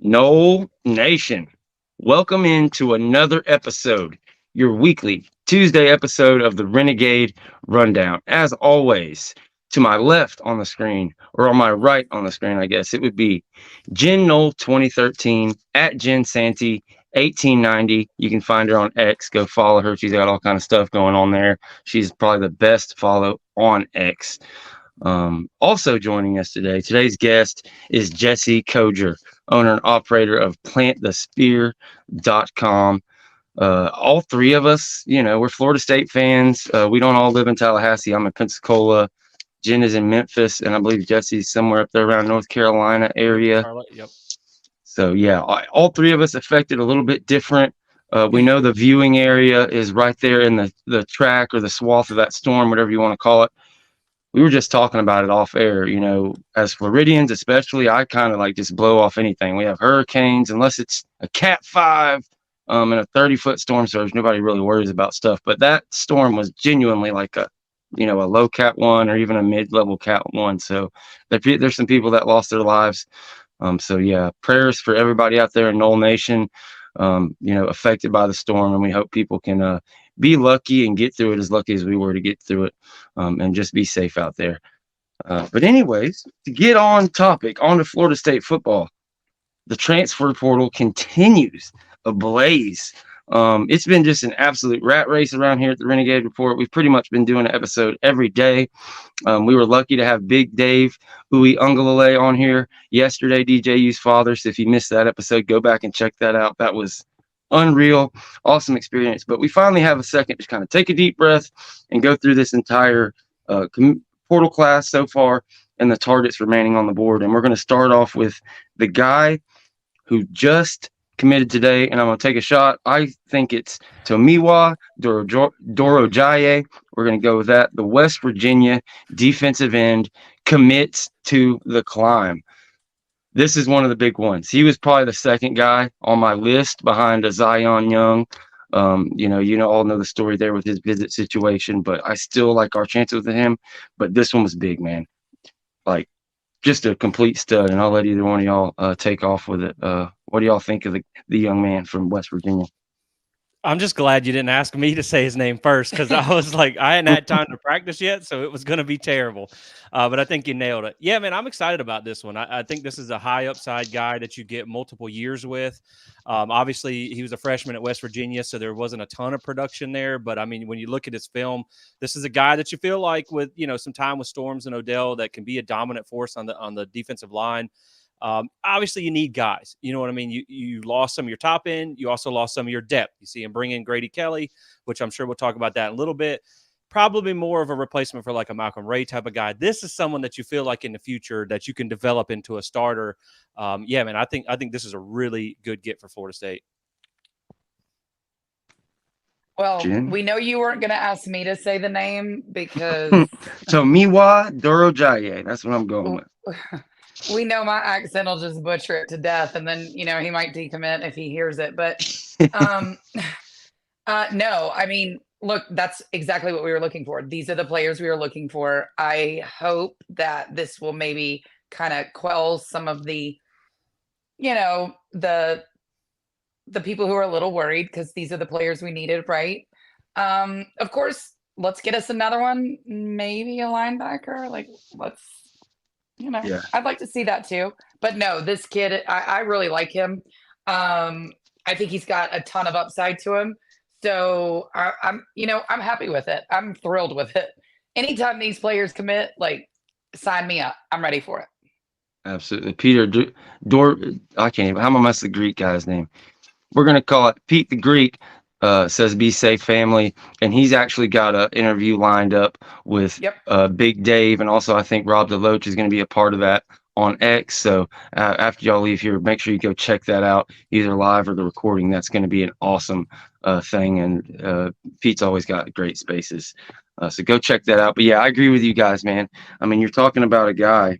Noel Nation, welcome into another episode, your weekly Tuesday episode of the Renegade Rundown. As always, to my left on the screen, or on my right on the screen, I guess it would be Jen Noel 2013 at Jen Santee 1890. You can find her on X. Go follow her. She's got all kind of stuff going on there. She's probably the best follow on X. Also joining us today, today's guest is Jesse Coger, owner and operator of PlantTheSpear.com. All three of us, we're Florida State fans. We don't all live in Tallahassee. I'm in Pensacola. Jen is in Memphis, and I believe Jesse's somewhere up there around North Carolina area. Charlotte, yep. So, yeah, all three of us affected a little bit different. We know the viewing area is right there in the track or the swath of that storm, whatever you want to call it. We were just talking about it off air, as Floridians, especially, I kind of like just blow off anything. We have hurricanes, unless it's a Cat 5 and a 30-foot storm surge, nobody really worries about stuff. But that storm was genuinely like a low Cat 1 or even a mid-level Cat 1. So there's some people that lost their lives. So yeah, prayers for everybody out there in Noel Nation, affected by the storm. And we hope people can be lucky and get through it as lucky as we were to get through it, and just be safe out there. But anyways, to get on topic, on to Florida State football, the transfer portal continues ablaze. It's been just an absolute rat race around here at the Renegade Report. We've pretty much been doing an episode every day. We were lucky to have Big Dave Uwe Ungalale on here yesterday, DJU's father. So if you missed that episode, go back and check that out. That was unreal, awesome experience. But we finally have a second to kind of take a deep breath and go through this entire portal class so far and the targets remaining on the board. And we're going to start off with the guy who just committed today, and I'm going to take a shot. I think it's Tomiwa Durojaiye. We're going to go with that. The West Virginia defensive end commits to the climb. This is one of the big ones. He was probably the second guy on my list behind Zion Young. All know the story there with his visit situation, but I still like our chances with him. But this one was big, man. Like, just a complete stud, and I'll let either one of y'all take off with it. What do y'all think of the young man from West Virginia? I'm just glad you didn't ask me to say his name first, because I was like, I hadn't had time to practice yet, so it was going to be terrible. But I think you nailed it. Yeah, man, I'm excited about this one. I think this is a high upside guy that you get multiple years with. Obviously, he was a freshman at West Virginia, so there wasn't a ton of production there. But, I mean, when you look at his film, this is a guy that you feel like with, some time with Storms and Odell that can be a dominant force on the defensive line. Obviously, you need guys. You know what I mean? You lost some of your top end. You also lost some of your depth. You see him bring in Grady Kelly, which I'm sure we'll talk about that in a little bit. Probably more of a replacement for like a Malcolm Ray type of guy. This is someone that you feel like in the future that you can develop into a starter. Yeah, man, I think this is a really good get for Florida State. Well, we know you weren't going to ask me to say the name because Tomiwa Durojaiye. That's what I'm going with. We know my accent will just butcher it to death, and then he might decommit if he hears it. But no, I mean, look, that's exactly what we were looking for. These are the players we were looking for. I hope that this will maybe kind of quell some of the people who are a little worried, because these are the players we needed, right? Of course, let's get us another one, maybe a linebacker. Like, let's. Yeah. I'd like to see that too. But no, this kid, I really like him. I think he's got a ton of upside to him. So I'm happy with it. I'm thrilled with it. Anytime these players commit, like, sign me up. I'm ready for it. Absolutely. Peter I can't even. How am I mess the Greek guy's name? We're going to call it Pete the Greek. Says be safe, family, and he's actually got an interview lined up with Big Dave, and also I think Rob DeLoach is going to be a part of that on X. So after y'all leave here, make sure you go check that out, either live or the recording. That's going to be an awesome thing, and Pete's always got great spaces, so go check that out. But yeah, I agree with you guys, man. I mean, you're talking about a guy,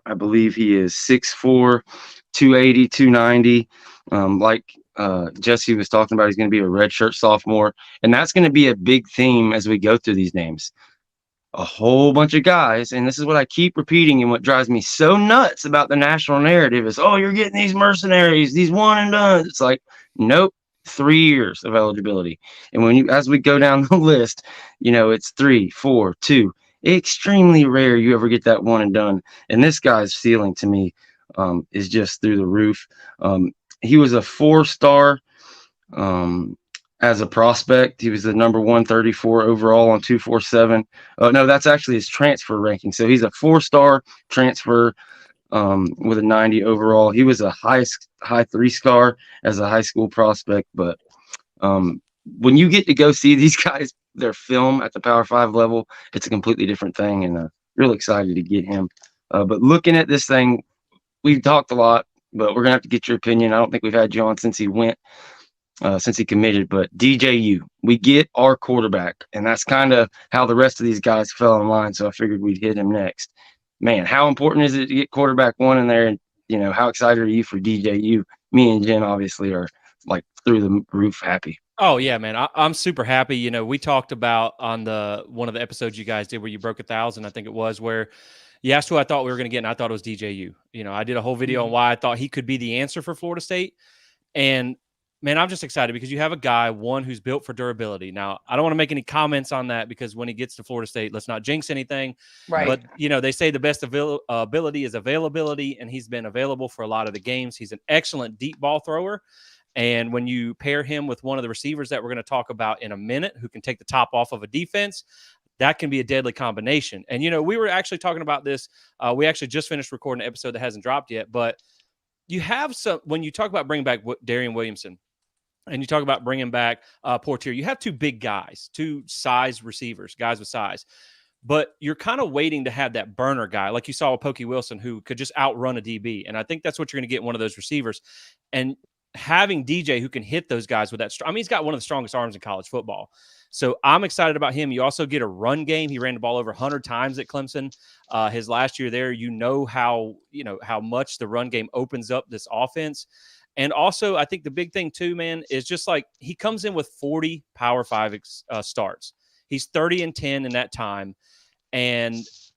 I believe he is 6'4", 280, 290, like Jesse was talking about. He's going to be a redshirt sophomore, and that's going to be a big theme as we go through these names. a whole bunch of guys, and this is what I keep repeating, and what drives me so nuts about the national narrative is, oh, you're getting these mercenaries, these one and done. It's like, nope, 3 years of eligibility. And when you, as we go down the list, it's 3, 4, 2. Extremely rare you ever get that one and done. And this guy's ceiling to me is just through the roof. He was a 4-star as a prospect. He was the number 134 overall on 247. No, that's actually his transfer ranking. So he's a 4-star transfer with a 90 overall. He was a high 3-star as a high school prospect. But when you get to go see these guys, their film at the Power 5 level, it's a completely different thing. And really excited to get him. But looking at this thing, we've talked a lot, but we're going to have to get your opinion. I don't think we've had you on since he went. Since he committed, but DJU, we get our quarterback, and that's kind of how the rest of these guys fell in line. So I figured we'd hit him next. Man, how important is it to get quarterback 1 in there? And how excited are you for DJU? Me and Jen obviously are like through the roof happy. Oh yeah, man, I'm super happy. We talked about on one of the episodes you guys did where you broke 1,000, I think it was, where you asked who I thought we were going to get, and I thought it was DJU. I did a whole video on why I thought he could be the answer for Florida State, and man, I'm just excited because you have a guy, one, who's built for durability. Now, I don't want to make any comments on that because when he gets to Florida State, let's not jinx anything. Right. But, they say the best ability is availability, and he's been available for a lot of the games. He's an excellent deep ball thrower. And when you pair him with one of the receivers that we're going to talk about in a minute, who can take the top off of a defense, that can be a deadly combination. And, we were actually talking about this. We actually just finished recording an episode that hasn't dropped yet. But you have when you talk about bringing back Darian Williamson, and you talk about bringing back Portier, you have 2 big guys, 2 size receivers, guys with size. But you're kind of waiting to have that burner guy, like you saw with Pokey Wilson, who could just outrun a DB. And I think that's what you're going to get in one of those receivers. And having DJ who can hit those guys with that. He's got one of the strongest arms in college football. So I'm excited about him. You also get a run game. He ran the ball over 100 times at Clemson. His last year there, how much the run game opens up this offense. And also, I think the big thing too, man, is just like he comes in with 40 Power 5 starts. He's 30-10 in that time. And,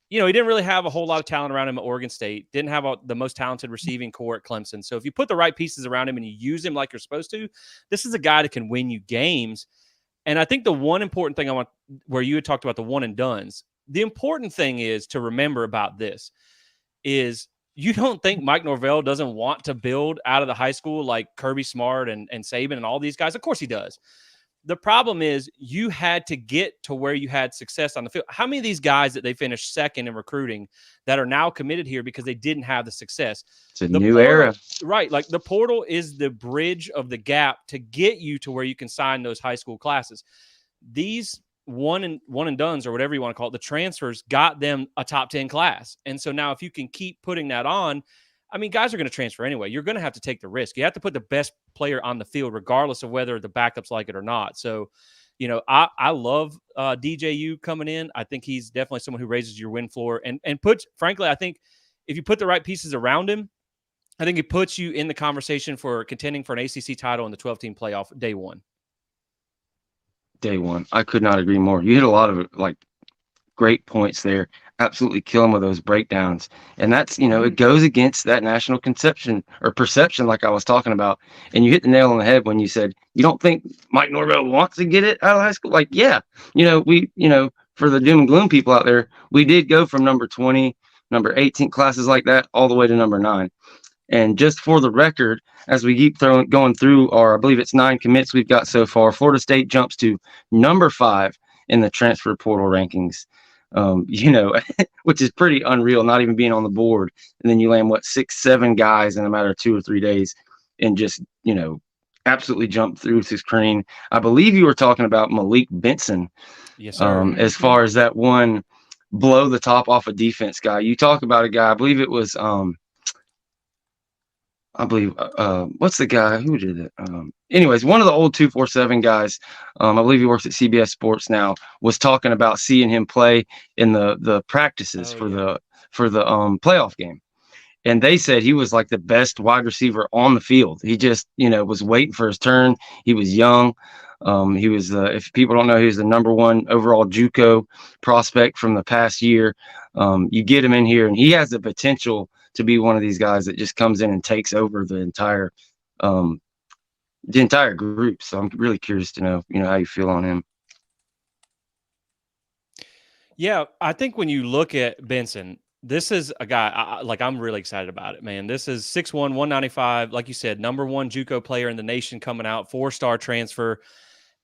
he didn't really have a whole lot of talent around him at Oregon State. Didn't have the most talented receiving core at Clemson. So if you put the right pieces around him and you use him like you're supposed to, this is a guy that can win you games. And I think the one important thing where you had talked about the one and dones, the important thing is to remember about this is you don't think Mike Norvell doesn't want to build out of the high school like Kirby Smart and Saban and all these guys? Of course he does. The problem is you had to get to where you had success on the field. How many of these guys that they finished second in recruiting that are now committed here because they didn't have the success? It's a new era. Right. Like the portal is the bridge of the gap to get you to where you can sign those high school classes. These one and dones or whatever you want to call it, the transfers got them a top 10 class. And so now if you can keep putting that on, guys are going to transfer anyway. You're going to have to take the risk. You have to put the best player on the field, regardless of whether the backups like it or not. So, I love DJU coming in. I think he's definitely someone who raises your win floor and frankly, I think if you put the right pieces around him, I think it puts you in the conversation for contending for an ACC title in the 12-team playoff day one. Day one. I could not agree more. You hit a lot of great points there. Absolutely kill him with those breakdowns. And that's, it goes against that national conception or perception like I was talking about. And you hit the nail on the head when you said, you don't think Mike Norvell wants to get it out of high school? Yeah, we, for the doom and gloom people out there, we did go from number 20, number 18 classes like that all the way to number 9. And just for the record, as we keep going through I believe it's 9 commits we've got so far, Florida State jumps to number 5 in the transfer portal rankings, which is pretty unreal, not even being on the board. And then you land, 6-7 guys in a matter of 2 or 3 days and just, absolutely jump through the screen. I believe you were talking about Malik Benson. Yes, sir. As far as that one blow the top off a defense guy. You talk about a guy, I believe it was what's the guy who did it? Anyways, one of the old 247 guys, I believe he works at CBS Sports now, was talking about seeing him play in the practices for the playoff game. And they said he was like the best wide receiver on the field. He just, was waiting for his turn. He was young. He was, if people don't know, he was the #1 overall JUCO prospect from the past year. You get him in here, and he has the potential to be one of these guys that just comes in and takes over the entire group. So I'm really curious to know, how you feel on him. Yeah, I think when you look at Benson, this is a guy I'm really excited about it, man. This is 6'1", 195, like you said, #1 JUCO player in the nation coming out, 4-star transfer.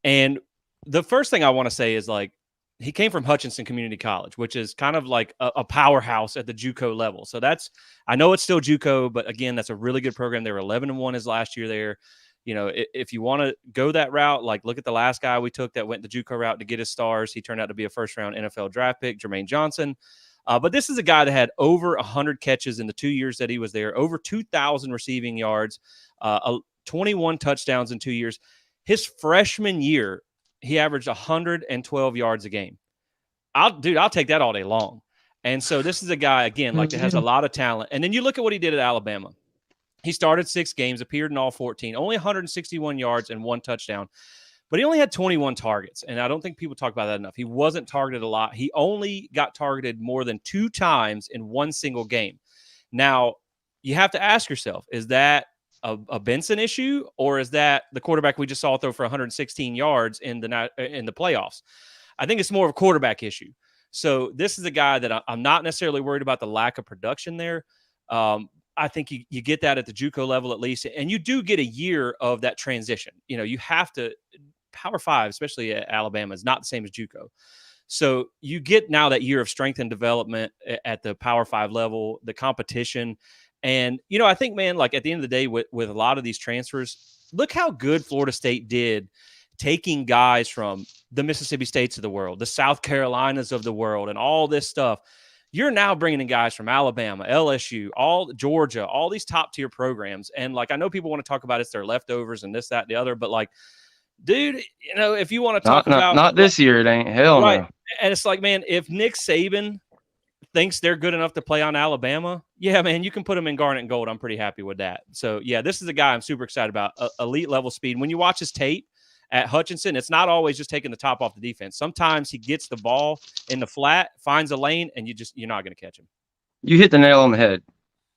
And the first thing I want to say is, like, he came from Hutchinson Community College, which is kind of like a powerhouse at the JUCO level. So I know it's still JUCO, but again, that's a really good program. They were 11-1 his last year there. If you want to go that route, like, look at the last guy we took that went the JUCO route to get his stars. He turned out to be a first-round NFL draft pick, Jermaine Johnson. But this is a guy that had over 100 catches in the 2 years that he was there, over 2,000 receiving yards, 21 touchdowns in 2 years. His freshman year, he averaged 112 yards a game. I'll take that all day long. And so this is a guy, again, like, that has a lot of talent. And then you look at what he did at Alabama. He started 6 games, appeared in all 14, only 161 yards and 1 touchdown. But he only had 21 targets, and I don't think people talk about that enough. He wasn't targeted a lot. He only got targeted more than 2 times in one single game. Now, you have to ask yourself, is that a Benson issue, or is that the quarterback we just saw throw for 116 yards in the playoffs? I think it's more of a quarterback issue. So this is a guy that I'm not necessarily worried about the lack of production there. I think you get that at the JUCO level at least, and you do get a year of that transition. You have to Power 5, especially at Alabama, is not the same as JUCO. So you get now that year of strength and development at the Power 5 level, the competition. And, I think, man, like, at the end of the day with a lot of these transfers, look how good Florida State did taking guys from the Mississippi States of the world, the South Carolinas of the world, and all this stuff. You're now bringing in guys from Alabama, LSU, all Georgia, all these top tier programs. And, like, I know people want to talk about it's their leftovers and this, that, and the other, but, like, dude, if you want to talk about not this year, it ain't. Hell right. No. And it's like, man, if Nick Saban thinks they're good enough to play on Alabama, yeah, man, you can put them in garnet and gold. I'm pretty happy with that. So, yeah, this is a guy I'm super excited about. Elite level speed. When you watch his tape at Hutchinson, it's not always just taking the top off the defense. Sometimes he gets the ball in the flat, finds a lane, and you're not going to catch him. You hit the nail on the head.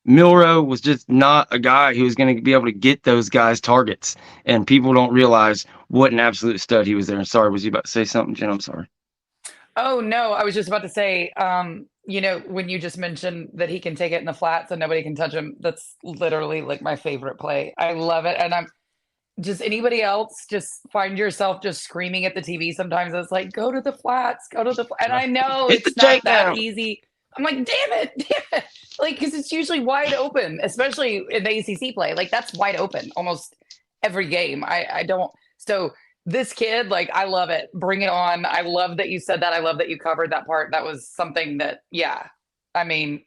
Milroe was just not a guy who was going to be able to get those guys targets, and people don't realize what an absolute stud he was there. And sorry, was you about to say something, Jen? I'm sorry. Oh, no, I was just about to say, when you just mentioned that he can take it in the flats and nobody can touch him, that's literally like my favorite play. I love it. And I'm just, anybody else just find yourself just screaming at the TV sometimes. It's like, go to the flats, and I know it's not that easy. I'm like, damn it. Like, because it's usually wide open, especially in the ACC play. Like, that's wide open almost every game. I don't. So this kid, like, I love it. Bring it on. I love that you said that. I love that you covered that part. That was something that, yeah. I mean,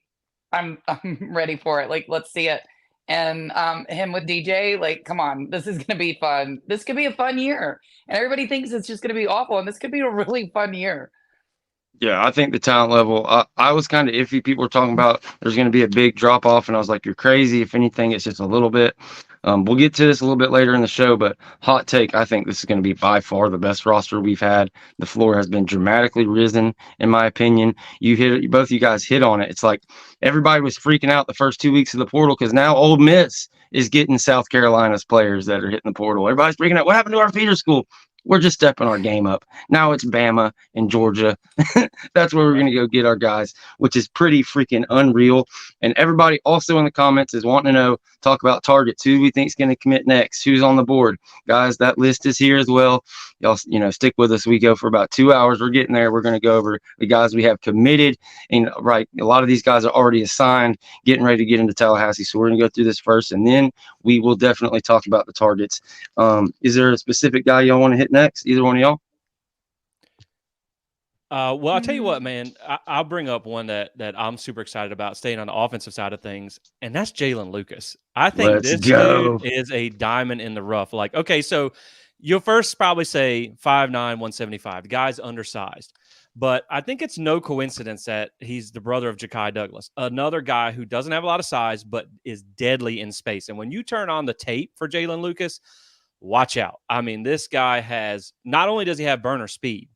I'm ready for it. Like, let's see it. And him with DJ, like, come on, this is going to be fun. This could be a fun year. And everybody thinks it's just going to be awful. And this could be a really fun year. Yeah, I think the talent level, I was kind of iffy. People were talking about there's going to be a big drop off, and I was like, you're crazy. If anything, it's just a little bit. We'll get to this a little bit later in the show, but hot take, I think this is going to be by far the best roster we've had. The floor has been dramatically risen, in my opinion. Both of you guys hit on it. It's like everybody was freaking out the first 2 weeks of the portal because now Ole Miss is getting South Carolina's players that are hitting the portal. Everybody's freaking out. What happened to our feeder school? We're just stepping our game up. Now it's Bama and Georgia. That's where we're going to go get our guys, which is pretty freaking unreal. And everybody also in the comments is wanting to talk about targets. Who we think is going to commit next? Who's on the board? Guys, that list is here as well. Y'all, stick with us. We go for about 2 hours. We're getting there. We're going to go over the guys we have committed. And right, a lot of these guys are already assigned, getting ready to get into Tallahassee. So we're going to go through this first, and then we will definitely talk about the targets. Is there a specific guy y'all want to hit next? Either one of y'all? Well, I'll tell you what, man. I'll bring up one that I'm super excited about, staying on the offensive side of things, and that's Jalen Lucas. I think this dude is a diamond in the rough. Like, okay, so you'll first probably say 5'9", 175. The guy's undersized. But I think it's no coincidence that he's the brother of Ja'Kai Douglas, another guy who doesn't have a lot of size, but is deadly in space. And when you turn on the tape for Jalen Lucas, watch out. I mean, this guy has, not only does he have burner speed,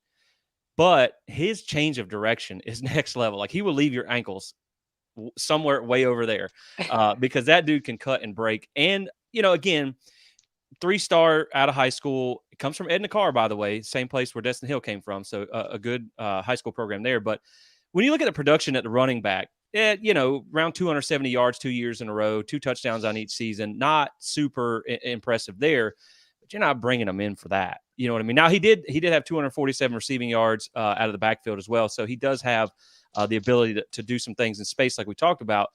but his change of direction is next level. Like, he will leave your ankles somewhere way over there because that dude can cut and break. And, again, 3-star out of high school. It comes from Edna Carr, by the way, same place where Destin Hill came from. So a good high school program there. But when you look at the production at the running back, around 270 yards 2 years in a row, 2 touchdowns on each season, not super impressive there, but you're not bringing him in for that. You know what I mean? Now, he did have 247 receiving yards out of the backfield as well. So he does have the ability to do some things in space like we talked about.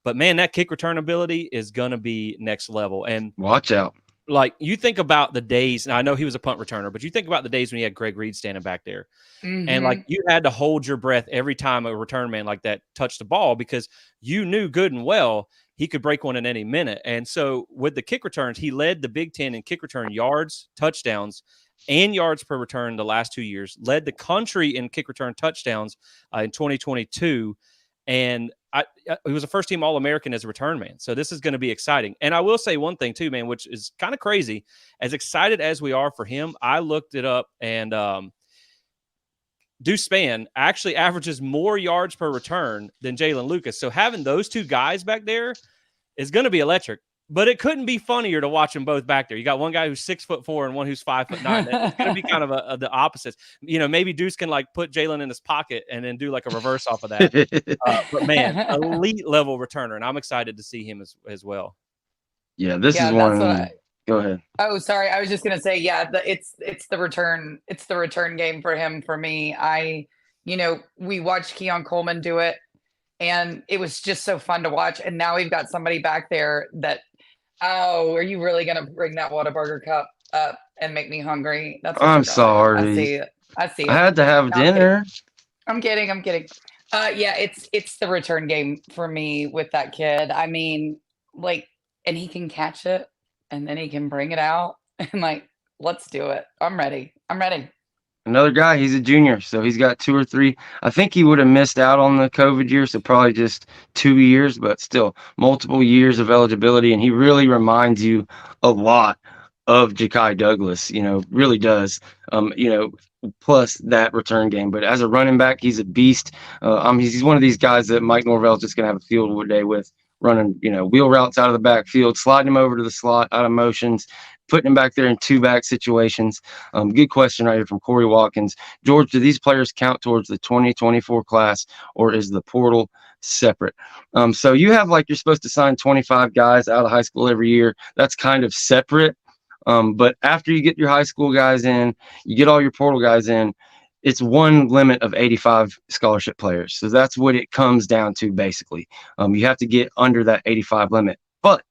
But, man, that kick return ability is going to be next level. And watch out. Like, you think about the days, and I know he was a punt returner, but you think about the days when he had Greg Reed standing back there. Mm-hmm. And, like, you had to hold your breath every time a return man like that touched the ball because you knew good and well he could break one in any minute. And so with the kick returns, he led the Big Ten in kick return yards, touchdowns, and yards per return the last 2 years, led the country in kick return touchdowns in 2022. And he was a first-team All-American as a return man. So this is going to be exciting. And I will say one thing too, man, which is kind of crazy. As excited as we are for him, I looked it up, and Deuce Spann actually averages more yards per return than Jalen Lucas. So having those two guys back there is going to be electric. But it couldn't be funnier to watch them both back there. You got one guy who's 6'4" and one who's 5'9". It's going to be kind of the opposites. Maybe Deuce can like put Jalen in his pocket and then do like a reverse off of that. But man, elite level returner, and I'm excited to see him as well. Yeah, this is one. Go ahead. Oh, sorry. I was just gonna say, yeah, it's the return. It's the return game for him. For me, we watched Keon Coleman do it, and it was just so fun to watch. And now we've got somebody back there that. Oh, are you really gonna bring that Whataburger cup up and make me hungry? That's what I'm sorry. I see it. I had to have dinner. I'm kidding. Yeah, it's the return game for me with that kid. I mean, like, and he can catch it and then he can bring it out and like, let's do it. I'm ready. Another guy, he's a junior, so he's got 2 or 3. I think he would have missed out on the COVID year, so probably just 2 years, but still multiple years of eligibility. And he really reminds you a lot of Ja'Kai Douglas, really does, plus that return game. But as a running back, he's a beast. He's one of these guys that Mike Norvell's just going to have a field day with, running, wheel routes out of the backfield, sliding him over to the slot, out of motions, putting him back there in 2-back situations. Good question right here from Corey Watkins. George, do these players count towards the 2024 class, or is the portal separate? So you have you're supposed to sign 25 guys out of high school every year. That's kind of separate. But after you get your high school guys in, you get all your portal guys in, it's one limit of 85 scholarship players. So that's what it comes down to, basically. You have to get under that 85 limit. But,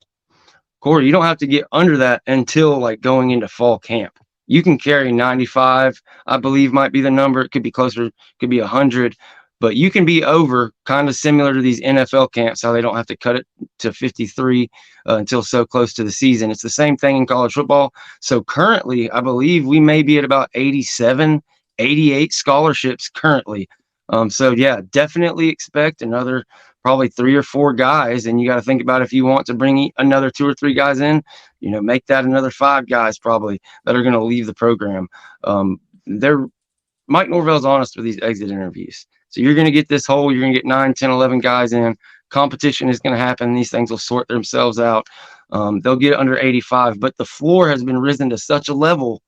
Corey, you don't have to get under that until going into fall camp. You can carry 95, I believe might be the number. It could be closer, could be 100. But you can be over, kind of similar to these NFL camps, how they don't have to cut it to 53 until so close to the season. It's the same thing in college football. So currently, I believe we may be at about 87, 88 scholarships currently. So yeah, definitely expect another probably 3 or 4 guys. And you got to think about if you want to bring another 2 or 3 guys in, make that another 5 guys probably that are going to leave the program. Mike Norvell's honest with these exit interviews. So you're going to get this whole, you're going to get 9, 10, 11 guys in. Competition is going to happen. These things will sort themselves out. They'll get under 85, but the floor has been risen to such a level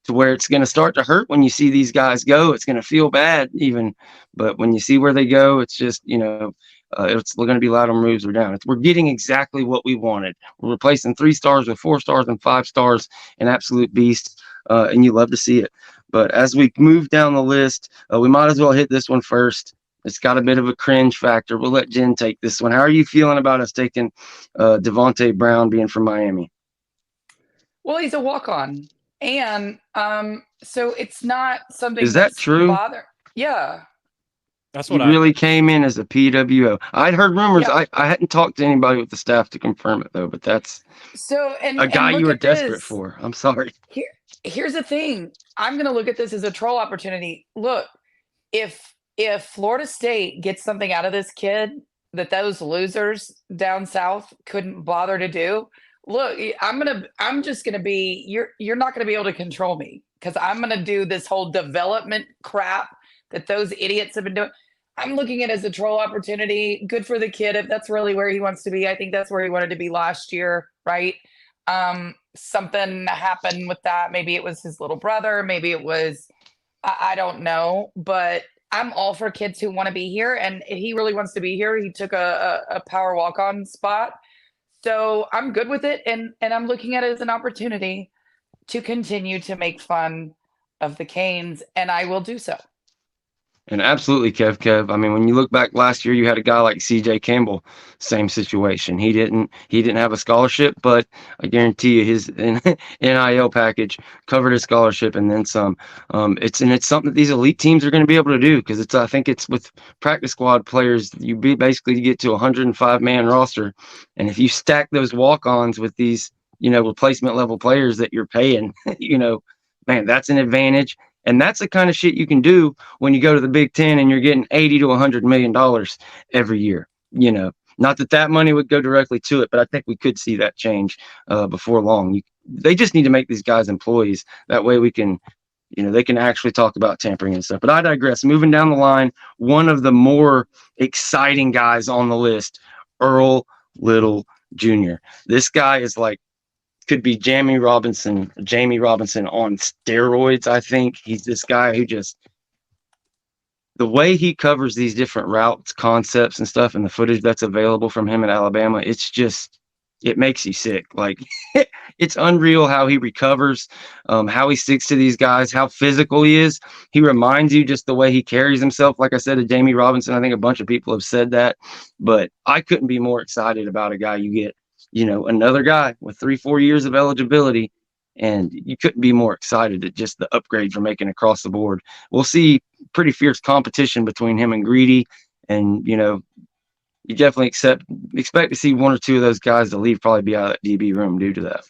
to where it's going to start to hurt when you see these guys go. It's going to feel bad even, but when you see where they go, it's just, it's going to be loud on moves or down. We're getting exactly what we wanted. We're replacing 3 stars with 4 stars and 5 stars, an absolute beast, and you love to see it. But as we move down the list, we might as well hit this one first. It's got a bit of a cringe factor. We'll let Jen take this one. How are you feeling about us taking Devontae Brown being from Miami? Well, he's a walk-on. And so it's not something. Is that true? Yeah. That's what he really came in as a PWO. I'd heard rumors. Yeah. I hadn't talked to anybody with the staff to confirm it though, but that's a guy you were desperate for. I'm sorry. Here's the thing. I'm going to look at this as a troll opportunity. Look, if Florida State gets something out of this kid that those losers down south couldn't bother to do, look, I'm just gonna be, you're not gonna be able to control me, because I'm gonna do this whole development crap that those idiots have been doing. I'm looking at it as a troll opportunity. Good for the kid if that's really where he wants to be. I think that's where he wanted to be last year, right? Something happened with that. Maybe it was his little brother. Maybe it was, I don't know. But I'm all for kids who want to be here. And if he really wants to be here, he took a power walk-on spot. So I'm good with it. And I'm looking at it as an opportunity to continue to make fun of the Canes. And I will do so. And absolutely, Kev. I mean, when you look back last year, you had a guy like C.J. Campbell, same situation. He didn't have a scholarship, but I guarantee you his NIL package covered his scholarship and then some. It's something that these elite teams are going to be able to do, because I think it's with practice squad players, you basically get to a 105-man roster, and if you stack those walk-ons with these, replacement level players that you're paying, man, that's an advantage. And that's the kind of shit you can do when you go to the Big Ten and you're getting $80 to $100 million every year. Not that money would go directly to it, but I think we could see that change before long. They just need to make these guys employees. That way we can, they can actually talk about tampering and stuff. But I digress. Moving down the line, one of the more exciting guys on the list, Earl Little Jr. This guy is like, could be Jamie Robinson on steroids. I think he's this guy who just, the way he covers these different routes, concepts and stuff, and the footage that's available from him at Alabama, it makes you sick. Like, it's unreal how he recovers, how he sticks to these guys, how physical he is. He reminds you just the way he carries himself. Like I said, to Jamie Robinson, I think a bunch of people have said that, but I couldn't be more excited about a guy you get, another guy with 3-4 years of eligibility, and you couldn't be more excited at just the upgrade for making across the board. We'll see pretty fierce competition between him and Greedy, and you definitely expect to see one or two of those guys to leave, probably be out of that DB room due to that.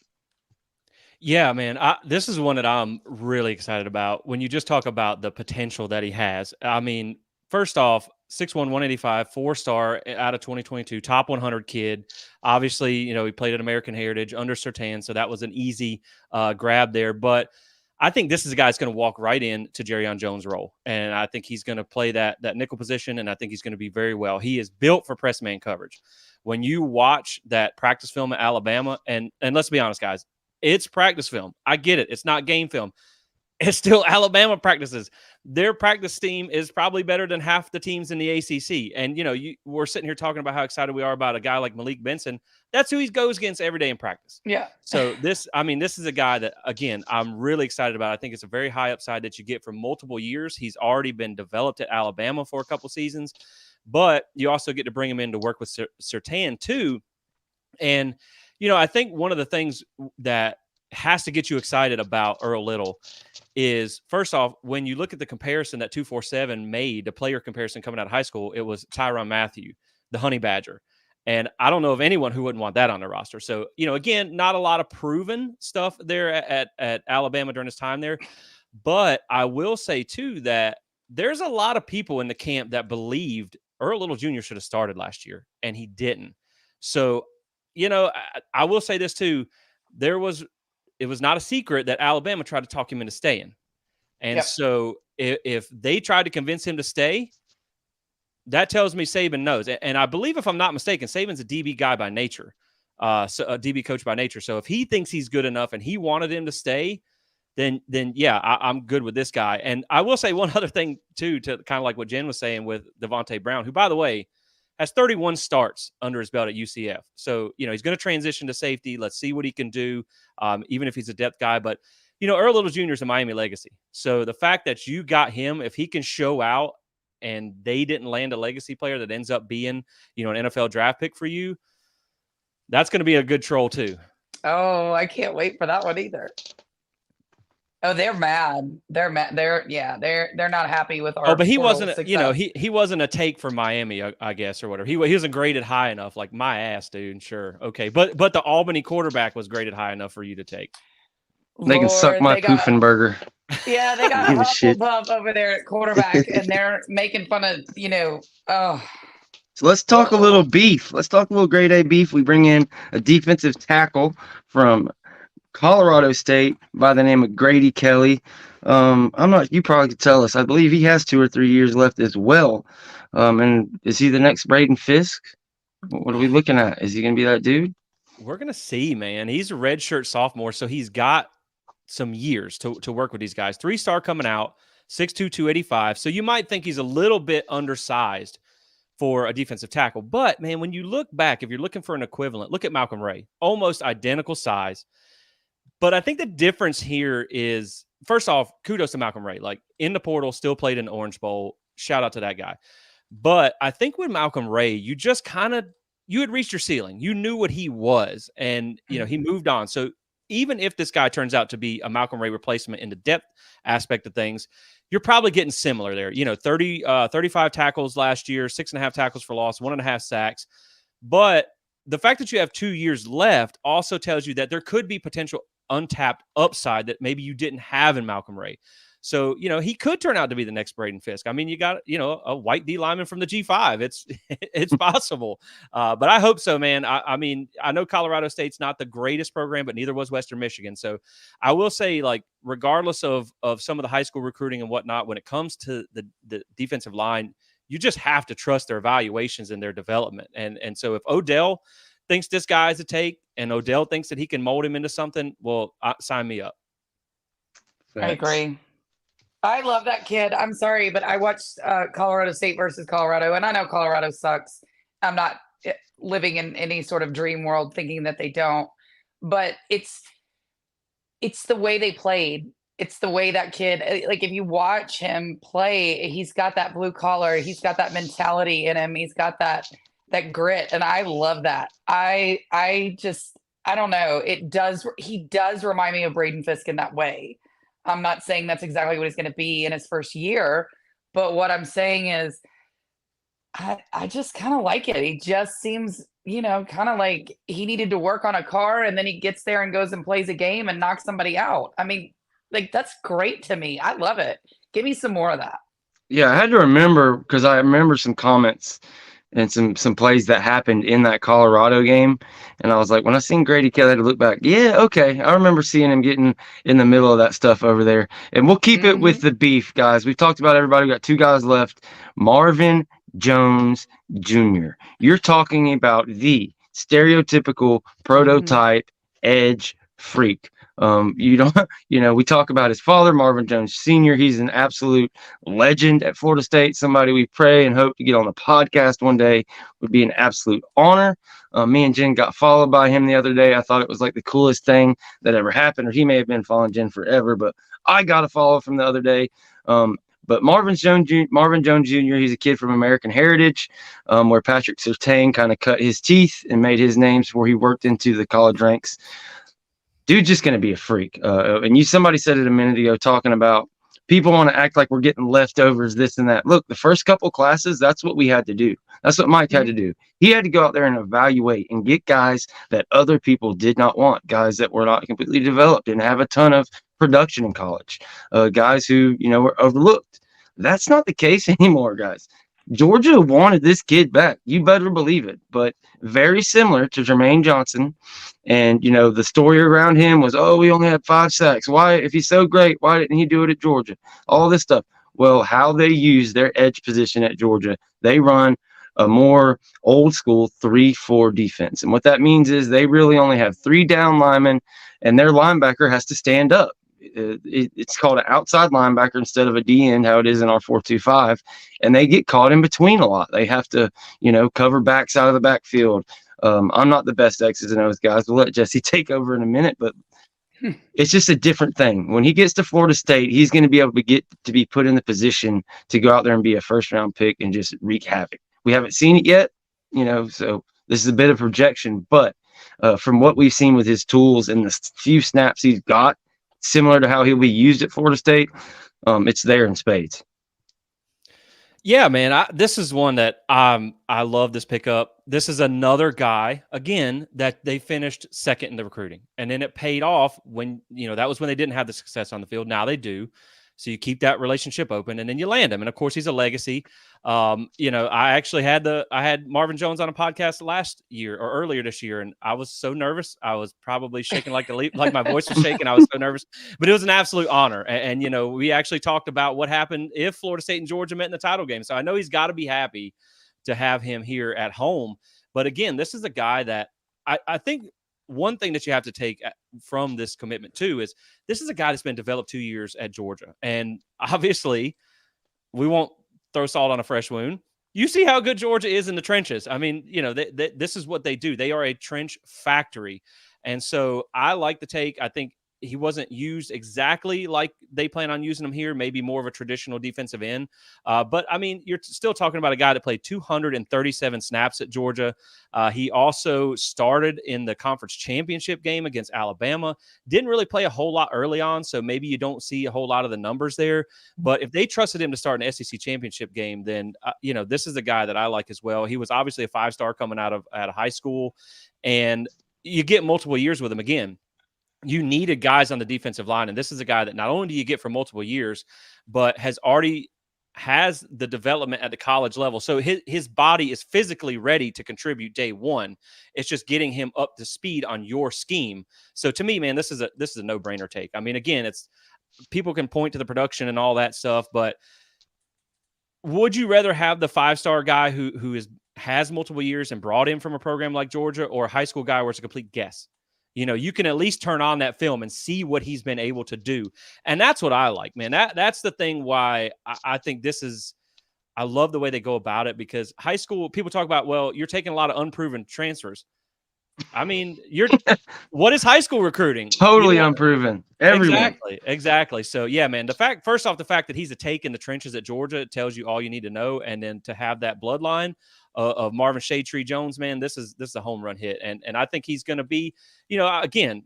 Yeah, man, this is one that I'm really excited about. When you just talk about the potential that he has, I mean, first off, 6'1", 185, 4-star out of 2022, top 100 kid. Obviously, he played at American Heritage under Surtain, so that was an easy grab there. But I think this is a guy that's going to walk right into Jerrion Jones' role, and I think he's going to play that nickel position, and I think he's going to be very well. He is built for press man coverage. When you watch that practice film at Alabama, and let's be honest, guys, it's practice film. I get it. It's not game film. It's still Alabama practices. Their practice team is probably better than half the teams in the ACC. And, we're sitting here talking about how excited we are about a guy like Malik Benson. That's who he goes against every day in practice. Yeah. So this is a guy that, again, I'm really excited about. I think it's a very high upside that you get for multiple years. He's already been developed at Alabama for a couple seasons, but you also get to bring him in to work with Surtain too. And, I think one of the things that has to get you excited about Earl Little is, first off, when you look at the comparison that 247 made, the player comparison coming out of high school, it was Tyrann Mathieu, the Honey Badger. And I don't know of anyone who wouldn't want that on their roster. So, again, not a lot of proven stuff there at Alabama during his time there. But I will say, too, that there's a lot of people in the camp that believed Earl Little Jr. should have started last year, and he didn't. So, I will say this, too. It was not a secret that Alabama tried to talk him into staying. And Yep. So if they tried to convince him to stay, that tells me Saban knows. And I believe, if I'm not mistaken, Saban's a DB guy by nature, so a DB coach by nature. So if he thinks he's good enough and he wanted him to stay, then yeah, I'm good with this guy. And I will say one other thing, too, to kind of like what Jen was saying with Devontae Brown, who, by the way, has 31 starts under his belt at UCF. So, he's going to transition to safety. Let's see what he can do, even if he's a depth guy. But, Earl Little Jr. is a Miami legacy. So the fact that you got him, if he can show out and they didn't land a legacy player that ends up being, an NFL draft pick for you, that's going to be a good troll too. Oh, I can't wait for that one either. Oh, they're mad. They're mad. They're not happy with our. Oh, but he portal wasn't, success. he wasn't a take for Miami, I guess, or whatever. He wasn't graded high enough. Like, my ass, dude. Sure, okay, but the Albany quarterback was graded high enough for you to take. They can suck my Poofenburger. Yeah, they got Give a shit. Hufflepuff over there at quarterback, and they're making fun of, oh, So let's talk a little beef. Let's talk a little grade A beef. We bring in a defensive tackle from Colorado State by the name of Grady Kelly. You probably could tell us. I believe he has 2 or 3 years left as well. And is he the next Braden Fisk? What are we looking at? Is he going to be that dude? We're going to see, man. He's a redshirt sophomore, so he's got some years to work with these guys. 3-star coming out, 6'2", 285. So you might think he's a little bit undersized for a defensive tackle. But, man, when you look back, if you're looking for an equivalent, look at Malcolm Ray. Almost identical size. But I think the difference here is, first off, kudos to Malcolm Ray. Like, in the portal, still played in the Orange Bowl. Shout out to that guy. But I think with Malcolm Ray, you just you had reached your ceiling. You knew what he was, and, he moved on. So even if this guy turns out to be a Malcolm Ray replacement in the depth aspect of things, you're probably getting similar there. 35 tackles last year, 6.5 tackles for loss, 1.5 sacks. But the fact that you have 2 years left also tells you that there could be potential untapped upside that maybe you didn't have in Malcolm Ray. So, he could turn out to be the next Braden Fisk. I mean, you got, a white D lineman from the G5. It's possible. But I hope so, man. I mean, I know Colorado State's not the greatest program, but neither was Western Michigan. So I will say, like, regardless of some of the high school recruiting and whatnot, when it comes to the defensive line, you just have to trust their evaluations and their development. And so if Odell thinks this guy is a take and Odell thinks that he can mold him into something, well, sign me up. I agree. I love that kid. I'm sorry, but I watched Colorado State versus Colorado, and I know Colorado sucks. I'm not living in any sort of dream world thinking that they don't, but it's the way they played. It's the way that kid, like, if you watch him play, he's got that blue collar, he's got that mentality in him, he's got that grit, and I love that. I don't know. He does remind me of Braden Fisk in that way. I'm not saying that's exactly what he's going to be in his first year, but what I'm saying is I just kind of like it. He just seems, kind of like he needed to work on a car, and then he gets there and goes and plays a game and knocks somebody out. I mean, like, that's great to me. I love it. Give me some more of that. Yeah, I had to remember, because I remember some comments and some plays that happened in that Colorado game. And I was like, when I seen Grady Kelly, I had to look back. Yeah, okay. I remember seeing him getting in the middle of that stuff over there. And we'll keep it with the beef, guys. We've talked about everybody. We got 2 guys left. Marvin Jones Jr. You're talking about the stereotypical prototype edge freak. We talk about his father, Marvin Jones Sr. He's an absolute legend at Florida State. Somebody we pray and hope to get on the podcast one day. Would be an absolute honor. Me and Jen got followed by him the other day. I thought it was like the coolest thing that ever happened, or he may have been following Jen forever, but I got a follow from the other day. But Marvin Jones Jr., he's a kid from American Heritage, where Patrick Surtain kind of cut his teeth and made his name before he worked into the college ranks. Dude's just going to be a freak. And somebody said it a minute ago, talking about people want to act like we're getting leftovers, this and that. Look, the first couple classes, that's what we had to do. That's what Mike had to do. He had to go out there and evaluate and get guys that other people did not want, guys that were not completely developed, didn't have a ton of production in college, guys who, were overlooked. That's not the case anymore, guys. Georgia wanted this kid back. You better believe it. But very similar to Jermaine Johnson. And, the story around him was, oh, we only had 5 sacks. Why, if he's so great, why didn't he do it at Georgia? All this stuff. Well, how they use their edge position at Georgia, they run a more old school 3-4 defense. And what that means is they really only have 3 down linemen, and their linebacker has to stand up. It's called an outside linebacker instead of a D-end, how it is in our 4-2-5, and they get caught in between a lot. They have to, cover backs out of the backfield. I'm not the best X's and O's guys. We'll let Jesse take over in a minute, but it's just a different thing. When he gets to Florida State, he's going to be able to get to be put in the position to go out there and be a first-round pick and just wreak havoc. We haven't seen it yet, so this is a bit of projection, but from what we've seen with his tools and the few snaps he's got, similar to how he'll be used at Florida State, it's there in spades. Yeah, man. This is one that I love this pickup. This is another guy, again, that they finished second in the recruiting. And then it paid off when, that was when they didn't have the success on the field. Now they do. So you keep that relationship open and then you land him. And of course, he's a legacy. I actually had Marvin Jones on a podcast last year or earlier this year, and I was so nervous. I was probably shaking like my voice was shaking. I was so nervous, but it was an absolute honor. And we actually talked about what happened if Florida State and Georgia met in the title game. So I know he's got to be happy to have him here at home. But again, this is a guy that I think one thing that you have to take from this commitment too is this is a guy that's been developed 2 years at Georgia. And obviously we won't throw salt on a fresh wound. You see how good Georgia is in the trenches. I mean, this is what they do. They are a trench factory. And so I like the take. I think he wasn't used exactly like they plan on using him here, maybe more of a traditional defensive end. But, I mean, you're still talking about a guy that played 237 snaps at Georgia. He also started in the conference championship game against Alabama. Didn't really play a whole lot early on, so maybe you don't see a whole lot of the numbers there. But if they trusted him to start an SEC championship game, then, this is a guy that I like as well. He was obviously a five-star coming out of high school, and you get multiple years with him again. You needed guys on the defensive line, and this is a guy that not only do you get for multiple years, but has the development at the college level. So his body is physically ready to contribute day one. It's just getting him up to speed on your scheme. So to me, man, this is a no-brainer take. I mean, again, it's people can point to the production and all that stuff, but would you rather have the five-star guy who has multiple years and brought in from a program like Georgia, or a high school guy where it's a complete guess? You can at least turn on that film and see what he's been able to do. And that's what I like, man. That's the thing why I think I love the way they go about it, because high school people talk about, well, you're taking a lot of unproven transfers. I mean, what is high school recruiting? Totally unproven. Everyone. Exactly. So yeah, man, the fact that he's a take in the trenches at Georgia, it tells you all you need to know. And then to have that bloodline of Marvin Shade Tree Jones, man, this is a home run hit. And I think he's going to be, again,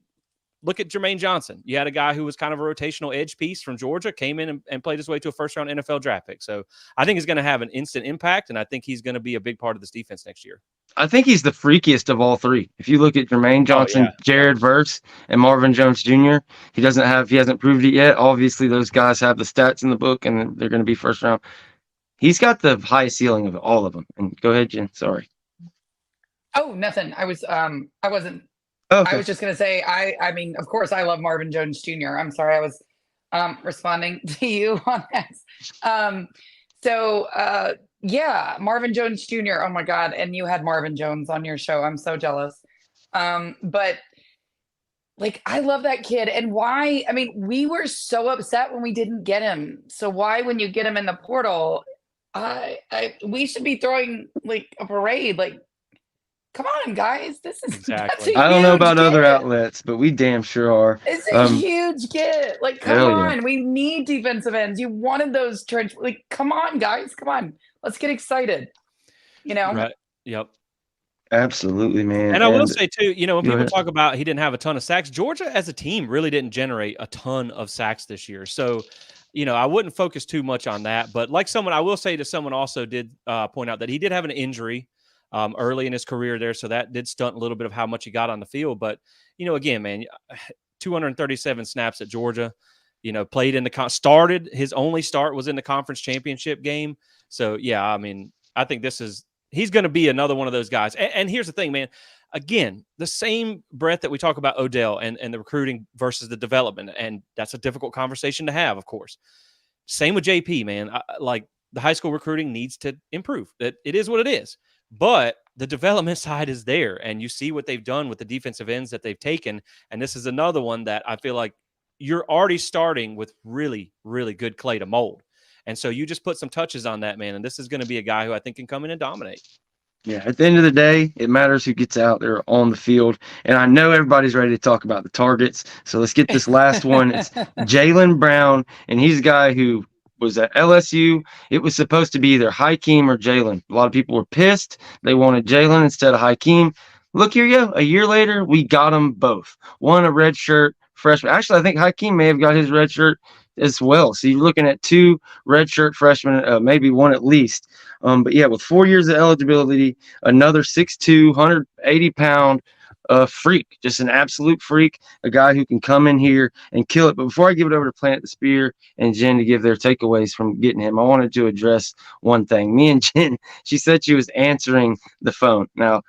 look at Jermaine Johnson. You had a guy who was kind of a rotational edge piece from Georgia, came in and played his way to a first-round NFL draft pick. So I think he's going to have an instant impact, and I think he's going to be a big part of this defense next year. I think he's the freakiest of all three. If you look at Jermaine Johnson, Jared Verse, and Marvin Jones Jr., he hasn't proved it yet. Obviously, those guys have the stats in the book, and they're going to be first round. He's got the highest ceiling of all of them. And go ahead, Jen. Sorry. Oh, nothing. I wasn't. Okay. I was just going to say, I mean, of course, I love Marvin Jones Jr. I'm sorry, I was responding to you on that. Yeah, Marvin Jones Jr. Oh my God. And you had Marvin Jones on your show. I'm so jealous. But like, I love that kid. And why? I mean, we were so upset when we didn't get him. So why, when you get him in the portal, we should be throwing like a parade. Like, come on, guys. This is exactly. I don't know about other outlets, but we damn sure are. It's a huge get. Like, come on. Yeah. We need defensive ends. You wanted those trench. Like, come on, guys. Come on. Let's get excited. Right. Yep. Absolutely, man. And I will say too, when people talk about he didn't have a ton of sacks, Georgia as a team really didn't generate a ton of sacks this year. So, I wouldn't focus too much on that. But like I will say to someone also did point out that he did have an injury early in his career there. So that did stunt a little bit of how much he got on the field. But, again, man, 237 snaps at Georgia, played in started. His only start was in the conference championship game. So, yeah, I mean, I think he's going to be another one of those guys. And here's the thing, man. Again, the same breath that we talk about Odell and the recruiting versus the development. And that's a difficult conversation to have, of course. Same with JP, man. Like, the high school recruiting needs to improve. It is what it is. But the development side is there, and you see what they've done with the defensive ends that they've taken. And this is another one that I feel like you're already starting with really, really good clay to mold. And so you just put some touches on that, man. And this is going to be a guy who I think can come in and dominate. Yeah, at the end of the day, it matters who gets out there on the field. And I know everybody's ready to talk about the targets. So let's get this last one. It's Jaylen Brown, and he's a guy who was at LSU. It was supposed to be either Hakeem or Jaylen. A lot of people were pissed. They wanted Jaylen instead of Hakeem. Look here, a year later, we got them both. One a red shirt freshmen. Actually, I think Hakeem may have got his red shirt as well. So you're looking at 2 redshirt freshmen, maybe 1 at least. But yeah, with 4 years of eligibility, another 6'2", 180-pound freak, just an absolute freak, a guy who can come in here and kill it. But before I give it over to Plant the Spear and Jen to give their takeaways from getting him, I wanted to address one thing. Me and Jen, she said she was answering the phone. Now,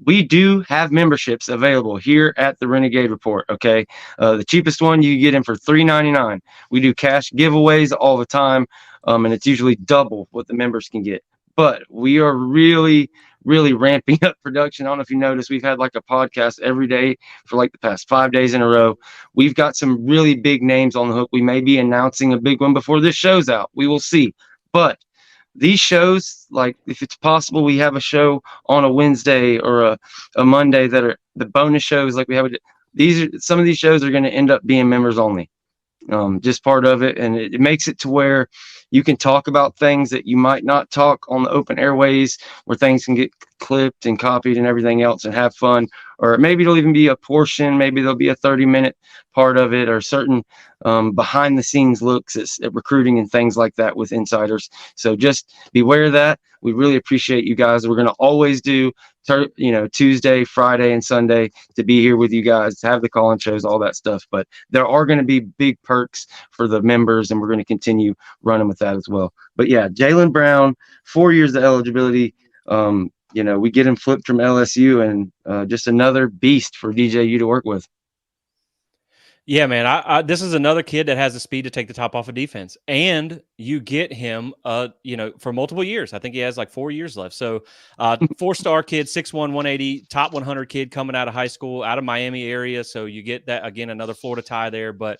we do have memberships available here at the Renegade Report. Okay, the cheapest one you get in for $3.99. We do cash giveaways all the time, and it's usually double what the members can get. But we are really ramping up production. I don't know if you noticed, we've had like a podcast every day for like the past 5 days in a row. We've got some really big names on the hook. We may be announcing a big one before this show's out. We will see. But these shows, like if it's possible, we have a show on a Wednesday or a Monday that are the bonus shows. Like we have some of these shows are going to end up being members only. Just part of it, and it makes it to where you can talk about things that you might not talk on the open airways, where things can get clipped and copied and everything else, and have fun. Or maybe it'll even be a portion, maybe there'll be a 30-minute part of it, or certain behind the scenes looks at recruiting and things like that with insiders. So just beware of that. We really appreciate you guys. We're going to always do Tuesday, Friday, and Sunday to be here with you guys, to have the call-in shows, all that stuff. But there are going to be big perks for the members, and we're going to continue running with that as well. But yeah, Jaylen Brown, 4 years of eligibility. We get him flipped from LSU, and just another beast for DJU to work with. Yeah, man. This is another kid that has the speed to take the top off of defense, and you get him, for multiple years. I think he has like 4 years left. So, 4-star kid, 6'1", 180, top 100 kid coming out of high school, out of Miami area. So you get that again, another Florida tie there. But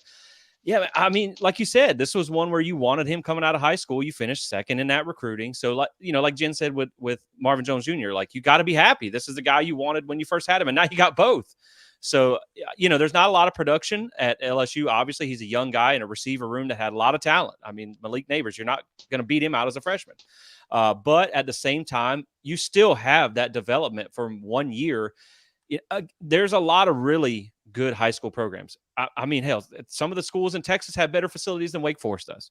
yeah, I mean, like you said, this was one where you wanted him coming out of high school. You finished second in that recruiting. So, like Jen said with Marvin Jones Jr., like you got to be happy. This is the guy you wanted when you first had him, and now you got both. So, there's not a lot of production at LSU. Obviously, he's a young guy in a receiver room that had a lot of talent. I mean, Malik Neighbors, you're not going to beat him out as a freshman. But at the same time, you still have that development from 1 year. There's a lot of really good high school programs. I mean, hell, some of the schools in Texas have better facilities than Wake Forest does.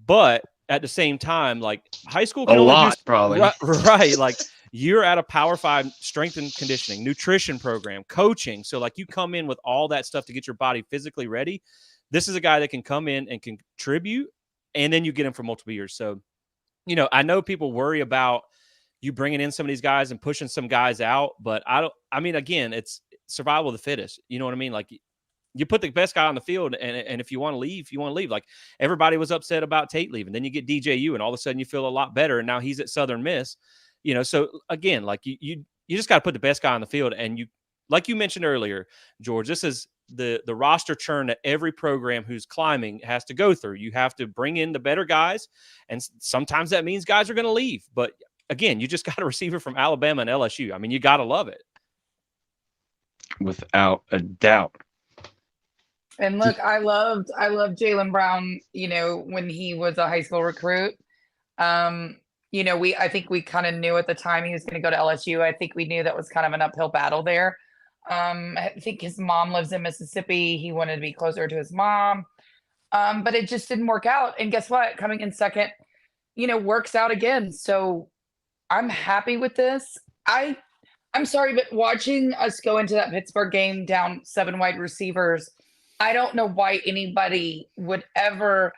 But at the same time, like high school can probably. Right. Like you're at a Power 5 strength and conditioning, nutrition program, coaching. So like you come in with all that stuff to get your body physically ready. This is a guy that can come in and contribute, and then you get him for multiple years. So, I know people worry about you bringing in some of these guys and pushing some guys out, but again, it's survival of the fittest. You know what I mean? Like you put the best guy on the field, and if you want to leave, you want to leave. Like everybody was upset about Tate leaving. Then you get DJU, and all of a sudden you feel a lot better. And now he's at Southern Miss. So again, like you just got to put the best guy on the field. And you, like you mentioned earlier, George, this is the roster churn that every program who's climbing has to go through. You have to bring in the better guys, and sometimes that means guys are going to leave. But again, you just got a receiver from Alabama and LSU. I mean, you got to love it. Without a doubt. And look, I loved Jaylen Brown, when he was a high school recruit. I think we kind of knew at the time he was going to go to LSU. I think we knew that was kind of an uphill battle there. I think his mom lives in Mississippi. He wanted to be closer to his mom. But it just didn't work out. And guess what? Coming in second, works out again. So I'm happy with this. I'm sorry, but watching us go into that Pittsburgh game down 7 wide receivers, I don't know why anybody would ever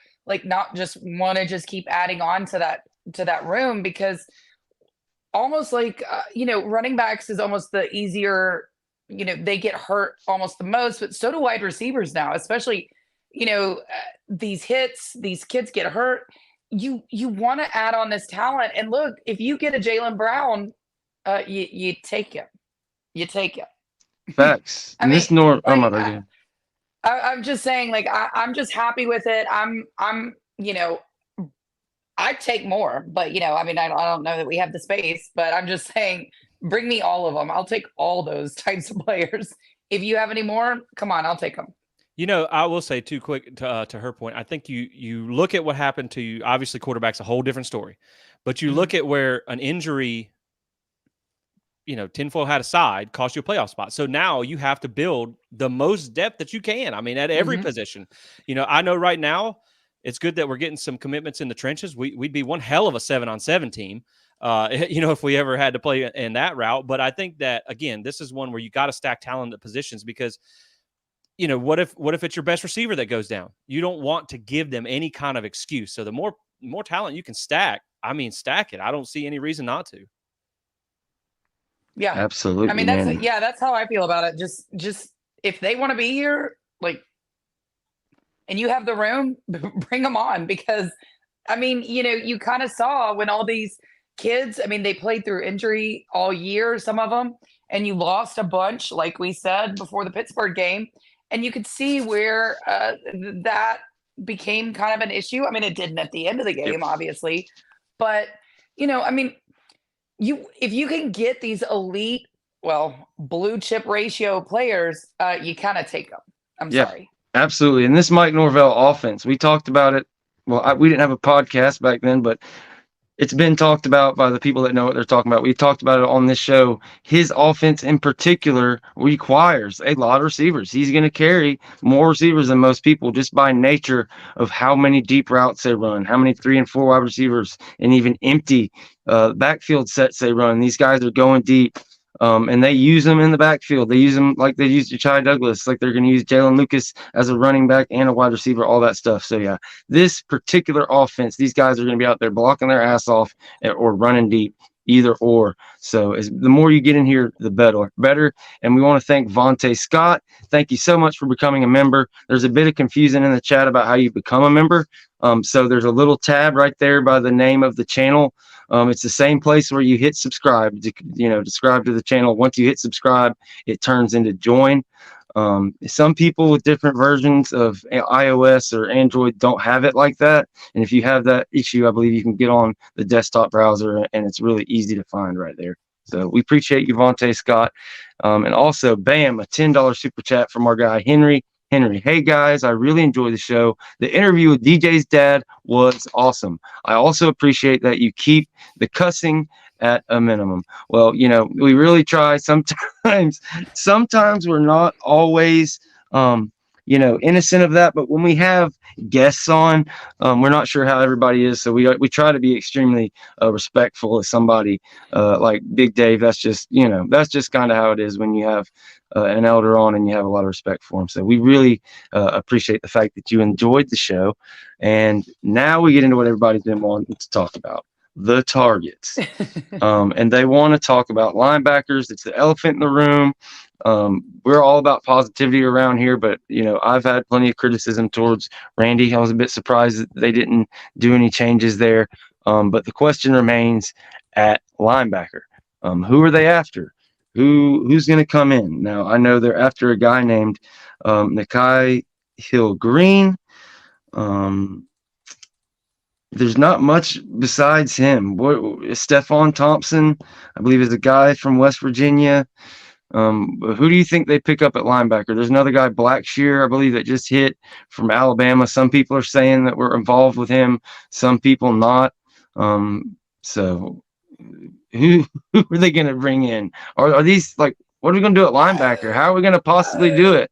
not just want to just keep adding on to that room, because almost running backs is almost the easier, they get hurt almost the most, but so do wide receivers now, especially, these hits, these kids get hurt. You want to add on this talent. And look, if you get a Jaylen Brown, you take him. You take him. Facts. I'm just saying, I'm just happy with it. I'd take more, but I don't know that we have the space, but I'm just saying, bring me all of them. I'll take all those types of players. If you have any more, come on, I'll take them. I will say too quick to her point. I think you look at what happened to you. Obviously, quarterback's a whole different story, but you look at where an injury tinfoil hat aside, cost you a playoff spot. So now you have to build the most depth that you can. I mean, at every position. I know right now it's good that we're getting some commitments in the trenches. We'd be one hell of a 7-on-7 team, if we ever had to play in that route. But I think that, again, this is one where you got to stack talent at positions because, what if it's your best receiver that goes down? You don't want to give them any kind of excuse. So the more talent you can stack, stack it. I don't see any reason not to. Yeah, absolutely. I mean, that's how I feel about it. Just if they want to be here, and you have the room, bring them on, because you kind of saw when all these kids, they played through injury all year, some of them, and you lost a bunch, like we said before the Pittsburgh game, and you could see where that became kind of an issue. It didn't at the end of the game, obviously, but if you can get these elite, blue chip ratio players, you kind of take them. I'm sorry. Absolutely. And this Mike Norvell offense, we talked about it. Well, we didn't have a podcast back then, but it's been talked about by the people that know what they're talking about. We talked about it on this show. His offense in particular requires a lot of receivers. He's going to carry more receivers than most people just by nature of how many deep routes they run, how many 3 and 4 wide receivers, and even empty backfield sets they run. These guys are going deep. And they use them in the backfield. They use them like they used Jachai Douglas, like they're going to use Jalen Lucas as a running back and a wide receiver, all that stuff. So, yeah, this particular offense, these guys are going to be out there blocking their ass off or running deep, either or. So the more you get in here, the better. And we want to thank Vontae Scott. Thank you so much for becoming a member. There's a bit of confusion in the chat about how you become a member. So there's a little tab right there by the name of the channel. It's the same place where you hit subscribe, subscribe to the channel. Once you hit subscribe, it turns into join. Some people with different versions of iOS or Android don't have it like that. And if you have that issue, I believe you can get on the desktop browser and it's really easy to find right there. So we appreciate you, Vontae Scott. And also, bam, a $10 super chat from our guy, Henry. Hey guys, I really enjoyed the show. The interview with DJ's dad was awesome. I also appreciate that you keep the cussing at a minimum. Well, we really try. Sometimes we're not always, innocent of that. But when we have guests on, we're not sure how everybody is. So we try to be extremely respectful of somebody like Big Dave. That's just kind of how it is when you have an elder on and you have a lot of respect for him. So we really appreciate the fact that you enjoyed the show. And now we get into what everybody's been wanting to talk about. The targets. And they want to talk about linebackers. It's the elephant in the room. We're all about positivity around here, but I've had plenty of criticism towards Randy. I was a bit surprised that they didn't do any changes there. But the question remains at linebacker. Who are they after? Who's going to come in? Now, I know they're after a guy named Nikai Hill-Green. There's not much besides him. Stephon Thompson, I believe, is a guy from West Virginia. Who do you think they pick up at linebacker? There's another guy, Blackshear, I believe, that just hit from Alabama. Some people are saying that we're involved with him. Some people not. So who are they going to bring in? Are these what are we going to do at linebacker? How are we going to possibly do it?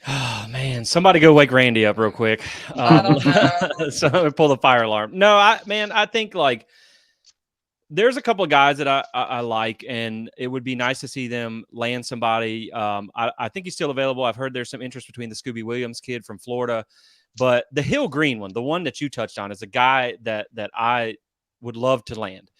Oh man, somebody go wake Randy up real quick. So pull the fire alarm. No, I think there's a couple of guys that I like, and it would be nice to see them land somebody. I think he's still available. I've heard there's some interest between the Scooby Williams kid from Florida, but the Hill Green one, the one that you touched on, is a guy that I would love to land.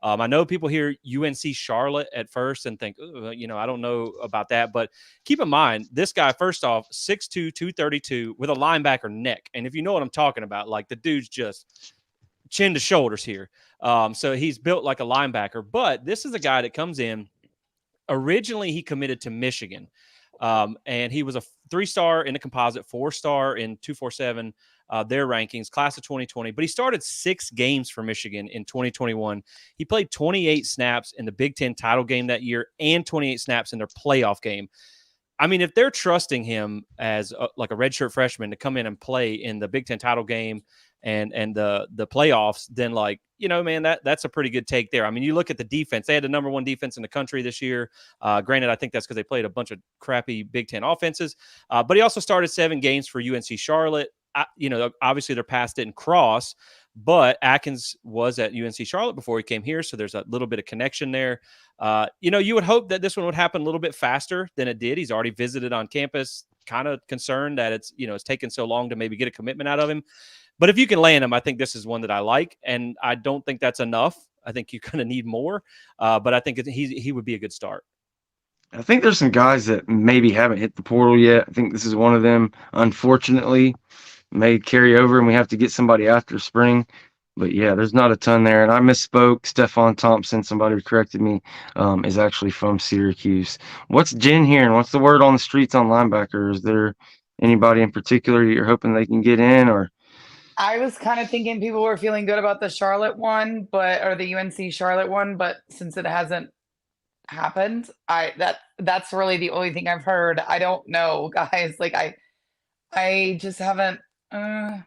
I know people hear UNC Charlotte at first and think, I don't know about that. But keep in mind, this guy, first off, 6'2", 232 with a linebacker neck. And if you know what I'm talking about, the dude's just chin to shoulders here. So he's built like a linebacker. But this is a guy that comes in. Originally, he committed to Michigan. And he was a 3-star in the composite, 4-star in 247. Their rankings, class of 2020, but he started 6 games for Michigan in 2021. He played 28 snaps in the Big Ten title game that year and 28 snaps in their playoff game. I mean, if they're trusting him as like a redshirt freshman to come in and play in the Big Ten title game and the playoffs, then like, man, that's a pretty good take there. I mean, you look at the defense; they had the number 1 defense in the country this year. Granted, I think that's because they played a bunch of crappy Big Ten offenses. But he also started 7 games for UNC Charlotte. Obviously they're past it in cross, but Atkins was at UNC Charlotte before he came here, so there's a little bit of connection there. You would hope that this one would happen a little bit faster than it did. He's already visited on campus, kind of concerned that it's taken so long to maybe get a commitment out of him. But if you can land him, I think this is one that I like, and I don't think that's enough. I think you're going to need more, but I think he would be a good start. I think there's some guys that maybe haven't hit the portal yet. I think this is one of them, unfortunately, may carry over, and we have to get somebody after spring. But yeah, there's not a ton there. And I misspoke. Stephon Thompson, somebody corrected me, is actually from Syracuse. What's Jen hearing? What's the word on the streets on linebacker? Is there anybody in particular you're hoping they can get in? Or I was kind of thinking people were feeling good about the Charlotte one, or the UNC Charlotte one, but since it hasn't happened, that's really the only thing I've heard. I don't know, guys. Like I just haven't. I'm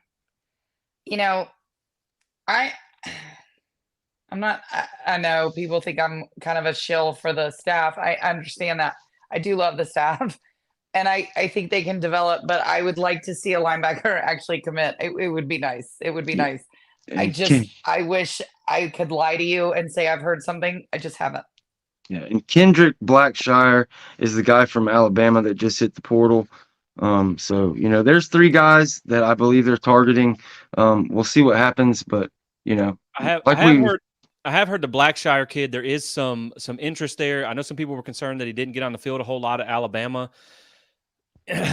not. I know people think I'm kind of a shill for the staff. I understand that. I do love the staff. And I think they can develop, but I would like to see a linebacker actually commit. It would be nice. It would be nice. I wish I could lie to you and say I've heard something. I just haven't. Yeah, and Kendrick Blackshire is the guy from Alabama that just hit the portal. So there's 3 guys that I believe they're targeting. We'll see what happens, but I have heard the Blackshire kid. There is some interest there. I know some people were concerned that he didn't get on the field a whole lot at Alabama.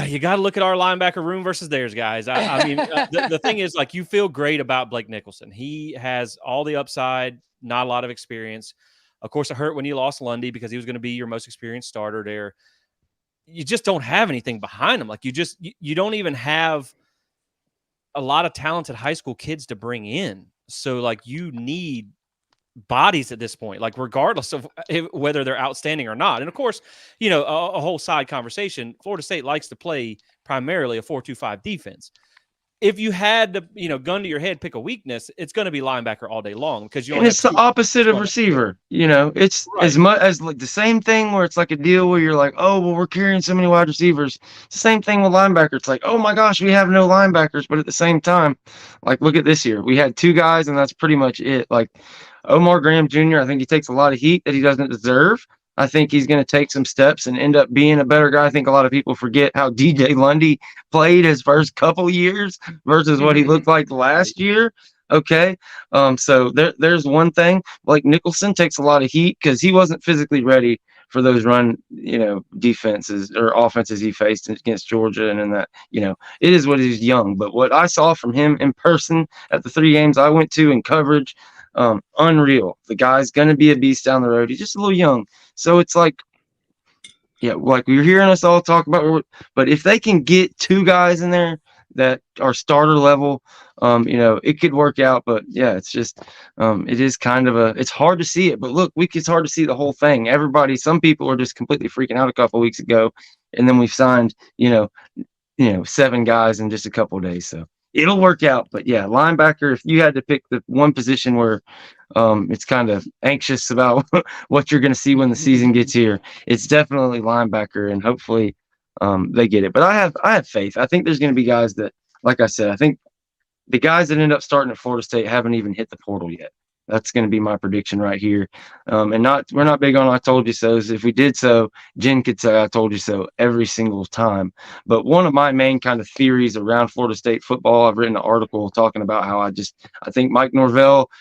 You got to look at our linebacker room versus theirs, guys. I mean, the thing is, like, you feel great about Blake Nicholson. He has all the upside, not a lot of experience. Of course, it hurt when you lost Lundy because he was going to be your most experienced starter there. You just don't have anything behind him. Like, you don't even have a lot of talented high school kids to bring in. So, like, you need bodies at this point, like regardless of whether they're outstanding or not. And of course, a whole side conversation, Florida State likes to play primarily a 4-2-5 defense. If you had to, gun to your head, pick a weakness, it's going to be linebacker all day long because it's the opposite of receiver. It's right. As much as like the same thing where it's like a deal where you're like, oh, well, we're carrying so many wide receivers. It's the same thing with linebacker. It's like, oh my gosh, we have no linebackers. But at the same time, like, look at this year. We had 2 guys and that's pretty much it. Like Omar Graham Jr., I think he takes a lot of heat that he doesn't deserve. I think he's going to take some steps and end up being a better guy. I think a lot of people forget how DJ Lundy played his first couple years versus what he looked like last year. Okay. So there's one thing. Like Nicholson takes a lot of heat because he wasn't physically ready for those run, defenses or offenses he faced against Georgia. And in that, it is what he's young. But what I saw from him in person at the 3 games I went to in coverage, unreal. The guy's going to be a beast down the road. He's just a little young. So it's like, yeah, like you're hearing us all talk about, but if they can get 2 guys in there that are starter level, it could work out. But yeah, it's just, it is kind of it's hard to see it, but look, it's hard to see the whole thing. Some people are just completely freaking out a couple of weeks ago. And then we've signed, 7 guys in just a couple of days. So it'll work out. But yeah, linebacker, if you had to pick the one position where it's kind of anxious about what you're going to see when the season gets here, it's definitely linebacker, and hopefully they get it. But I have faith. I think there's going to be guys that, like I said, I think the guys that end up starting at Florida State haven't even hit the portal yet. That's going to be my prediction right here. We're not big on I told you so's. If we did so, Jen could say I told you so every single time. But one of my main kind of theories around Florida State football, I've written an article talking about how I think Mike Norvell,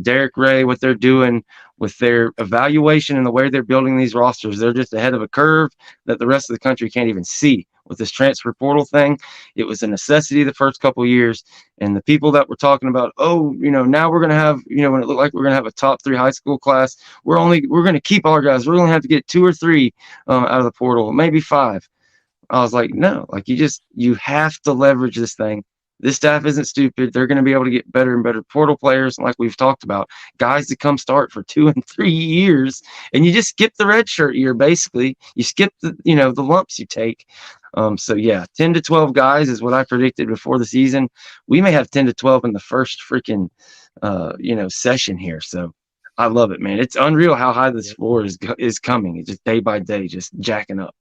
Derek Ray, what they're doing with their evaluation and the way they're building these rosters, they're just ahead of a curve that the rest of the country can't even see. With this transfer portal thing, it was a necessity the first couple of years. And the people that were talking about, now we're going to have, when it looked like we're going to have a top 3 high school class, we're going to keep our guys. We're going to have to get 2 or 3 out of the portal, maybe 5. I was like, no, like you have to leverage this thing. This staff isn't stupid. They're going to be able to get better and better portal players, like we've talked about, guys that come start for 2 and 3 years, and you just skip the red shirt year. Basically, you skip the the lumps you take. So yeah, 10 to 12 guys is what I predicted before the season. We may have 10 to 12 in the first freaking session here. So I love it, man. It's unreal how high this floor is coming. It's just day by day, just jacking up.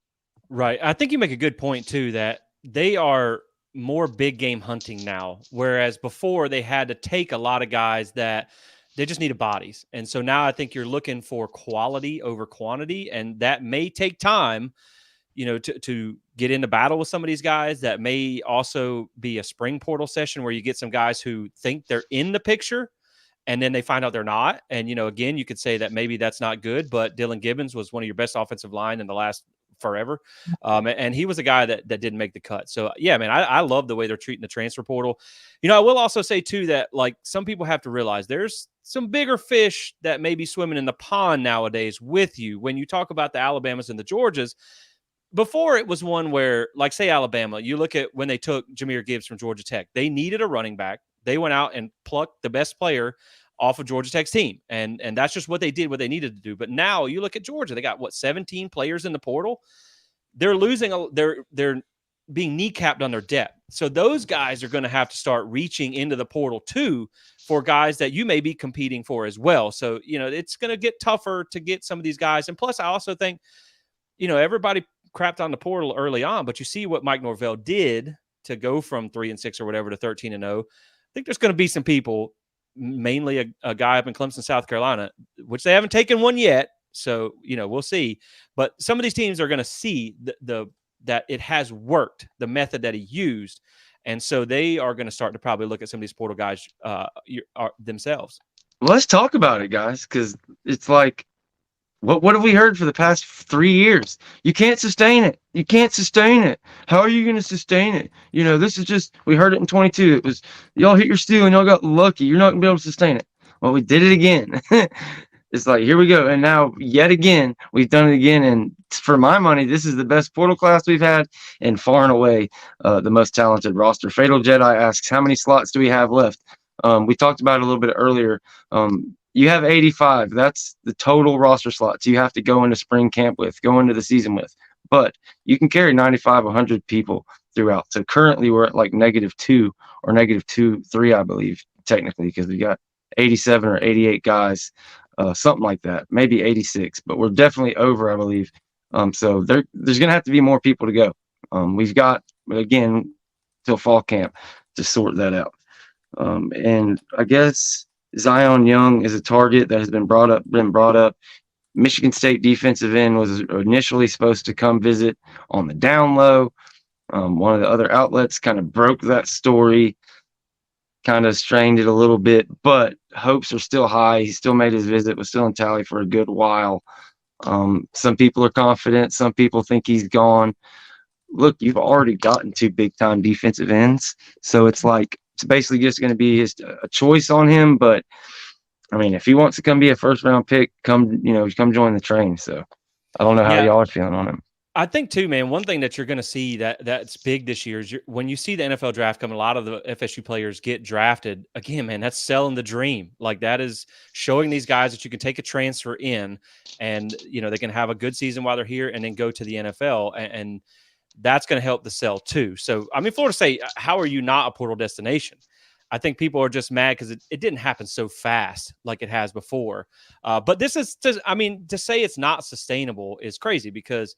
Right. I think you make a good point too, that they are more big game hunting now, whereas before they had to take a lot of guys that they just needed bodies. And so now I think you're looking for quality over quantity, and that may take time, to get into battle with some of these guys. That may also be a spring portal session where you get some guys who think they're in the picture and then they find out they're not. And, again, you could say that maybe that's not good, but Dylan Gibbons was one of your best offensive line in the last forever. And he was a guy that didn't make the cut. So yeah, man, I love the way they're treating the transfer portal. I will also say too, that like some people have to realize there's some bigger fish that may be swimming in the pond nowadays with you. When you talk about the Alabamas and the Georgias, before it was one where, like, say Alabama, you look at when they took Jahmyr Gibbs from Georgia Tech, they needed a running back. They went out and plucked the best player off of Georgia Tech's team. And that's just what they did, what they needed to do. But now you look at Georgia, they got 17 players in the portal. They're losing, they're being kneecapped on their depth. So those guys are going to have to start reaching into the portal too, for guys that you may be competing for as well. So, it's going to get tougher to get some of these guys. And plus I also think, everybody crapped on the portal early on, but you see what Mike Norvell did to go from 3-6 or whatever to 13-0. I think there's going to be some people, mainly a guy up in Clemson, South Carolina, which they haven't taken one yet. So, we'll see. But some of these teams are going to see that it has worked, the method that he used. And so they are going to start to probably look at some of these portal guys themselves. Let's talk about it, guys, because it's like, what have we heard for the past 3 years? You can't sustain it. You can't sustain it. How are you going to sustain it? This is just, we heard it in 22. It was, y'all hit your steal and y'all got lucky. You're not going to be able to sustain it. Well, we did it again. It's like, here we go. And now, yet again, we've done it again. And for my money, this is the best portal class we've had, and far and away the most talented roster. Fatal Jedi asks, how many slots do we have left? We talked about it a little bit earlier. You have 85. That's the total roster slots you have to go into spring camp with, go into the season with. But you can carry 95, 100 people throughout. So currently we're at like -2 or -3, I believe, technically, because we got 87 or 88 guys, something like that, maybe 86. But we're definitely over, I believe. So there's going to have to be more people to go. We've got, again, till fall camp to sort that out. And I guess Zion Young is a target that has been brought up. Michigan State defensive end was initially supposed to come visit on the down low. One of the other outlets kind of broke that story, kind of strained it a little bit, but hopes are still high. He still made his visit, was still in tally for a good while. Some people are confident. Some people think he's gone. Look, you've already gotten 2 big-time defensive ends, so it's like, it's basically just going to be a choice on him. But I mean, if he wants to come be a first-round pick, come join the train. So I don't know how y'all are feeling on him. I think too, man, one thing that you're going to see that's big this year is when you see the NFL draft come, a lot of the FSU players get drafted. Again, man, that's selling the dream. Like, that is showing these guys that you can take a transfer in and, they can have a good season while they're here and then go to the NFL. And that's going to help the sell too. So, I mean, Florida State, how are you not a portal destination? I think people are just mad because it didn't happen so fast like it has before. But this is, to say it's not sustainable is crazy, because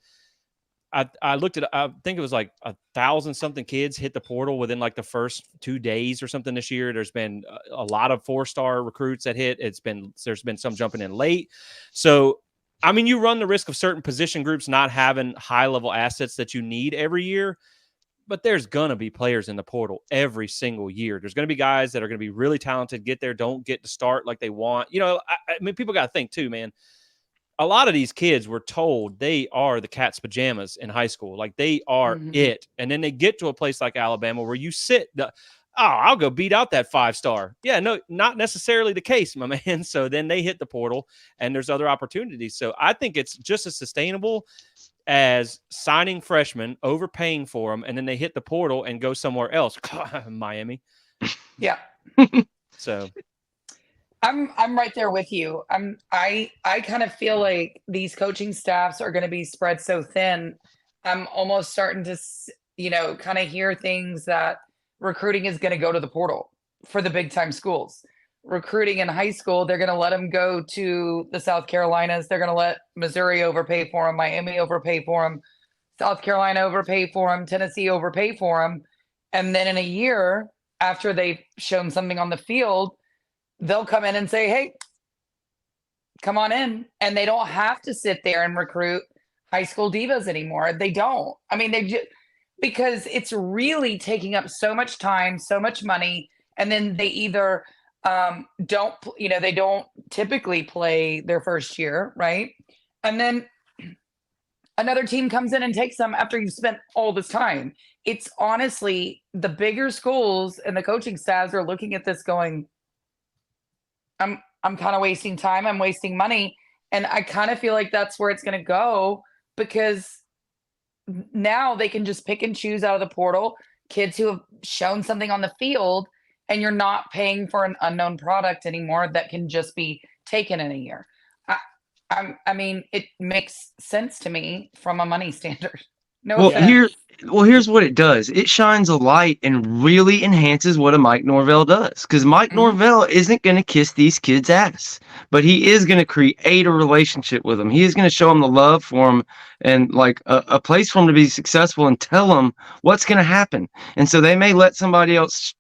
I looked at, I think it was like 1,000 something kids hit the portal within like the first 2 days or something this year. There's been a lot of 4-star recruits that hit. There's been some jumping in late. So, I mean, you run the risk of certain position groups not having high-level assets that you need every year, but there's going to be players in the portal every single year. There's going to be guys that are going to be really talented, get there, don't get to start like they want. I mean, people got to think too, man. A lot of these kids were told they are the cat's pajamas in high school. Like, they are it. And then they get to a place like Alabama where you sit I'll go beat out that 5-star. Yeah, no, not necessarily the case, my man. So then they hit the portal and there's other opportunities. So I think it's just as sustainable as signing freshmen, overpaying for them, and then they hit the portal and go somewhere else. Miami. Yeah. So I'm right there with you. I kind of feel like these coaching staffs are going to be spread so thin. I'm almost starting to, kind of hear things that recruiting is going to go to the portal for the big time schools. Recruiting in high school, they're going to let them go to the South Carolinas. They're going to let Missouri overpay for them, Miami overpay for them, South Carolina overpay for them, Tennessee overpay for them. And then in a year, after they've shown something on the field, they'll come in and say, hey, come on in. And they don't have to sit there and recruit high school divas anymore. They don't. I mean, because it's really taking up so much time, so much money. And then they either they don't typically play their first year, right? And then another team comes in and takes them after you've spent all this time. It's honestly, the bigger schools and the coaching staffs are looking at this going, I'm kind of wasting time. I'm wasting money. And I kind of feel like that's where it's going to go, because now they can just pick and choose out of the portal kids who have shown something on the field, and you're not paying for an unknown product anymore that can just be taken in a year. I mean, it makes sense to me from a money standard. No Well, offense. here's what it does. It shines a light and really enhances what a Mike Norvell does. Because Mike Norvell isn't going to kiss these kids' ass, but he is going to create a relationship with them. He is going to show them the love for them and like a place for them to be successful, and tell them what's going to happen. And so they may let somebody else,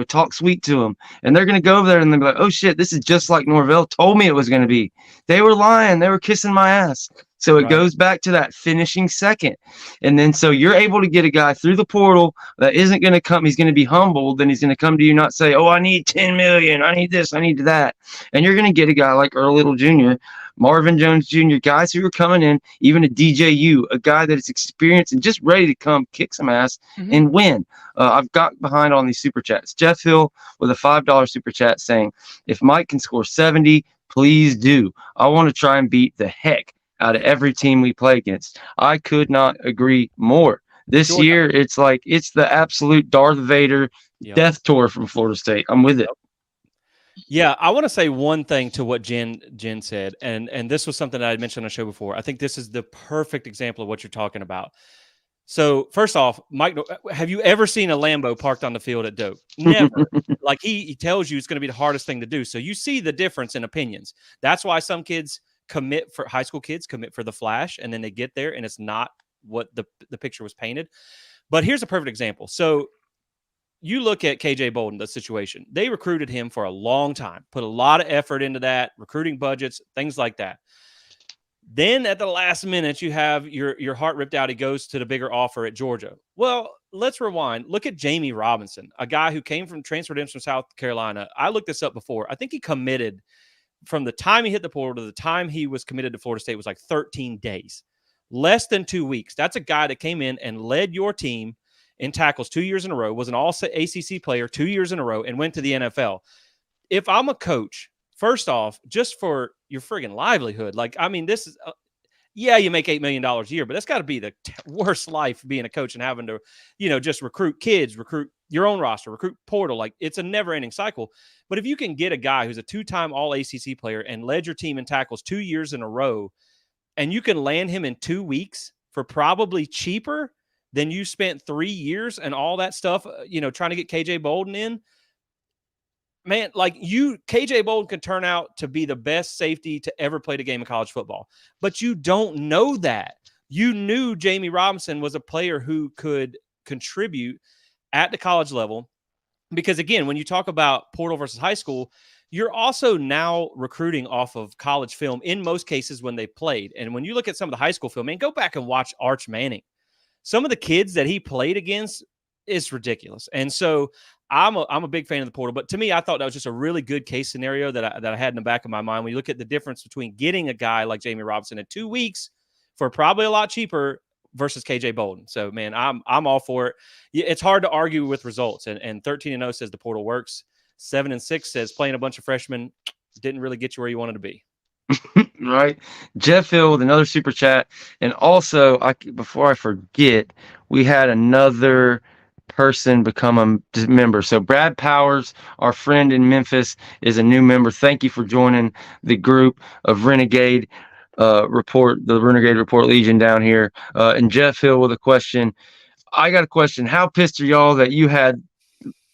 talk sweet to them, and they're going to go over there and they'll be like, "Oh shit, this is just like Norvell told me it was going to be. They were lying. They were kissing my ass." So it goes back to that finishing second. And then so you're able to get a guy through the portal that isn't going to come. He's going to be humbled. Then he's going to come to you, not say, "Oh, I need 10 million. I need this. I need that." And you're going to get a guy like Earl Little Jr., Marvin Jones Jr., guys who are coming in, even a DJU, a guy that is experienced and just ready to come kick some ass and win. I've got behind on these super chats. Jeff Hill with a $5 super chat saying, "If Mike can score 70, please do. I want to try and beat the heck out of every team we play against." I could not agree more. This year, it's like it's the absolute Darth Vader death tour from Florida State. I'm with it. Yeah, I want to say one thing to what Jen said, and this was something that I had mentioned on the show before. I think this is the perfect example of what you're talking about. So first off, Mike, have you ever seen a Lambo parked on the field at Doak? Never. Like he tells you it's going to be the hardest thing to do. So you see the difference in opinions. That's why some kids high school kids commit for the flash, and then they get there and it's not what the picture was painted. But here's a perfect example. So you look at KJ Bolden, the situation. They recruited him for a long time, put a lot of effort into that, recruiting budgets, things like that. Then at the last minute, you have your heart ripped out. He goes to the bigger offer at Georgia. Well, let's rewind. Look at Jamie Robinson, a guy who transferred in from South Carolina. I looked this up before. I think he committed from the time he hit the portal to the time he was committed to Florida State was like 13 days, less than 2 weeks. That's a guy that came in and led your team in tackles 2 years in a row, was an all-ACC player 2 years in a row, and went to the NFL. If I'm a coach, first off, just for your friggin' livelihood, like, I mean, this is, you make $8 million a year, but that's got to be the worst life being a coach and having to, just recruit kids, recruit your own roster, recruit portal. Like, it's a never-ending cycle. But if you can get a guy who's a two-time all-ACC player and led your team in tackles 2 years in a row, and you can land him in 2 weeks for probably cheaper than you spent 3 years and all that stuff, trying to get KJ Bolden in, man, like KJ Bolden could turn out to be the best safety to ever play the game of college football. But you don't know that. You knew Jamie Robinson was a player who could contribute at the college level. Because, again, when you talk about portal versus high school, you're also now recruiting off of college film in most cases when they played. And when you look at some of the high school film, man, go back and watch Arch Manning. Some of the kids that he played against is ridiculous. And so I'm a big fan of the portal. But to me, I thought that was just a really good case scenario that I had in the back of my mind. When you look at the difference between getting a guy like Jamie Robinson in 2 weeks for probably a lot cheaper versus KJ Bolden. So, man, I'm all for it. It's hard to argue with results. And 13-0 says the portal works. 7-6 says playing a bunch of freshmen didn't really get you where you wanted to be. Right. Jeff Hill with another super chat. And also, before I forget, we had another person become a member. So Brad Powers, our friend in Memphis, is a new member. Thank you for joining the group of Renegade the Renegade Report Legion down here. And Jeff Hill with a question. I got a question. How pissed are y'all that you had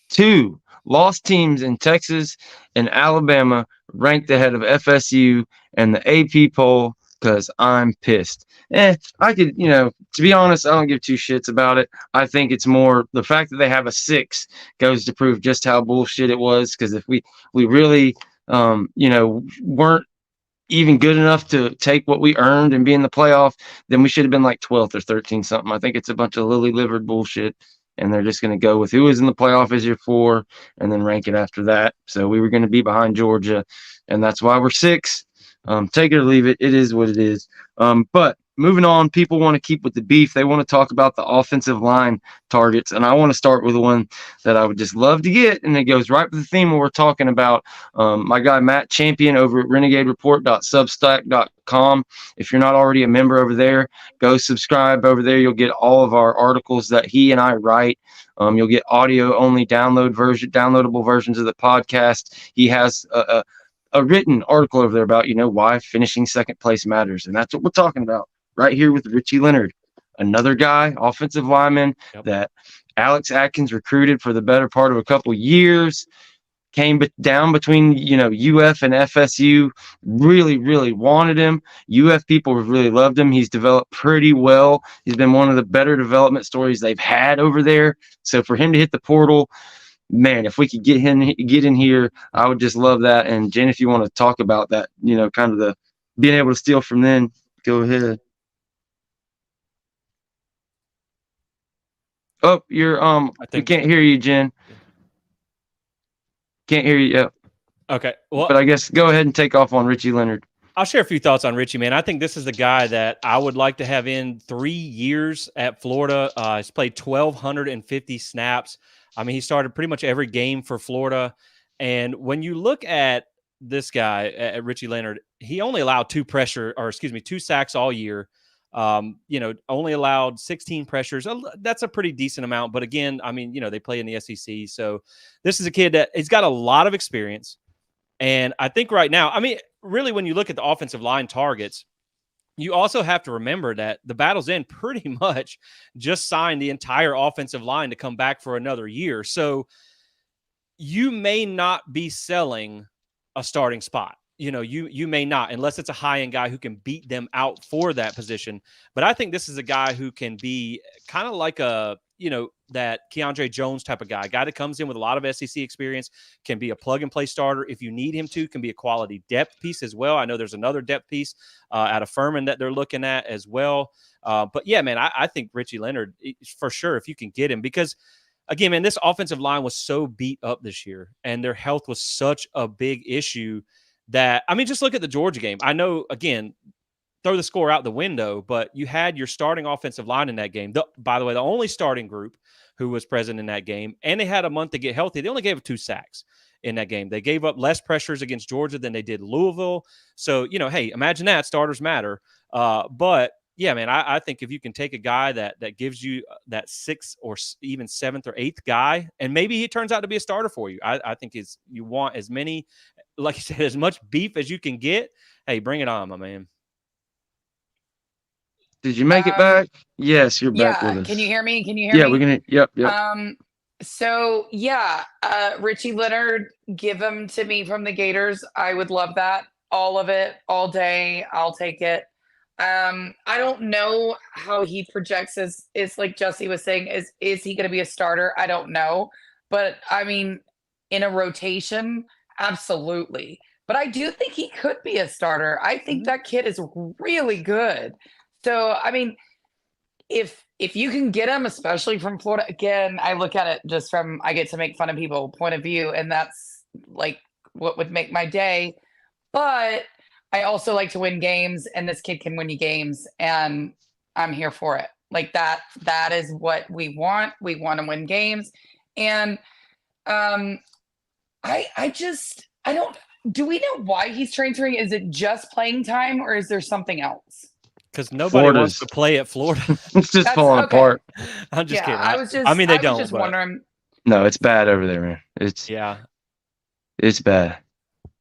two lost teams in Texas and Alabama ranked ahead of FSU and the AP poll? Because I'm pissed. I could, to be honest, I don't give two shits about it. I think it's more the fact that they have a 6 goes to prove just how bullshit it was. Because if we really, weren't even good enough to take what we earned and be in the playoff, then we should have been like 12th or 13th something. I think it's a bunch of lily livered bullshit, and they're just going to go with who is in the playoff as your 4 and then rank it after that. So we were going to be behind Georgia, and that's why we're 6. Take it or leave it. It is what it is. But moving on, people want to keep with the beef. They want to talk about the offensive line targets, and I want to start with one that I would just love to get, and it goes right with the theme we're talking about. My guy Matt Champion over at renegadereport.substack.com. If you're not already a member over there, go subscribe over there. You'll get all of our articles that he and I write. You'll get audio only downloadable versions of the podcast. He has a written article over there about, why finishing second place matters. And that's what we're talking about right here with Richie Leonard, another guy, offensive lineman that Alex Atkins recruited for the better part of a couple years, came down between, UF and FSU, really, really wanted him. UF people have really loved him. He's developed pretty well. He's been one of the better development stories they've had over there. So for him to hit the portal, man, if we could get in here, I would just love that. And Jen, if you want to talk about that, kind of the being able to steal from then, go ahead. Oh, we can't hear you, Jen. Can't hear you. Yep. Okay. Well, but I guess go ahead and take off on Richie Leonard. I'll share a few thoughts on Richie, man. I think this is the guy that I would like to have in 3 years at Florida. He's played 1,250 snaps. I mean, he started pretty much every game for Florida. And when you look at this guy, at Richie Leonard, he only allowed 2 sacks all year. Only allowed 16 pressures. That's a pretty decent amount. But again, I mean, they play in the SEC. So this is a kid that he's got a lot of experience. And I think right now, I mean, really, when you look at the offensive line targets, you also have to remember that the Battle's End pretty much just signed the entire offensive line to come back for another year. So you may not be selling a starting spot. You may not, unless it's a high-end guy who can beat them out for that position. But I think this is a guy who can be kind of like that Keandre Jones type of guy that comes in with a lot of SEC experience, can be a plug-and-play starter if you need him to, can be a quality depth piece as well. I know there's another depth piece out of Furman that they're looking at as well. But yeah, man, I think Richie Leonard, for sure, if you can get him, because again, man, this offensive line was so beat up this year, and their health was such a big issue that, I mean, just look at the Georgia game. I know, again, throw the score out the window, but you had your starting offensive line in that game. By the way, the only starting group who was present in that game, and they had a month to get healthy. They only gave up 2 sacks in that game. They gave up less pressures against Georgia than they did Louisville. So, hey, imagine that. Starters matter. But yeah, man, I think if you can take a guy that gives you that 6th or even 7th or 8th guy, and maybe he turns out to be a starter for you. I think you want as many, like you said, as much beef as you can get. Hey, bring it on, my man. Did you make it back? Yes, you're back with us. Can you hear me? Yeah, we can. Yep. So yeah, Richie Leonard, give him to me from the Gators. I would love that. All of it, all day. I'll take it. I don't know how he projects as like Jesse was saying, is he going to be a starter? I don't know. But I mean, in a rotation, absolutely. But I do think he could be a starter. I think that kid is really good. So, I mean, if you can get him, especially from Florida, again, I look at it just from, I get to make fun of people point of view, and that's like what would make my day. But I also like to win games, and this kid can win you games, and I'm here for it. Like that is what we want. We want to win games. And I Do we know why he's transferring? Is it just playing time, or is there something else? Because nobody wants Florida's to play at Florida. it's just That's falling okay. apart. I'm just kidding. I mean, they was don't, just but wondering. No, it's bad over there, man. yeah. It's bad.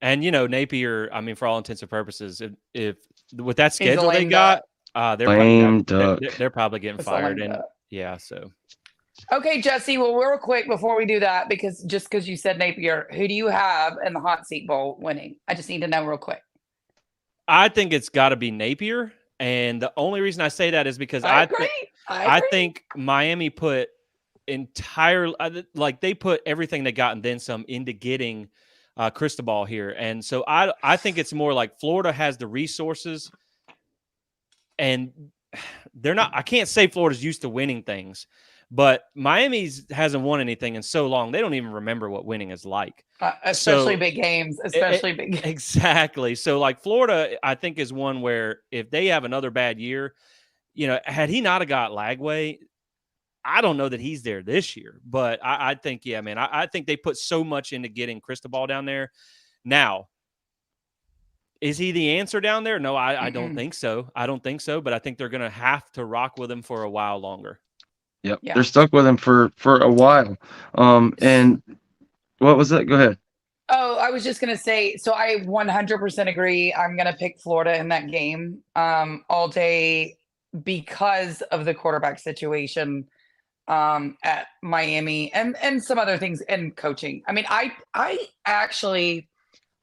And Napier, I mean, for all intents and purposes, if with that He's a schedule they lame got, Lame duck. they're probably getting It's a fired. lame And duck. yeah, so Okay, Jesse. Well, real quick before we do that, because you said Napier, who do you have in the hot seat bowl winning? I just need to know real quick. I think it's got to be Napier. And the only reason I say that is because I agree. I think Miami put they put everything they got and then some into getting Cristobal here. And so I think it's more like Florida has the resources, and they're not. I can't say Florida's used to winning things, but Miami's hasn't won anything in so long they don't even remember what winning is like. Especially big games. Especially big games. Exactly. So like Florida, I think is one where if they have another bad year, had he not have got Lagway, I don't know that he's there this year. But I think, yeah, man, I think they put so much into getting Cristobal down there. Now, is he the answer down there? No, I don't think so. I don't think so. But I think they're going to have to rock with him for a while longer. Yep. Yeah. They're stuck with him for a while. And what was that? Go ahead. Oh, I was just going to say, so I 100% agree. I'm going to pick Florida in that game all day because of the quarterback situation at Miami and some other things and coaching. I mean, I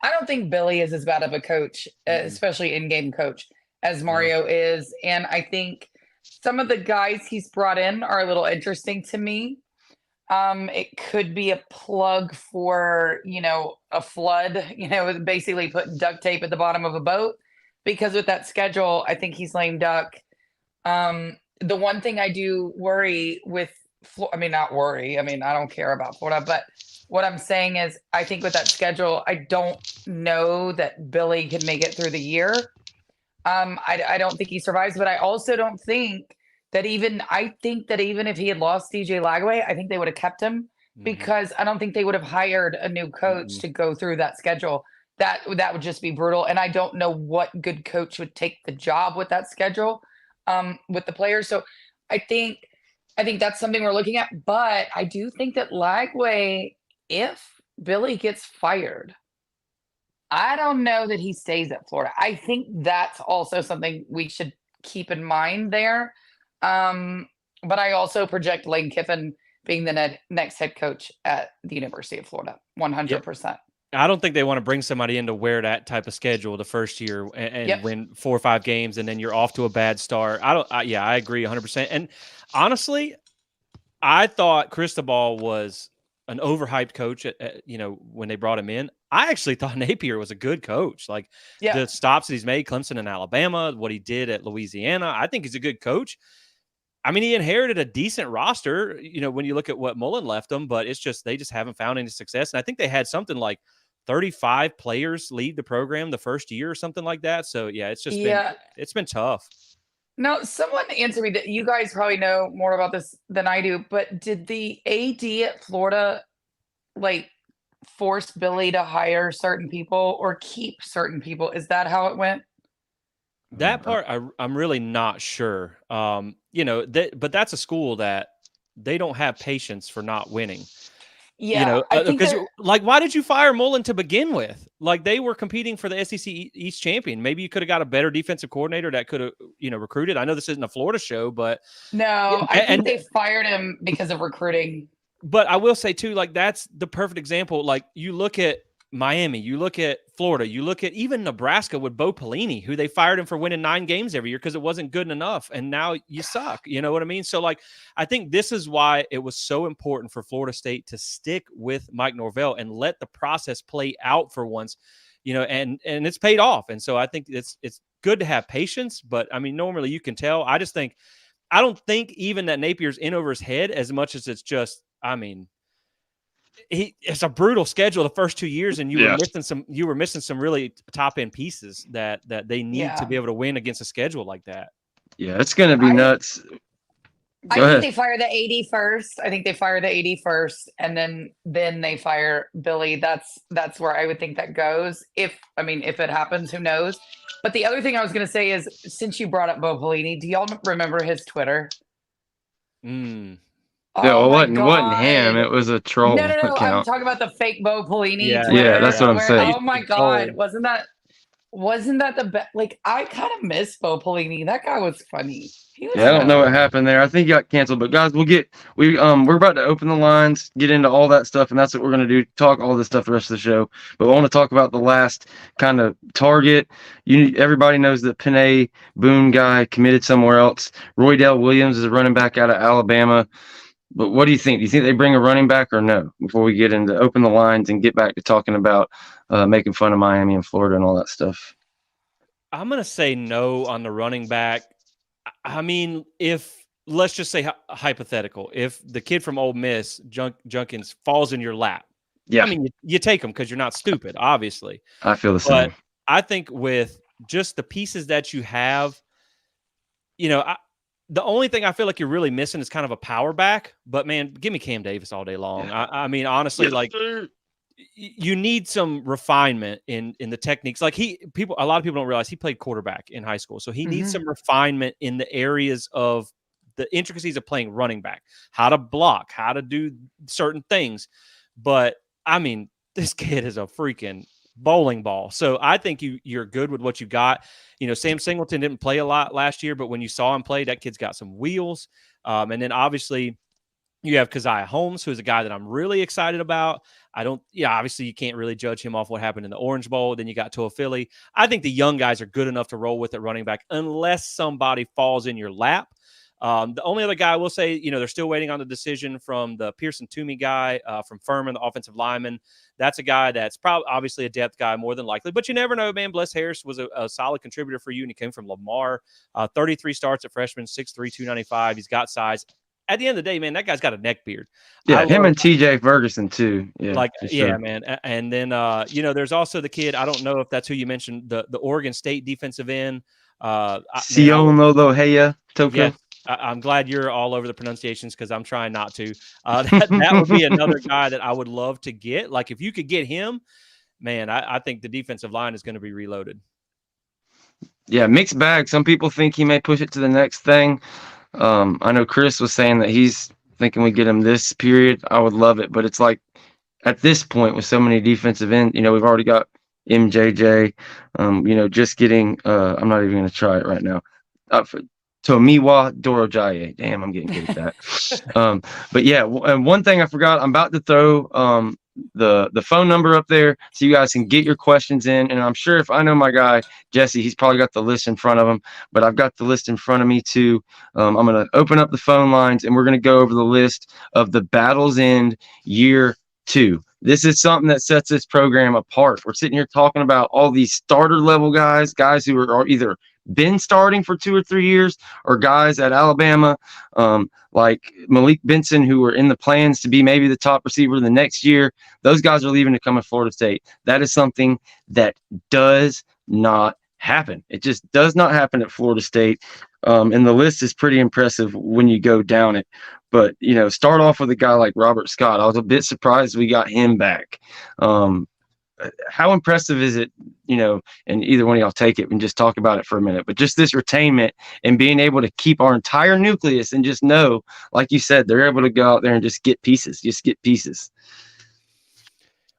don't think Billy is as bad of a coach, especially in-game coach, as Mario is. And I think some of the guys he's brought in are a little interesting to me. It could be a plug for, a flood, basically putting duct tape at the bottom of a boat, because with that schedule, I think he's lame duck. The one thing I do worry with, not worry, I don't care about Florida, but what I'm saying is I think with that schedule, I don't know that Billy can make it through the year. I don't think he survives, but I also don't think that even if he had lost DJ Lagway, I think they would have kept him, because I don't think they would have hired a new coach to go through that schedule. That would just be brutal. And I don't know what good coach would take the job with that schedule, with the players. So I think that's something we're looking at. But I do think that Lagway, if Billy gets fired, I don't know that he stays at Florida. I think that's also something we should keep in mind there. But I also project Lane Kiffin being the next head coach at the University of Florida, 100%. I don't think they want to bring somebody in to wear that type of schedule the first year and win 4 or 5 games, and then you're off to a bad start. I agree 100%. And honestly, I thought Cristobal was an overhyped coach when they brought him in. I actually thought Napier was a good coach. Like the stops that he's made, Clemson and Alabama, what he did at Louisiana, I think he's a good coach. I mean, he inherited a decent roster, when you look at what Mullen left them, but it's just, they just haven't found any success. And I think they had something like 35 players leave the program the first year or something like that. So yeah, it's been tough. Now, someone answer me that you guys probably know more about this than I do, but did the AD at Florida force Billy to hire certain people or keep certain people? Is that how it went? That part, I'm really not sure. But that's a school that they don't have patience for not winning. Yeah, because why did you fire Mullen to begin with? Like, they were competing for the SEC East champion. Maybe you could have got a better defensive coordinator that could have, recruited. I know this isn't a Florida show, but no, I think they fired him because of recruiting. But I will say too, that's the perfect example. Like, you look at Miami, you look at Florida, you look at even Nebraska with Bo Pelini, who they fired him for winning 9 games every year because it wasn't good enough. And now you suck. You know what I mean? So I think this is why it was so important for Florida State to stick with Mike Norvell and let the process play out for once, and it's paid off. And so I think it's good to have patience, but I mean, normally you can tell. I don't think even that Napier's in over his head as much as it's just, it's a brutal schedule the first 2 years, and you were missing some really top end pieces that they need to be able to win against a schedule like that. Yeah, it's going to be nuts. I Go think ahead. they fire the AD first. I think they fire the AD first, and then they fire Billy. That's where I would think that goes. If it happens, who knows? But the other thing I was going to say is, since you brought up Bo Pelini, do y'all remember his Twitter? Mm. Yeah, Oh well, my wasn't him. God. It was a No, troll no, no. I'm account. talking about the fake Bo Pelini Yeah, Yeah, Twitter. that's what I'm Where, I saying. used oh to my be God, trolled. wasn't that the best? Like, I kind of miss Bo Pelini. That guy was funny. He was Yeah, I don't know funny. what happened there. I think he got canceled. But guys, we're about to open the lines, get into all that stuff, and that's what we're gonna do. Talk all this stuff the rest of the show. But I want to talk about the last kind of target. Everybody knows that Panay Boone guy committed somewhere else. Roydell Williams is a running back out of Alabama. But what do you think? Do you think they bring a running back or no? Before we get into open the lines and get back to talking about making fun of Miami and Florida and all that stuff. I'm going to say no on the running back. I mean, if let's just say hypothetical, if the kid from Ole Miss, Junkins, falls in your lap, Yeah, I mean, you take him because you're not stupid, obviously. I feel the But same. I think with just the pieces that you have, the only thing I feel like you're really missing is kind of a power back. But man, give me Cam Davis all day long. Yeah. I mean, honestly, you need some refinement in the techniques. Like a lot of people don't realize he played quarterback in high school, so he needs some refinement in the areas of the intricacies of playing running back, how to block, how to do certain things. But I mean, this kid is a freaking bowling ball. So I think you're good with what you got. Sam Singleton didn't play a lot last year, but when you saw him play, that kid's got some wheels. And then obviously you have Keziah Holmes, who's a guy that I'm really excited about. Obviously you can't really judge him off what happened in the Orange Bowl. Then you got Toa Philly. I think the young guys are good enough to roll with at running back unless somebody falls in your lap. The only other guy I will say, they're still waiting on the decision from the Pearson Toomey guy from Furman, the offensive lineman. That's a guy that's probably obviously a depth guy more than likely, but you never know, man. Bless Harris was a solid contributor for you, and he came from Lamar. 33 starts at freshman, 6'3", 295. He's got size. At the end of the day, man, that guy's got a neck beard. Yeah, him and TJ Ferguson too. Yeah, yeah, man. And then there's also the kid. I don't know if that's who you mentioned, the Oregon State defensive end. Sionoloheya Toko. Yes, I'm glad you're all over the pronunciations because I'm trying not to. That would be another guy that I would love to get. Like if you could get him, man, I think the defensive line is going to be reloaded. Yeah, mixed bag. Some people think he may push it to the next thing. I know Chris was saying that he's thinking we get him this period. I would love it, but it's like at this point with so many defensive ends, we've already got MJJ. Just getting. I'm not even going to try it right now. Tomiwa Durojaiye. Damn, I'm getting good at that. But yeah, and one thing I forgot, I'm about to throw the phone number up there so you guys can get your questions in. And I'm sure if I know my guy Jesse, he's probably got the list in front of him, but I've got the list in front of me too. I'm going to open up the phone lines and we're going to go over the list of the Battle's End year 2. This is something that sets this program apart. We're sitting here talking about all these starter level guys who are either been starting for 2 or 3 years, or guys at Alabama like Malik Benson who were in the plans to be maybe the top receiver the next year. Those guys are leaving to come to Florida State. That is something that does not happen. It just does not happen at Florida State. And the list is pretty impressive when you go down it. But, start off with a guy like Robert Scott. I was a bit surprised we got him back. How impressive is it, and either one of y'all take it and just talk about it for a minute, but just this retainment and being able to keep our entire nucleus and just know, like you said, they're able to go out there and just get pieces.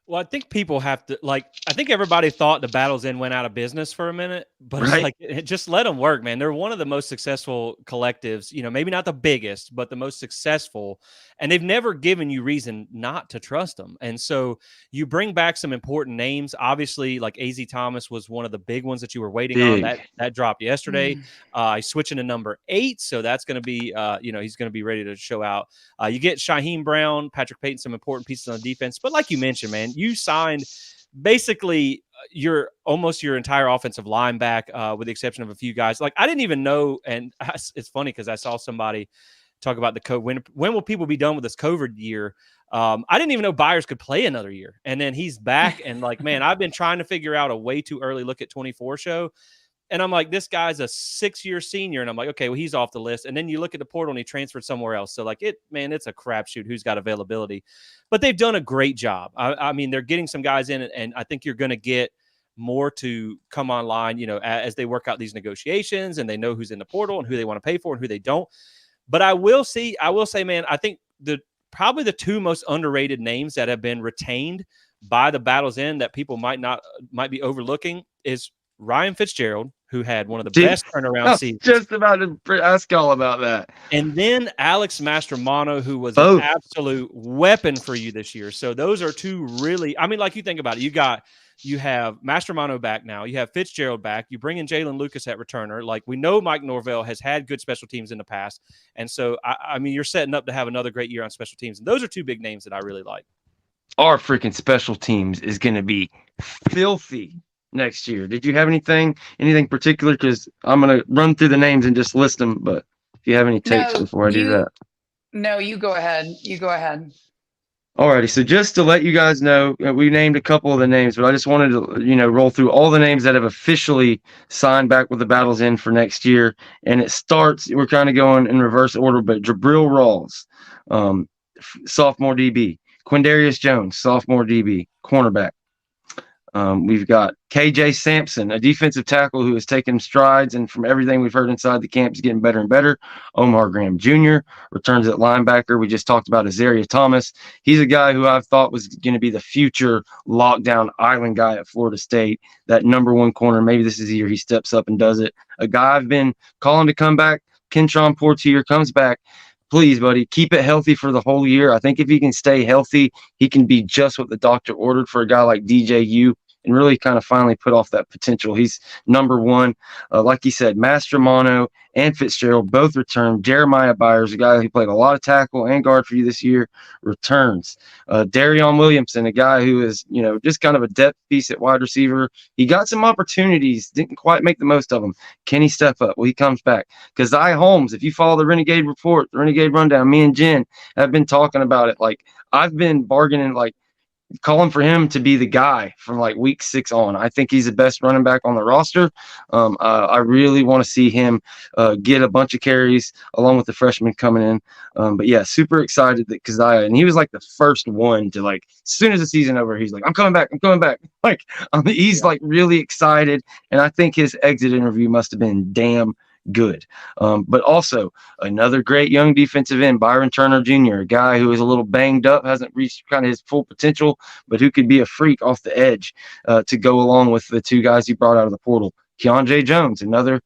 Well, I think people have to I think everybody thought the Battle's End went out of business for a minute, but Right. Just let them work, man. They're one of the most successful collectives, maybe not the biggest, but the most successful. And they've never given you reason not to trust them. And so you bring back some important names. Obviously, like AZ Thomas was one of the big ones that you were waiting on. That dropped yesterday. He's switching to number 8. So that's going to be, he's going to be ready to show out. You get Shaheem Brown, Patrick Payton, some important pieces on the defense. But like you mentioned, man, you signed basically your entire offensive line back, with the exception of a few guys. Like I didn't even know, and it's funny because I saw somebody talk about the when will people be done with this COVID year? I didn't even know Byers could play another year, and then he's back. And man, I've been trying to figure out a way too early look at 24 show. And I'm like, this guy's a 6-year senior. And I'm like, okay, well, he's off the list. And then you look at the portal and he transferred somewhere else. So like it's a crapshoot who's got availability. But they've done a great job. I mean, they're getting some guys in, and I think you're going to get more to come online, as they work out these negotiations and they know who's in the portal and who they want to pay for and who they don't. But I will say, man, I think probably the two most underrated names that have been retained by the Battle's End that people might be overlooking is Ryan Fitzgerald, who had one of the best turnaround seasons. Just about to ask y'all about that. And then Alex Mastromano, who was an absolute weapon for you this year. So those are two really, I mean, like you think about it, you have Mastromano back now. You have Fitzgerald back. You bring in Jalen Lucas at returner. Like, we know Mike Norvell has had good special teams in the past. And so, I mean, you're setting up to have another great year on special teams. And those are two big names that I really like. Our freaking special teams is going to be filthy next year. Did you have anything particular? Because I'm going to run through the names and just list them. But if you have any takes before I do that. No, you go ahead. Alrighty, so just to let you guys know, we named a couple of the names, but I just wanted to, roll through all the names that have officially signed back with the Battle's End for next year. And it starts, we're kind of going in reverse order, but Jabril Rawls, sophomore DB. Quindarius Jones, sophomore DB, cornerback. We've got KJ Sampson, a defensive tackle who has taken strides, and from everything we've heard inside the camp, is getting better and better. Omar Graham Jr. returns at linebacker. We just talked about Azaryeh Thomas. He's a guy who I thought was going to be the future lockdown island guy at Florida State, that number one corner. Maybe this is the year he steps up and does it. A guy I've been calling to come back, Kentron Portier, comes back. Please, buddy, keep it healthy for the whole year. I think if he can stay healthy, he can be just what the doctor ordered for a guy like DJU and really kind of finally put off that potential. He's number one. Like he said, Mastromano and Fitzgerald both returned. Jeremiah Byers, a guy who played a lot of tackle and guard for you this year, returns. Darion Williamson, a guy who is, just kind of a depth piece at wide receiver. He got some opportunities, didn't quite make the most of them. Can he step up? Well, he comes back. Keziah Holmes, if you follow the Renegade Report, the Renegade Rundown, me and Jen have been talking about it. Like, I've been bargaining, calling for him to be the guy from week 6 on. I think he's the best running back on the roster. I really want to see him get a bunch of carries along with the freshman coming in. But yeah, super excited that Keziah, and he was the first one to as soon as the season over, he's like, I'm coming back. He's really excited. And I think his exit interview must have been damn good. But also another great young defensive end, Byron Turner Jr., a guy who is a little banged up, hasn't reached kind of his full potential, but who could be a freak off the edge to go along with the two guys he brought out of the portal. Keandre Jones, another,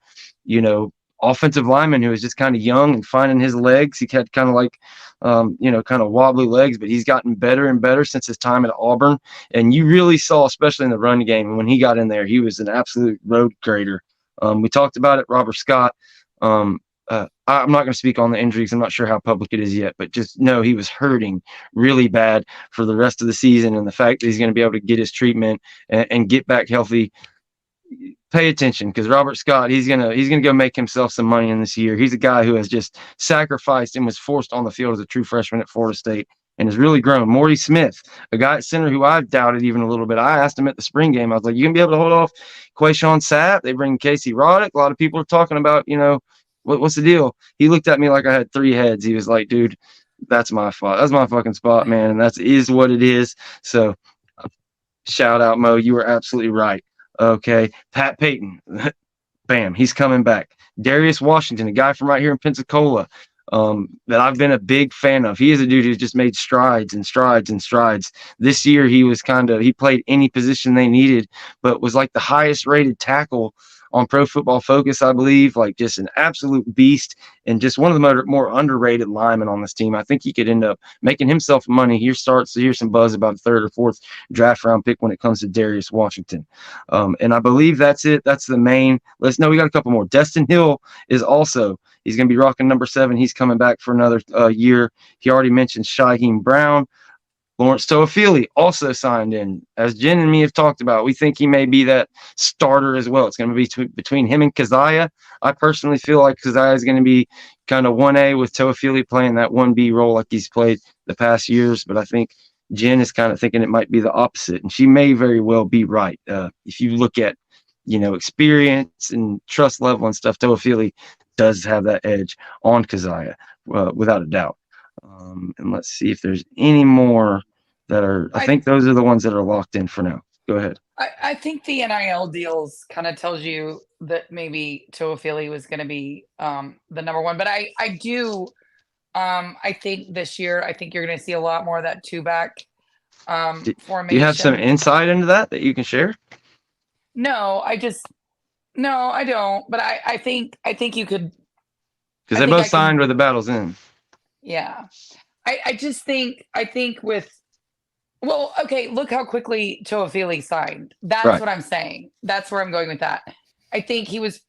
offensive lineman who is just kind of young and finding his legs. He had kind of kind of wobbly legs, but he's gotten better and better since his time at Auburn. And you really saw, especially in the run game, and when he got in there, he was an absolute road grader. We talked about it, Robert Scott. I'm not going to speak on the injuries. I'm not sure how public it is yet, but just know he was hurting really bad for the rest of the season. And the fact that he's going to be able to get his treatment and get back healthy, pay attention, because Robert Scott, he's gonna go make himself some money in this year. He's a guy who has just sacrificed and was forced on the field as a true freshman at Florida State and has really grown. Morty Smith, a guy at center who I've doubted even a little bit. I asked him at the spring game. I was like, you gonna be able to hold off Quayshawn Sapp? They bring Casey Roddick. A lot of people are talking about, what's the deal? He looked at me like I had 3 heads. He was like, dude, that's my spot. That's my fucking spot, man. And is what it is. So shout out, Mo. You were absolutely right. Okay. Pat Payton. Bam. He's coming back. Darius Washington, a guy from right here in Pensacola, that I've been a big fan of. He is a dude who's just made strides and strides and strides. This year he played any position they needed, but was the highest rated tackle on Pro Football Focus, I believe. Just an absolute beast and just one of the more underrated linemen on this team. I think he could end up making himself money. Here's some buzz about a 3rd or 4th draft round pick when it comes to Darius Washington. And I believe that's it. That's the main list. No, we got a couple more. Destin Hill is also, he's going to be rocking number 7. He's coming back for another year. He already mentioned Shaheem Brown. Lawrence Toafili also signed in. As Jen and me have talked about, we think he may be that starter as well. It's going to be between him and Keziah. I personally feel like Keziah is going to be kind of 1A with Toafili playing that 1B role like he's played the past years. But I think Jen is kind of thinking it might be the opposite, and she may very well be right. If you look at experience and trust level and stuff, Toafili does have that edge on Keziah, without a doubt. And let's see if there's any more that are. I think those are the ones that are locked in for now. Go ahead. I think the NIL deals kind of tells you that maybe Toafili was going to be the number one, but I do. I think this year, I think you're going to see a lot more of that two-back formation. Do you have some insight into that you can share? No, I don't. But I think you could, because they both signed where the battle's in. Yeah, I think with. Well, okay, look how quickly Toafili signed. That's right. What I'm saying. That's where I'm going with that. I think he was.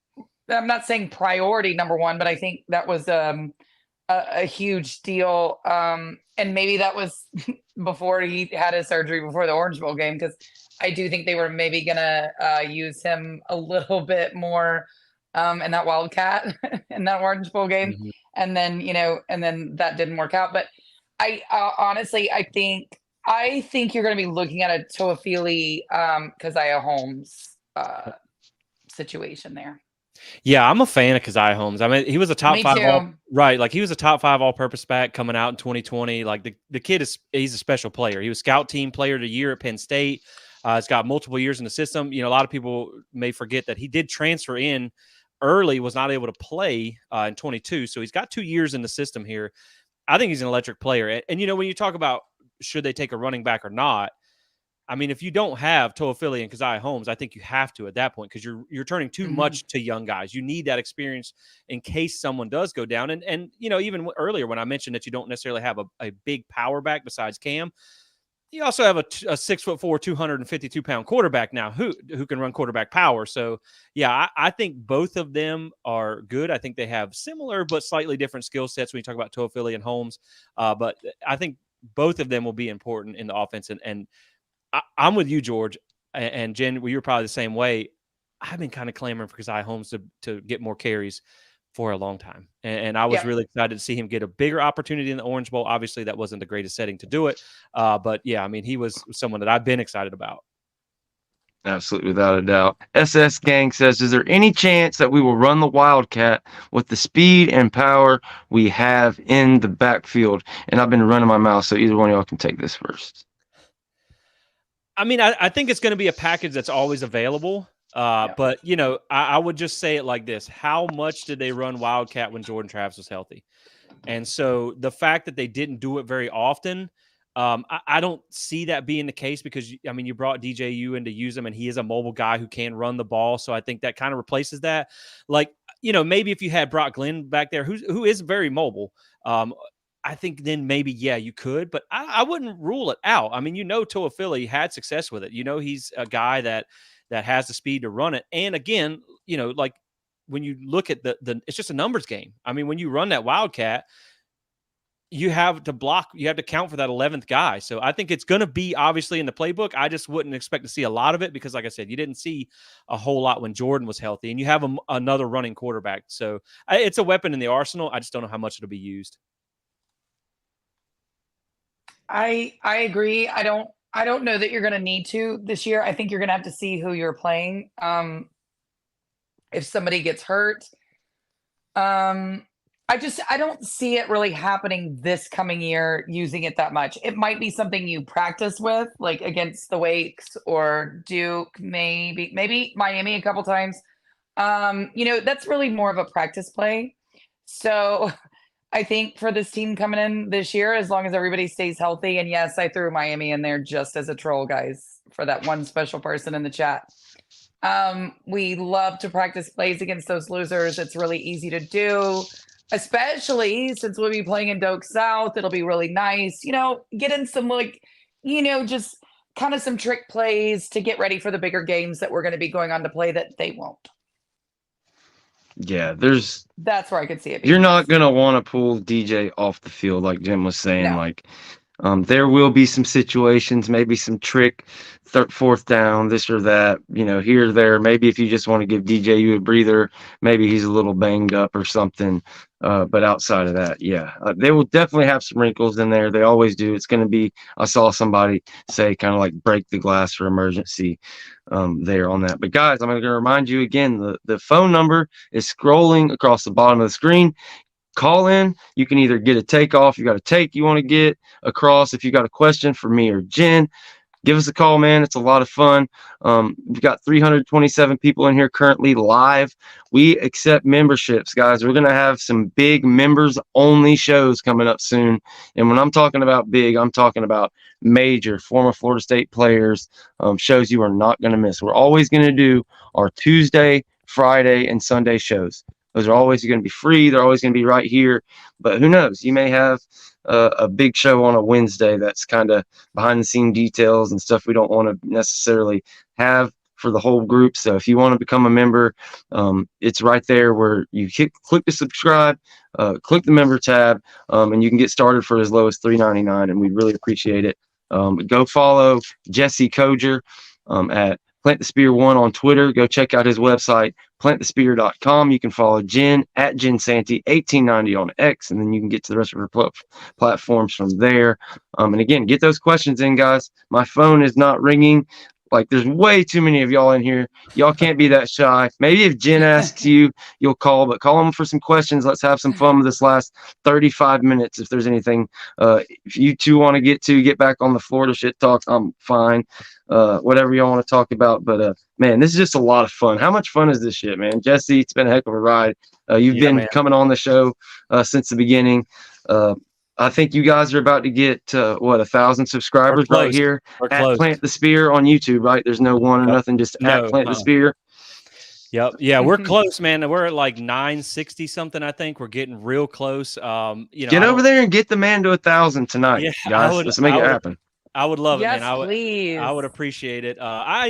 I'm not saying priority number one, but I think that was a huge deal. And maybe that was before he had his surgery before the Orange Bowl game, because I do think they were maybe gonna use him a little bit more in that Wildcat in that Orange Bowl game, and then that didn't work out. But I honestly, I think you're going to be looking at a Toafili Keziah Holmes situation there. Yeah, I'm a fan of Keziah Holmes. I mean, he was a top five, right? Like he was a top 5 all-purpose back coming out in 2020. Like the kid he's a special player. He was scout team player of the year at Penn State. He's got multiple years in the system. A lot of people may forget that he did transfer in early, was not able to play in 22. So he's got 2 years in the system here. I think he's an electric player. And when you talk about should they take a running back or not, I mean, if you don't have Toafili and Keziah Holmes, I think you have to at that point, because you're turning too much to young guys. You need that experience in case someone does go down. And even earlier when I mentioned that you don't necessarily have a big power back besides Cam, you also have a 6'4", 252-pound quarterback now who can run quarterback power. So, yeah, I think both of them are good. I think they have similar but slightly different skill sets when you talk about Toafili and Holmes. But I think both of them will be important in the offense. And I'm with you, George, and Jen, you're probably the same way. I've been kind of clamoring for Keziah Holmes to get more carries for a long time. And I was really excited to see him get a bigger opportunity in the Orange Bowl. Obviously, that wasn't the greatest setting to do it. But, yeah, I mean, he was someone that I've been excited about. Absolutely, without a doubt. SS Gang says, is there any chance that we will run the Wildcat with the speed and power we have in the backfield? And I've been running my mouth, so either one of y'all can take this first. I mean, I think it's going to be a package that's always available. But, I would just say it like this. How much did they run Wildcat when Jordan Travis was healthy? And so the fact that they didn't do it very often, I don't see that being the case because, I mean, you brought DJU in to use him, and he is a mobile guy who can run the ball. So I think that kind of replaces that. Like, maybe if you had Brock Glenn back there, who is very mobile, I think then maybe, yeah, you could. But I wouldn't rule it out. I mean, Toafili had success with it. He's a guy that has the speed to run it. And again, like when you look at the it's just a numbers game. I mean, when you run that Wildcat, you have to count for that 11th guy. So I think it's going to be obviously in the playbook. I just wouldn't expect to see a lot of it because, like I said, you didn't see a whole lot when Jordan was healthy, and you have another running quarterback. So it's a weapon in the arsenal. I just don't know how much it'll be used. I agree. I don't know that you're going to need to this year. I think you're going to have to see who you're playing. If somebody gets hurt, I don't see it really happening this coming year using it that much. It might be something you practice with, like against the Wakes or Duke, maybe Miami a couple times. That's really more of a practice play. So I think for this team coming in this year, as long as everybody stays healthy, and yes, I threw Miami in there just as a troll, guys, for that one special person in the chat. We love to practice plays against those losers. It's really easy to do. Especially since we'll be playing in Doak South, it'll be really nice, get in some just kind of some trick plays to get ready for the bigger games that we're going to be going on to play that they won't. Yeah, that's where I could see it. You're not going to want to pull DJ off the field like Jim was saying. No. Like, there will be some situations, maybe some trick, fourth down, this or that, here or there. Maybe if you just want to give DJU a breather, maybe he's a little banged up or something. But outside of that, yeah, they will definitely have some wrinkles in there. They always do. It's going to be, I saw somebody say kind of like break the glass for emergency there on that. But guys, I'm going to remind you again, the phone number is scrolling across the bottom of the screen. Call in. You can either get a takeoff. You got a take you want to get across. If you got a question for me or Jen, give us a call, man. It's a lot of fun. We've got 327 people in here currently live. We accept memberships, guys. We're going to have some big members only shows coming up soon. And when I'm talking about big, I'm talking about major former Florida State players, shows you are not going to miss. We're always going to do our Tuesday, Friday, and Sunday shows. Those are always going to be free. They're always going to be right here. But who knows? You may have a big show on a Wednesday that's kind of behind the scene details and stuff we don't want to necessarily have for the whole group. So if you want to become a member, it's right there where you click to subscribe, click the member tab, and you can get started for as low as $3.99, and we really appreciate it. Go follow Jesse Coger at Plant the Spear 1 on Twitter. Go check out his website, plantthespear.com. You can follow Jen at Jen Santee 1890 on X, and then you can get to the rest of her platforms from there. And again, get those questions in, guys. My phone is not ringing. Like, there's way too many of y'all in here. Y'all can't be that shy. Maybe if Jen asks you, you'll call, but call them for some questions. Let's have some fun with this last 35 minutes. If there's anything if you two want to get back on the Florida shit talks, I'm fine. Whatever y'all want to talk about. But man, this is just a lot of fun. How much fun is this shit, man? Jesse, it's been a heck of a ride. You've been coming on the show since the beginning. I think you guys are about to get 1,000 subscribers right here at Plant the Spear on YouTube, right? There's no one or nothing, just at Plant the Spear. Yep. Yeah, we're close, man. We're at like 960 something. I think we're getting real close. Get over there and get the man to 1,000 tonight, guys. Let's make it happen. I would love it, man. Please. I would appreciate it. Oh.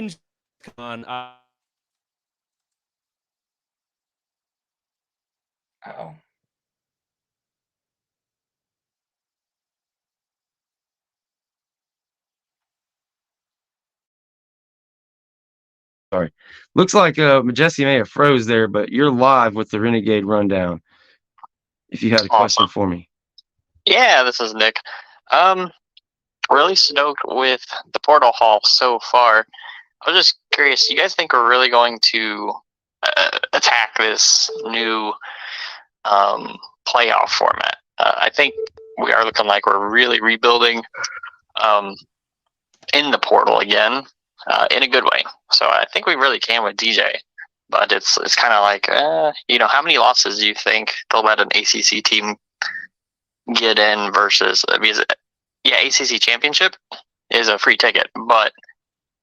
Sorry. Looks like Jesse may have froze there, but you're live with the Renegade Rundown. If you had a question for me. Yeah, this is Nick. Really stoked with the portal haul so far. I was just curious, you guys think we're really going to attack this new playoff format? I think we are looking like we're really rebuilding in the portal again, in a good way. So I think we really can with DJ. But it's kind of like, how many losses do you think they'll let an ACC team get in versus, because ACC championship is a free ticket, but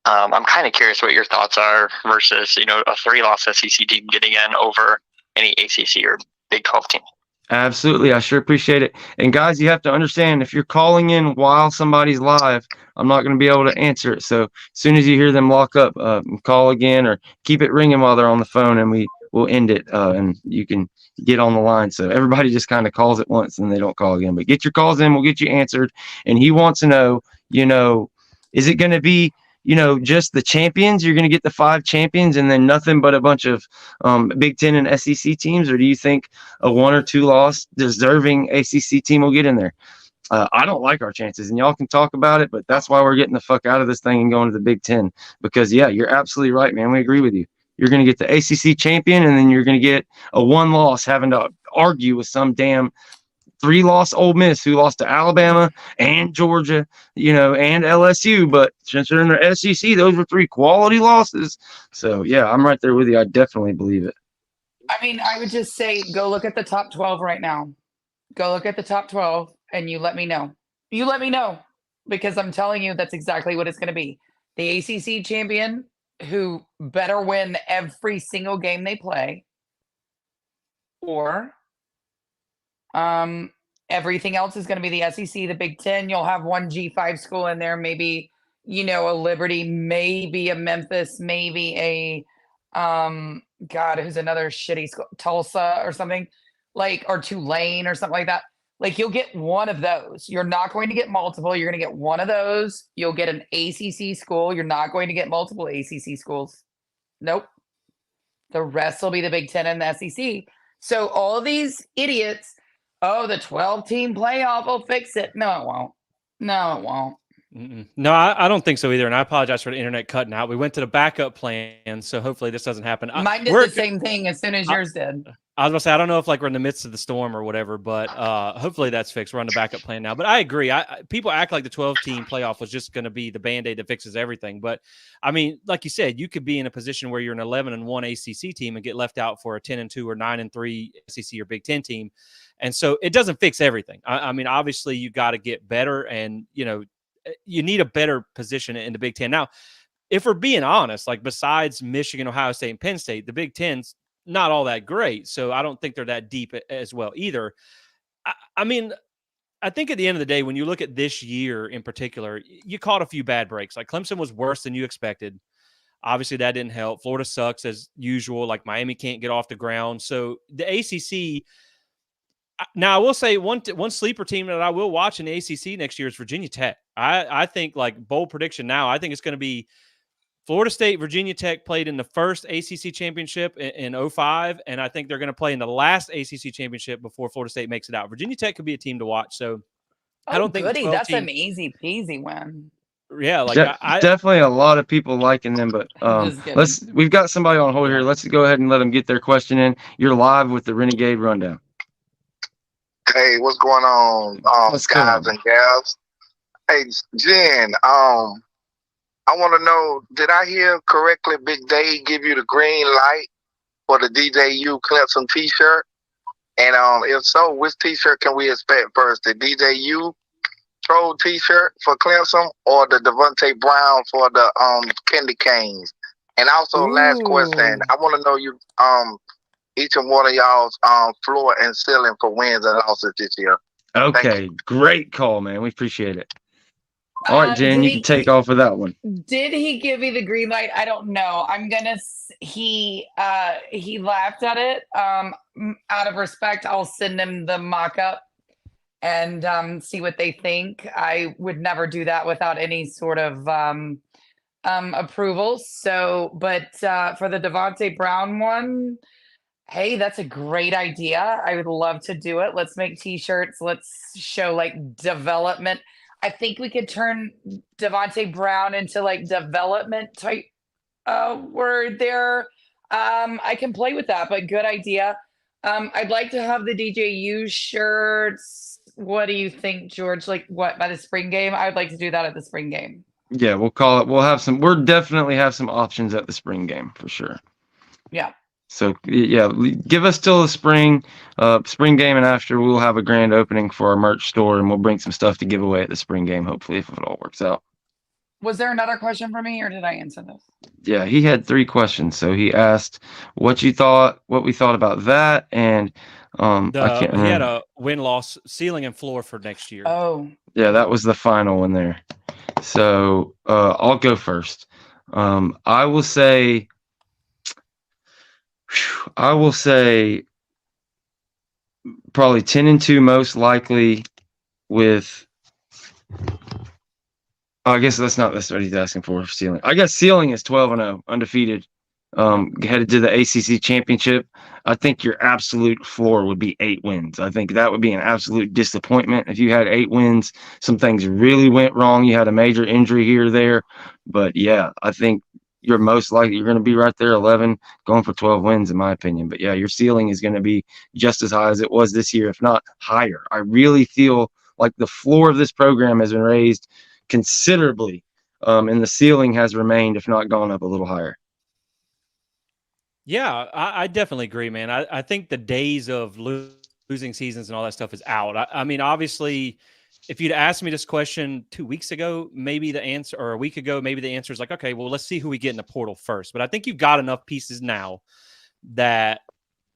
I'm kind of curious what your thoughts are versus, a 3-loss SEC team getting in over any ACC or Big 12 team. Absolutely. I sure appreciate it. And guys, you have to understand, if you're calling in while somebody's live, I'm not going to be able to answer it. So as soon as you hear them lock up, call again or keep it ringing while they're on the phone, and we will end it and you can get on the line. So everybody just kind of calls at once and they don't call again. But get your calls in. We'll get you answered. And he wants to know, is it going to be, just the champions? You're going to get the 5 champions and then nothing but a bunch of Big Ten and SEC teams? Or do you think a 1 or 2 loss deserving ACC team will get in there? I don't like our chances, and y'all can talk about it, but that's why we're getting the fuck out of this thing and going to the Big Ten. Because, yeah, you're absolutely right, man. We agree with you. You're going to get the ACC champion, and then you're going to get a 1 loss having to argue with some damn 3-loss Ole Miss who lost to Alabama and Georgia, and LSU. But since they're in the SEC, those were 3 quality losses. So, yeah, I'm right there with you. I definitely believe it. I mean, I would just say go look at the top 12 right now. Go look at the top 12, and you let me know. You let me know, because I'm telling you that's exactly what it's going to be. The ACC champion who better win every single game they play, or everything else is going to be the SEC, the Big Ten. You'll have 1 G5 school in there, maybe, a Liberty, maybe a Memphis, maybe a, who's another shitty school, Tulsa or something, or Tulane or something like that. You'll get one of those. You're not going to get multiple. You're going to get one of those. You'll get an ACC school. You're not going to get multiple ACC schools. Nope. The rest will be the Big Ten and the SEC. So all these idiots, oh, the 12-team playoff will fix it. No, it won't. No, it won't. No, I don't think so either. And I apologize for the internet cutting out. We went to the backup plan, so hopefully this doesn't happen. Mine did the same thing as soon as yours did. I was gonna say I don't know if like we're in the midst of the storm or whatever, but hopefully that's fixed. We're on the backup plan now. But I agree. People act like the 12-team playoff was just going to be the band-aid that fixes everything. But I mean, like you said, you could be in a position where you're an 11-1 ACC team and get left out for a 10-2 or 9-3 SEC or Big Ten team, and so it doesn't fix everything. I mean, obviously you got to get better, and you need a better position in the Big Ten. Now, if we're being honest, like besides Michigan, Ohio State, and Penn State, the Big Ten's not all that great. So I don't think they're that deep as well either. I mean, I think at the end of the day, when you look at this year in particular, you caught a few bad breaks. Like Clemson was worse than you expected. Obviously, that didn't help. Florida sucks as usual. Like Miami can't get off the ground. So the ACC. Now, I will say one sleeper team that I will watch in the ACC next year is Virginia Tech. I think, like, bold prediction now, I think it's going to be Florida State, Virginia Tech played in the first ACC championship in 2005, and I think they're going to play in the last ACC championship before Florida State makes it out. Virginia Tech could be a team to watch. So I don't think that's an easy peasy win. Yeah, like definitely a lot of people liking them, but we've got somebody on hold here. Let's go ahead and let them get their question in. You're live with the Renegade Rundown. Hey, what's going on, guys and gals? Hey, Jen, I want to know, did I hear correctly, Big Dave give you the green light for the DJU Clemson t-shirt? And if so, which t-shirt can we expect first? The DJU Troll t-shirt for Clemson or the Devontae Brown for the Candy Canes? And also, last question, I want to know you each and one of y'all's floor and ceiling for wins and losses this year. Okay, great call, man. We appreciate it. All right, Jen, you can take off with that one. Did he give you the green light? I don't know. He laughed at it. Out of respect, I'll send him the mock-up and see what they think. I would never do that without any sort of approval. So, but for the Devontae Brown one, hey, that's a great idea. I would love to do it. Let's make t-shirts. Let's show like development. I think we could turn Devontae Brown into like development type word there. I can play with that, but good idea. I'd like to have the DJU shirts. What do you think, George? Like what, by the spring game? I'd like to do that at the spring game. Yeah, we'll call it. We'll definitely have some options at the spring game for sure. Yeah. So yeah, give us till the spring game, and after we'll have a grand opening for our merch store, and we'll bring some stuff to give away at the spring game. Hopefully, if it all works out. Was there another question for me, or did I answer this? Yeah, he had 3 questions. So he asked what we thought about that, and I can't remember. He had a win-loss ceiling and floor for next year. Oh, yeah, that was the final one there. So I'll go first. I will say probably 10-2 most likely with. I guess that's not what he's asking for ceiling. I guess ceiling is 12-0, undefeated, headed to the ACC championship. I think your absolute floor would be 8 wins. I think that would be an absolute disappointment if you had 8 wins. Some things really went wrong. You had a major injury here or there, but yeah, I think you're most likely you're going to be right there, 11, going for 12 wins, in my opinion. But yeah, your ceiling is going to be just as high as it was this year, if not higher. I really feel like the floor of this program has been raised considerably, and the ceiling has remained, if not gone up a little higher. Yeah, I definitely agree, man. I think the days of losing seasons and all that stuff is out. I mean, obviously, if you'd asked me this question 2 weeks ago, maybe the answer, or a week ago, maybe the answer is like, okay, well, let's see who we get in the portal first. But I think you've got enough pieces now that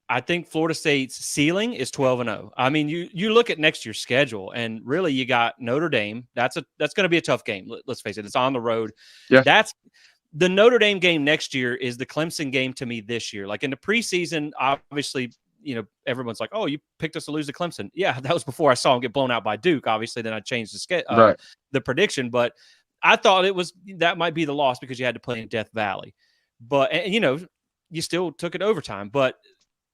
I think Florida State's ceiling is 12-0. I mean, you look at next year's schedule, and really you got Notre Dame. That's going to be a tough game. Let's face it. It's on the road. Yeah. That's the Notre Dame game next year is the Clemson game to me this year. Like in the preseason, obviously, everyone's like, oh, you picked us to lose to Clemson. Yeah, that was before I saw him get blown out by Duke. Obviously, then I changed the prediction. But I thought that might be the loss because you had to play in Death Valley. But, you still took it overtime. But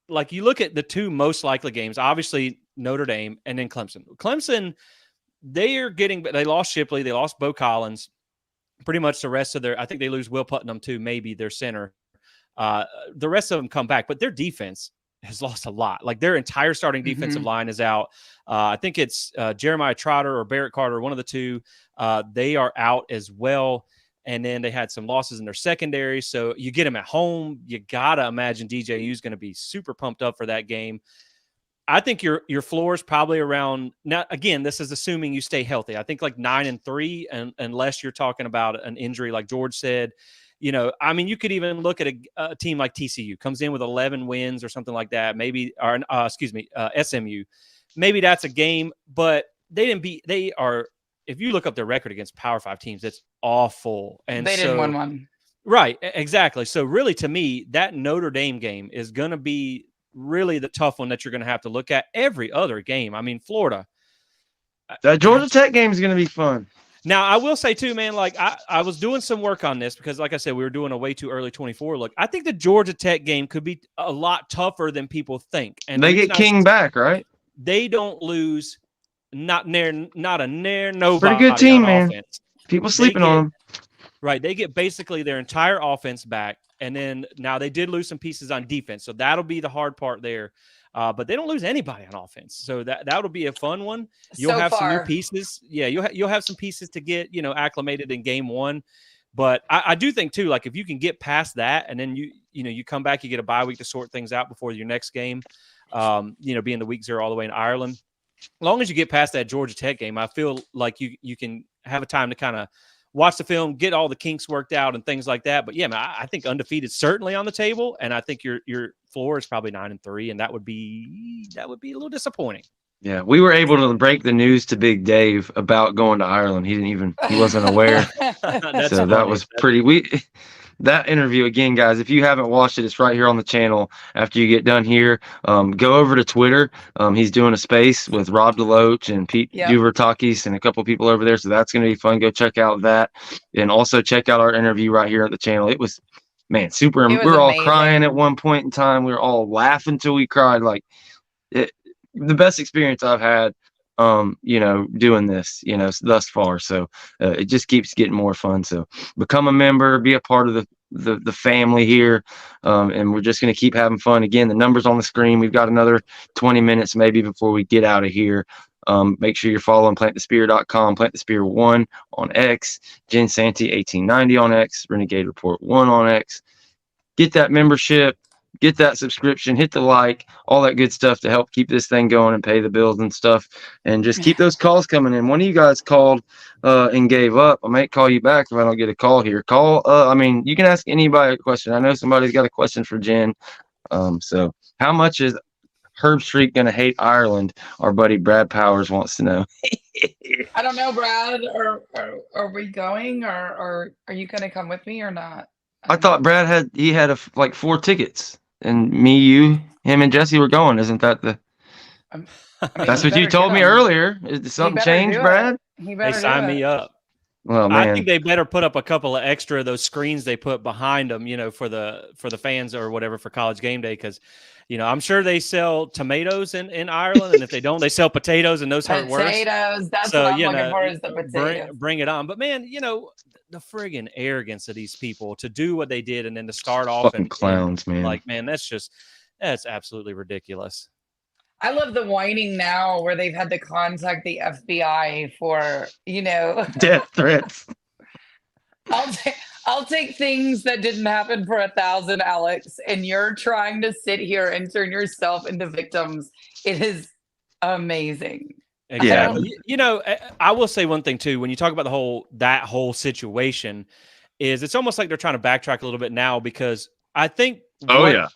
like you look at the two most likely games, obviously Notre Dame and then Clemson. Clemson, they lost Shipley, they lost Bo Collins. Pretty much the rest of I think they lose Will Putnam too, maybe their center. The rest of them come back, but their defense has lost a lot. Like their entire starting defensive line is out. I think it's Jeremiah Trotter or Barrett Carter, one of the two. They are out as well. And then they had some losses in their secondary. So you get them at home. You got to imagine DJU is going to be super pumped up for that game. I think your floor is probably around now. Again, this is assuming you stay healthy. I think like 9-3, and unless you're talking about an injury, like George said, you know, I mean, you could even look at a team like TCU comes in with 11 wins or something like that. Maybe, or SMU. Maybe that's a game, but they are. If you look up their record against Power 5 teams, it's awful. And they didn't win one. Right, exactly. So really, to me, that Notre Dame game is going to be really the tough one that you're going to have to look at. Every other game, I mean, Florida. That Georgia Tech game is going to be fun. Now, I will say too, man, like I was doing some work on this because, like I said, we were doing a way too early 24 look. I think the Georgia Tech game could be a lot tougher than people think. And they get King back, right? They don't lose. Not a near nobody. Pretty good team, man. Offense. People sleeping on them. Right. They get basically their entire offense back. And then now they did lose some pieces on defense. So that'll be the hard part there. But they don't lose anybody on offense. So that'll be a fun one. You'll have some new pieces. Yeah, you'll have some pieces to get, acclimated in game one. But I do think too, like if you can get past that and then you come back, you get a bye week to sort things out before your next game, being the week 0 all the way in Ireland. As long as you get past that Georgia Tech game, I feel like you can have a time to kind of watch the film, get all the kinks worked out and things like that. But yeah, man, I think undefeated certainly on the table, and I think your floor is probably 9-3, and that would be a little disappointing. Yeah, we were able to break the news to Big Dave about going to Ireland. He wasn't aware. So that was pretty. That interview again, guys, if you haven't watched it, it's right here on the channel. After you get done here, go over to Twitter. He's doing a space with Rob DeLoach and Pete Duvertakis and a couple people over there. So that's going to be fun. Go check out that. And also check out our interview right here at the channel. It was, man, super. We were all crying at one point in time. We were all laughing till we cried. Like the best experience I've had, doing this, thus far. So it just keeps getting more fun. So become a member, be a part of the family here. And we're just going to keep having fun. Again, the numbers on the screen. We've got another 20 minutes maybe before we get out of here. Make sure you're following plantthespear.com, plantthespear1 on X, Jen Santee 1890 on X, Renegade Report 1 on X. Get that membership. Get that subscription, hit the like, all that good stuff to help keep this thing going and pay the bills and stuff. And just keep those calls coming in. One of you guys called and gave up. I might call you back if I don't get a call here. You can ask anybody a question. I know somebody's got a question for Jen. So how much is Herb Street going to hate Ireland? Our buddy Brad Powers wants to know. I don't know, Brad. Are we going or are you going to come with me or not? I thought Brad had 4 tickets, and me, you, him, and Jesse were going. Isn't that that's what you told me earlier? Did something change, Brad? They signed me up. Well, man. I think they better put up a couple of extra of those screens they put behind them, for the fans or whatever for College Game Day, because I'm sure they sell tomatoes in Ireland, and if they don't, they sell potatoes, and those hurt worse. Potatoes. That's what I'm looking for is the potatoes. Bring it on. But man, the friggin' arrogance of these people to do what they did and then to start off and clowns, man. Like, man, that's absolutely ridiculous. I love the whining now where they've had to contact the FBI for, death threats. I'll take things that didn't happen for 1,000, Alex, and you're trying to sit here and turn yourself into victims. It is amazing. Exactly. Yeah. I will say one thing too. When you talk about that whole situation, is it's almost like they're trying to backtrack a little bit now, because I think big time.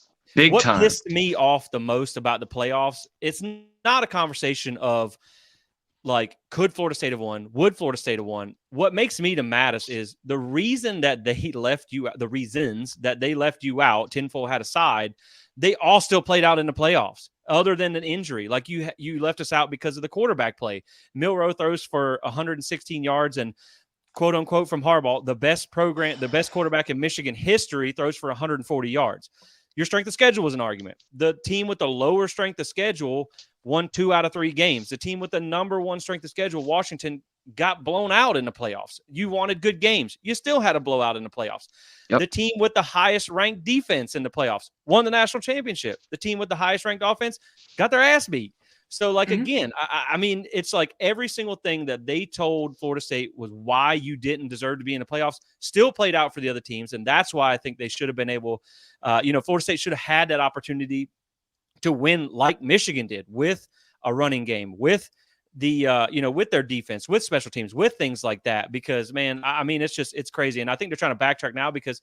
What pissed me off the most about the playoffs, it's not a conversation of like, could Florida State have won? Would Florida State have won? What makes me the maddest is the reason that they left you out, the reasons that they left you out, tinfoil hat aside, they all still played out in the playoffs, other than an injury. Like you left us out because of the quarterback play. Milroe throws for 116 yards and, quote unquote, from Harbaugh, the best quarterback in Michigan history, throws for 140 yards. Your strength of schedule was an argument. The team with the lower strength of schedule won 2 out of 3 games. The team with the number 1 strength of schedule, Washington, got blown out in the playoffs. You wanted good games. You still had a blowout in the playoffs. Yep. The team with the highest ranked defense in the playoffs won the national championship. The team with the highest ranked offense got their ass beat. So, like, again, I mean, it's like every single thing that they told Florida State was why you didn't deserve to be in the playoffs still played out for the other teams. And that's why I think they should have been able, Florida State should have had that opportunity to win like Michigan did with a running game, with the, with their defense, with special teams, with things like that. Because, man, I mean, it's crazy. And I think they're trying to backtrack now because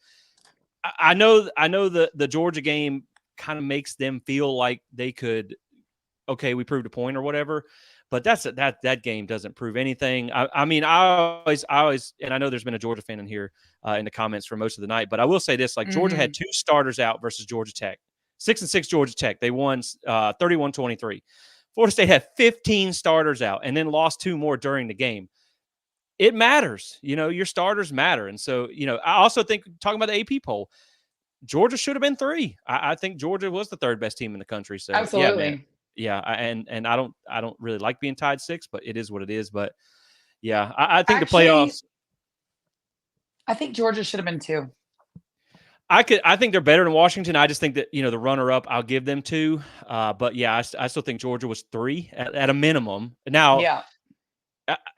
I know the Georgia game kind of makes them feel like they could, okay, we proved a point or whatever, but that game doesn't prove anything. I mean, I always, and I know there's been a Georgia fan in here in the comments for most of the night, but I will say this: like Georgia had 2 starters out versus Georgia Tech, 6-6 Georgia Tech. They won 31-23. Florida State had 15 starters out and then lost 2 more during the game. It matters, your starters matter, and so I also think talking about the AP poll, Georgia should have been 3. I think Georgia was the 3rd best team in the country. So absolutely. Yeah, man. Yeah, and I don't really like being tied 6, but it is what it is. But yeah, I think Actually, the playoffs. I think Georgia should have been 2. I think they're better than Washington. I just think that the runner-up, I'll give them 2. But yeah, I still think Georgia was 3 at a minimum. Now, yeah.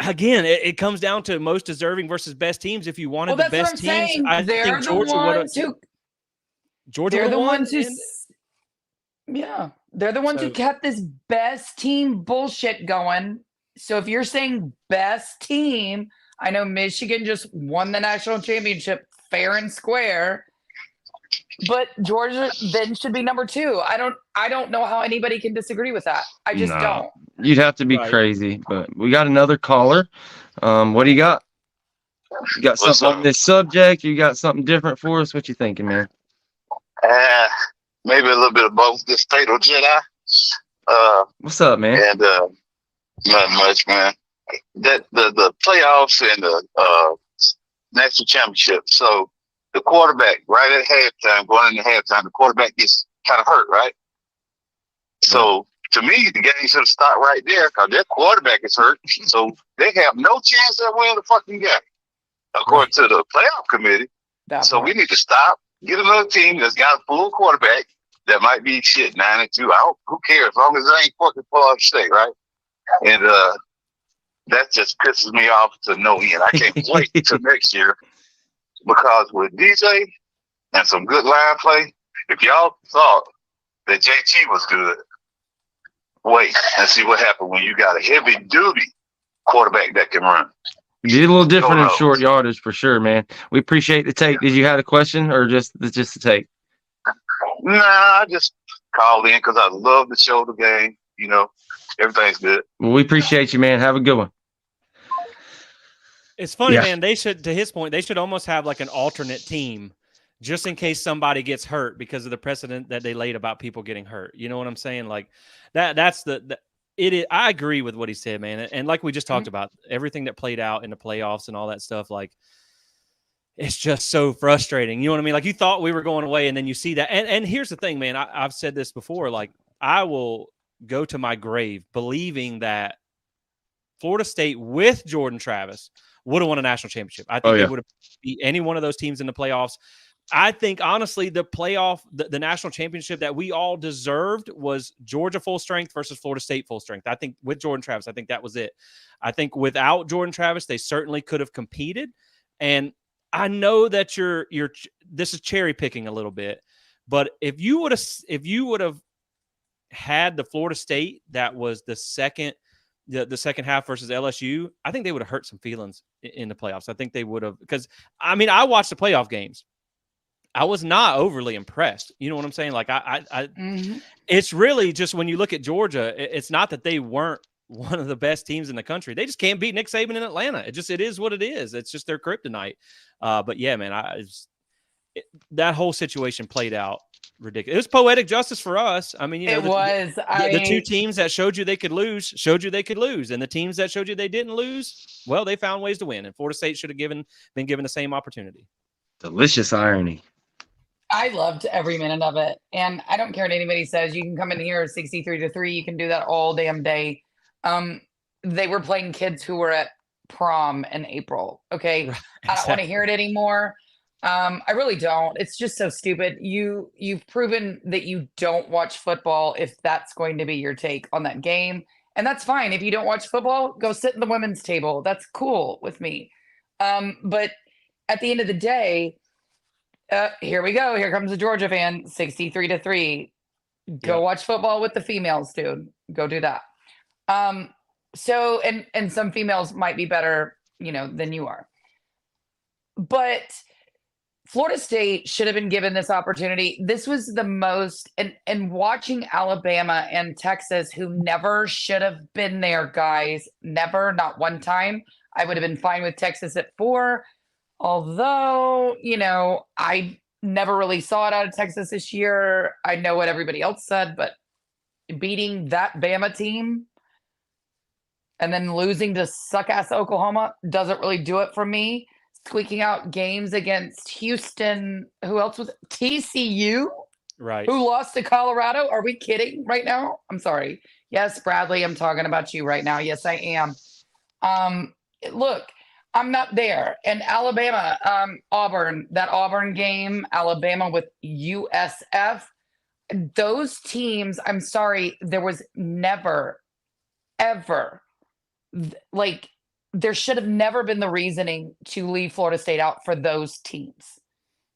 Again, it comes down to most deserving versus best teams. If you wanted the best teams, saying. I they're think Georgia would have. Georgia they're the won, ones who. Yeah. They're the ones who kept this best team bullshit going. So if you're saying best team, I know Michigan just won the national championship fair and square, but Georgia then should be number 2. I don't know how anybody can disagree with that. I just don't. You'd have to be crazy, but we got another caller. What do you got? You got something on this subject? You got something different for us? What you thinking, man? Maybe a little bit of both. This Fatal Jedi. What's up, man? And not much, man. That the playoffs and the national championship. So the quarterback, right at halftime, going into halftime, the quarterback gets kind of hurt, right? So to me, the game should have stopped right there because their quarterback is hurt. So they have no chance of winning the fucking game, according to the playoff committee. We need to stop. Get another team that's got a full quarterback that might be 9-2. Who cares? As long as it ain't fucking Florida State, right? And that just pisses me off to no end. I can't wait till next year because with DJ and some good line play, if y'all thought that JT was good, wait and see what happened when you got a heavy duty quarterback that can run. You did a little different in short yardage for sure, man. We appreciate the take. Did you have a question or just the take? Nah, I just called in because I love the show, the game. Everything's good. Well, we appreciate you, man. Have a good one. It's funny, man. They should, to his point, they should almost have like an alternate team just in case somebody gets hurt because of the precedent that they laid about people getting hurt. You know what I'm saying? Like that's it is. I agree with what he said, man. And like we just talked about, everything that played out in the playoffs and all that stuff, like it's just so frustrating. You know what I mean? Like you thought we were going away and then you see that. And here's the thing, man, I've said this before, like I will go to my grave believing that Florida State with Jordan Travis would have won a national championship. I think they would have beat any one of those teams in the playoffs. I think, honestly, the national championship that we all deserved was Georgia full strength versus Florida State full strength. I think with Jordan Travis, I think that was it. I think without Jordan Travis, they certainly could have competed. And I know that this is cherry picking a little bit, but if you would have had the Florida State that was the second half versus LSU, I think they would have hurt some feelings in the playoffs. I think they would have, because I mean, I watched the playoff games. I was not overly impressed. You know what I'm saying? Like it's really just when you look at Georgia, it's not that they weren't one of the best teams in the country. They just can't beat Nick Saban in Atlanta. It is what it is. It's just their kryptonite. But yeah, man, that whole situation played out ridiculous. It was poetic justice for us. I mean, the 2 teams that showed you they could lose, and the teams that showed you they didn't lose, well, they found ways to win. And Florida State should have been given the same opportunity. Delicious irony. I loved every minute of it. And I don't care what anybody says. You can come in here 63-3. You can do that all damn day. They were playing kids who were at prom in April. Okay. Right, I don't want to hear it anymore. I really don't. It's just so stupid. You've proven that you don't watch football if that's going to be your take on that game. And that's fine. If you don't watch football, go sit in the women's table. That's cool with me. But at the end of the day, here we go. Here comes a Georgia fan, 63-3. Go watch football with the females, dude. Go do that. So, and some females might be better, than you are. But Florida State should have been given this opportunity. This was the most, and watching Alabama and Texas, who never should have been there, guys. Never, not one time. I would have been fine with Texas at 4. Although, I never really saw it out of Texas this year. I know what everybody else said, but beating that Bama team and then losing to suck-ass Oklahoma doesn't really do it for me. Squeaking out games against Houston. Who else was it? TCU? Right. Who lost to Colorado? Are we kidding right now? I'm sorry. Yes, Bradley, I'm talking about you right now. Yes, I am. Look, I'm not there. And Alabama, Auburn, that Auburn game, Alabama with USF, those teams, I'm sorry, there was never, ever, there should have never been the reasoning to leave Florida State out for those teams.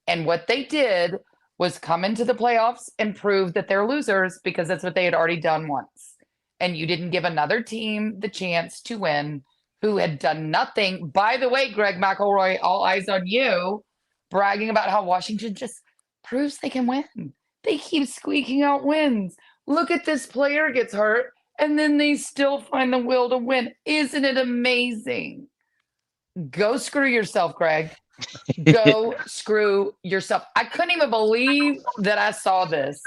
And what they did was come into the playoffs and prove that they're losers because that's what they had already done once. And you didn't give another team the chance to win who had done nothing. By the way, Greg McElroy, all eyes on you, bragging about how Washington just proves they can win. They keep squeaking out wins. Look at this player gets hurt, and then they still find the will to win. Isn't it amazing? Go screw yourself, Greg. Go screw yourself. I couldn't even believe that I saw this.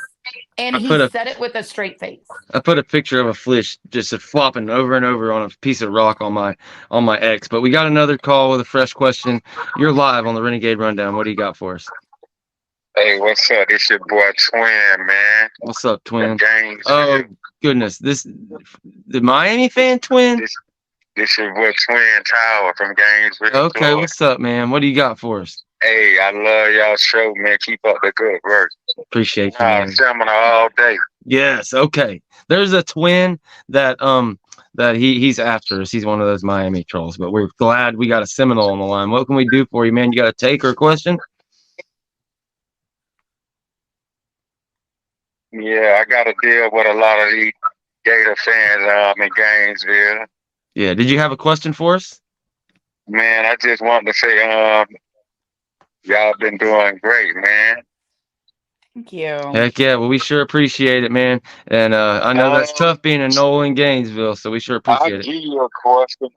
And he said it with a straight face. I put a picture of a fish just flopping over and over on a piece of rock on my X. But we got another call with a fresh question. You're live on the Renegade Rundown. What do you got for us? Hey, what's up? This your boy Twin, man. What's up, Twin? Games, oh goodness, the Miami fan, Twin. This your boy Twin Tower from Gainesville. Okay, Florida. what's up, man? What do you got for us? Hey, I love y'all show, man. Keep up the good work. Appreciate you, man. Seminar all day. Yes, okay. There's a Twin that he's after us. He's one of those Miami trolls, but we're glad we got a Seminole on the line. What can we do for you, man? You got a take or a question? Yeah, I got to deal with a lot of these Gator fans in Gainesville. Yeah, did you have a question for us? Man, I just wanted to say, y'all been doing great, man. Thank you. Heck yeah, well, we sure appreciate it, man. And I know that's tough being a Noel in Gainesville, so we sure appreciate I'll it. give you a question.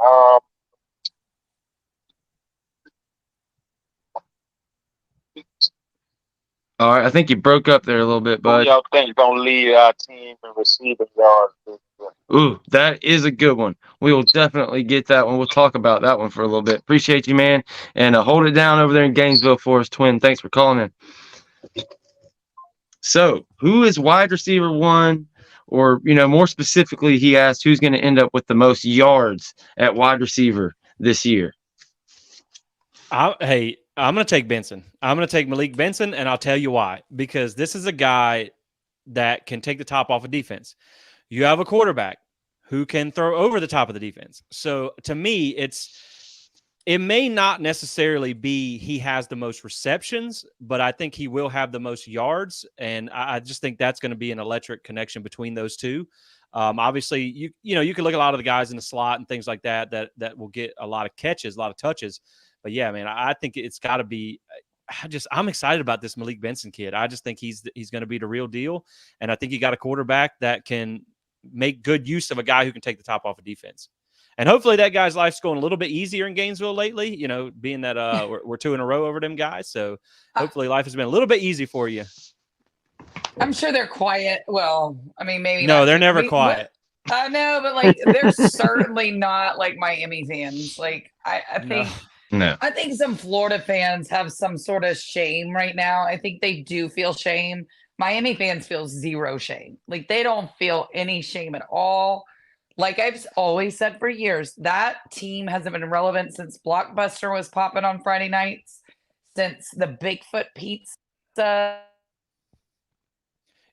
All right, I think you broke up there a little bit, bud. Who y'all think gonna lead our team in receiving yards this year? Ooh, that is a good one. We will definitely get that one. We'll talk about that one for a little bit. Appreciate you, man. And hold it down over there in Gainesville for us, Twin. Thanks for calling in. So, who is wide receiver 1? Or, more specifically, he asked who's going to end up with the most yards at wide receiver this year. Hey, I'm going to take Benson. I'm going to take Malik Benson, and I'll tell you why. Because this is a guy that can take the top off of defense. You have a quarterback who can throw over the top of the defense. So to me, it may not necessarily be he has the most receptions, but I think he will have the most yards. And I just think that's going to be an electric connection between those two. Obviously, you can look at a lot of the guys in the slot and things like that will get a lot of catches, a lot of touches. But yeah, man, I think it's got to be. I'm excited about this Malik Benson kid. I just think he's going to be the real deal, and I think you got a quarterback that can make good use of a guy who can take the top off of defense. And hopefully that guy's life's going a little bit easier in Gainesville lately. Being that we're 2 in a row over them guys, so hopefully life has been a little bit easy for you. I'm sure they're quiet. Well, I mean, maybe no, not. they're never quiet. I know, but they're certainly not like Miami fans. I think No. I think some Florida fans have some sort of shame right now. I think they do feel shame. Miami fans feel zero shame. Like they don't feel any shame at all. Like I've always said for years, that team hasn't been relevant since Blockbuster was popping on Friday nights, since the Bigfoot pizza.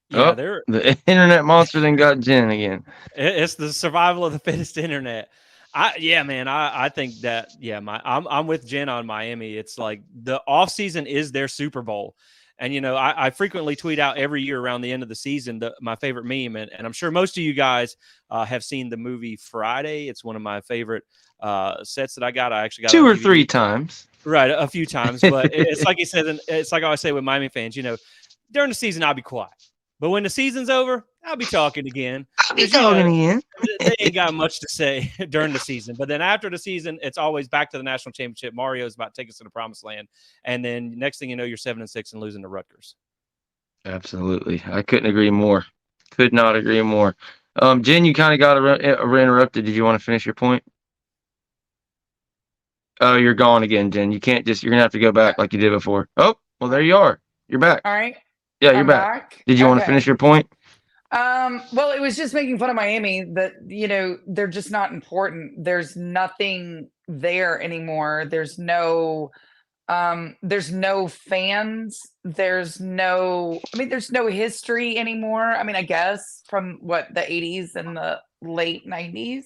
Yeah, Oh, the internet monster then got Jen again. It's the survival of the fittest internet. I think that I'm with Jen on Miami. It's like the offseason is their Super Bowl. And I frequently tweet out every year around the end of the season my favorite meme, and I'm sure most of you guys have seen the movie Friday. It's one of my favorite sets that I got. I actually got 2 it on or DVD. 3 times. Right, a few times, but it's like you said, and it's like I always say with Miami fans. During the season I'll be quiet, but when the season's over, I'll be talking again. They ain't got much to say during the season, but then after the season, it's always back to the national championship. Mario's about to take us to the promised land, and then next thing you know, you're 7-6 and losing to Rutgers. Absolutely, I couldn't agree more. Could not agree more. Jen, you kind of got interrupted. Did you want to finish your point? Oh, you're gone again, Jen. You can't you're gonna have to go back like you did before. Oh, well, there you are. You're back. All right. Yeah, you're back. Did you want to finish your point? Well, it was just making fun of Miami that, they're just not important. There's nothing there anymore. There's no fans. There's no history anymore. I mean, I guess from the 80s and the late 90s.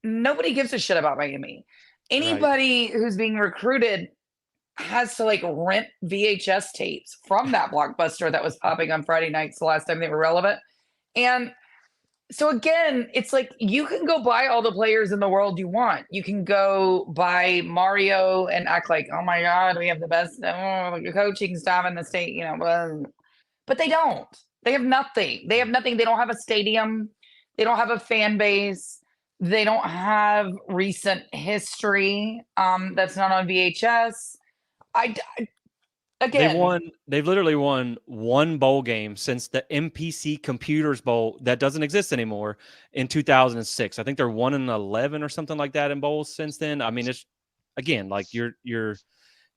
Nobody gives a shit about Miami. Anybody who's being recruited has to rent VHS tapes from that Blockbuster that was popping on Friday nights the last time they were relevant. And so again, it's like you can go buy all the players in the world you want. You can go buy Mario and act like, oh my God, we have the best coaching staff in the state, but they don't. They have nothing. They don't have a stadium. They don't have a fan base. They don't have recent history that's not on VHS. They've literally won one bowl game since the MPC Computers Bowl that doesn't exist anymore in 2006. I think they're 1-11 or something like that in bowls since then. I mean, it's again like you're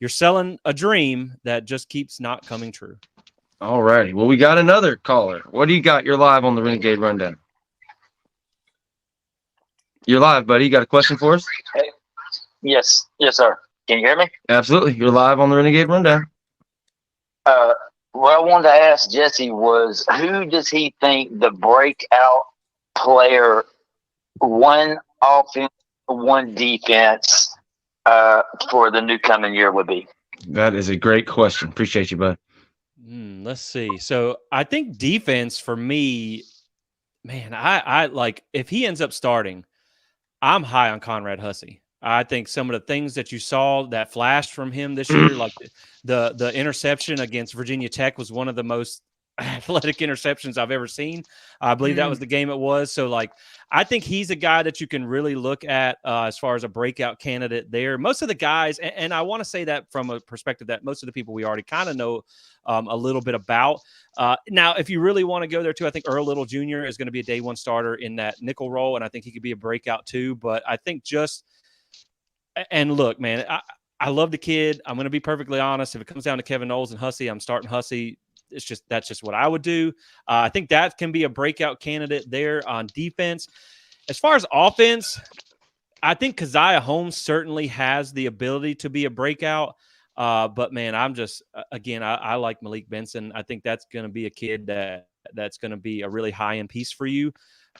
selling a dream that just keeps not coming true. All righty. Well, we got another caller. What do you got? You're live on the Renegade Rundown. You're live, buddy. You got a question for us? Hey. Yes, sir. Can you hear me? Absolutely. You're live on the Renegade Rundown. What I wanted to ask Jesse was, who does he think the breakout player, one offense, one defense, for the new coming year would be? That is a great question. Appreciate you, bud. Let's see. So I think defense for me, man, I like if he ends up starting, I'm high on Conrad Hussey. I think some of the things that you saw that flashed from him this year, like the interception against Virginia Tech was one of the most athletic interceptions I've ever seen. I believe that was the game it was. So, I think he's a guy that you can really look at as far as a breakout candidate there. Most of the guys, and I want to say that from a perspective that most of the people we already kind of know a little bit about. Now, if you really want to go there too, I think Earl Little Jr. is going to be a day one starter in that nickel role, and I think he could be a breakout too. But I think and look, man, I love the kid. I'm going to be perfectly honest. If it comes down to Kevin Knowles and Hussey, I'm starting Hussey. That's just what I would do. I think that can be a breakout candidate there on defense. As far as offense, I think Keziah Holmes certainly has the ability to be a breakout. But man, I'm just I like Malik Benson. I think that's going to be a kid that's going to be a really high end piece for you.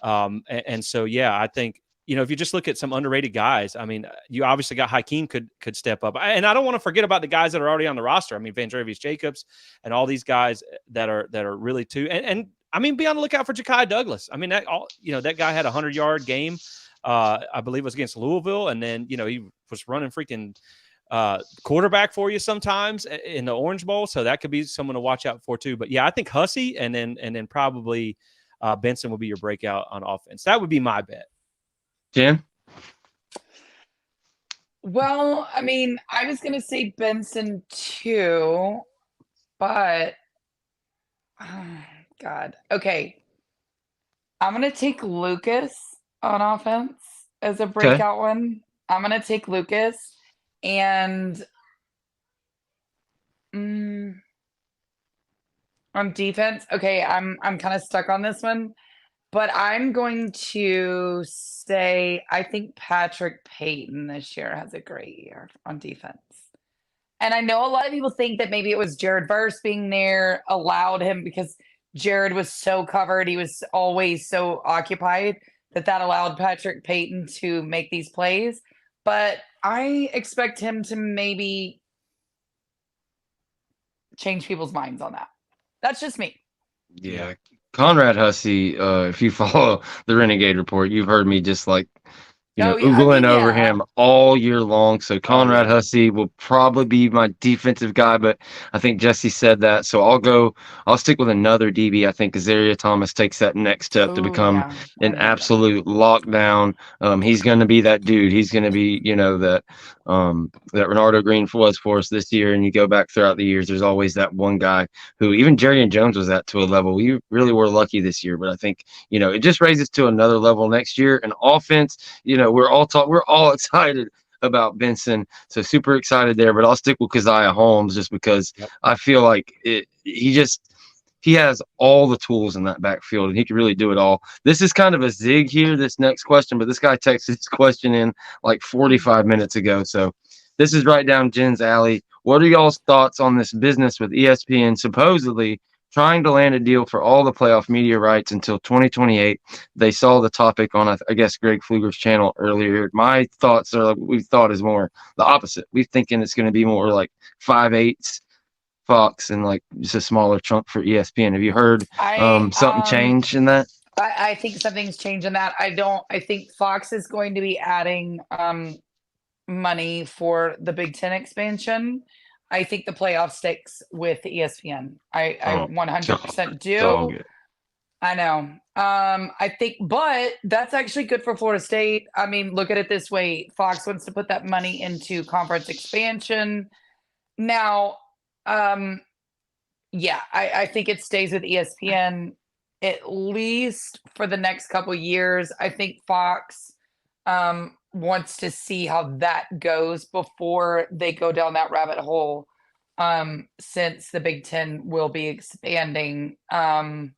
And so I think. If you just look at some underrated guys, I mean, you obviously got Hakeem could step up. And I don't want to forget about the guys that are already on the roster. I mean, Vandrevius Jacobs and all these guys that are really too. And I mean, be on the lookout for Ja'Kai Douglas. I mean, that guy had a 100-yard game, I believe it was against Louisville. And then, he was running freaking quarterback for you sometimes in the Orange Bowl. So that could be someone to watch out for too. But I think Hussey and then probably Benson will be your breakout on offense. That would be my bet. Jen? Well, I mean, I was going to say Benson too, but God. Okay. I'm going to take Lucas on offense as a breakout one. I'm gonna take Lucas, and on defense, okay, I'm kind of stuck on this one, but I'm going to say I think Patrick Payton this year has a great year on defense. And I know a lot of people think that maybe it was Jared Verse being there allowed him because Jared was so covered, he was always so occupied that allowed Patrick Payton to make these plays. But I expect him to maybe change people's minds on that. That's just me. Yeah. Conrad Hussey, if you follow the Renegade Report, you've heard me just like, oogling over him all year long. So Conrad Hussey will probably be my defensive guy, but I think Jesse said that. So I'll stick with another DB. I think Azaryeh Thomas takes that next step to become an absolute lockdown. He's going to be that dude. He's going to be, that Renardo Green was for us this year. And you go back throughout the years, there's always that one guy who even Jerry and Jones was at to a level. We really were lucky this year, but I think, it just raises to another level next year. And offense, we're all excited about Benson, so super excited there. But I'll stick with Keziah Holmes just because I feel like he has all the tools in that backfield, and he can really do it all. This is kind of a zig here, this next question, but this guy texted this question in like 45 minutes ago, so this is right down Jen's alley. What are y'all's thoughts on this business with ESPN supposedly trying to land a deal for all the playoff media rights until 2028? They saw the topic on, I guess, Greg Pfluger's channel earlier. My thoughts are we thought is more the opposite. We're thinking it's going to be more like 5/8 Fox and like just a smaller chunk for ESPN. Have you heard something change in that? I think something's changed in that. I think Fox is going to be adding money for the Big Ten expansion. I think the playoff sticks with ESPN. I 100% do. I know. I think, but that's actually good for Florida State. I mean, look at it this way. Fox wants to put that money into conference expansion. Now, I think it stays with ESPN at least for the next couple years. I think Fox wants to see how that goes before they go down that rabbit hole, since the Big Ten will be expanding. And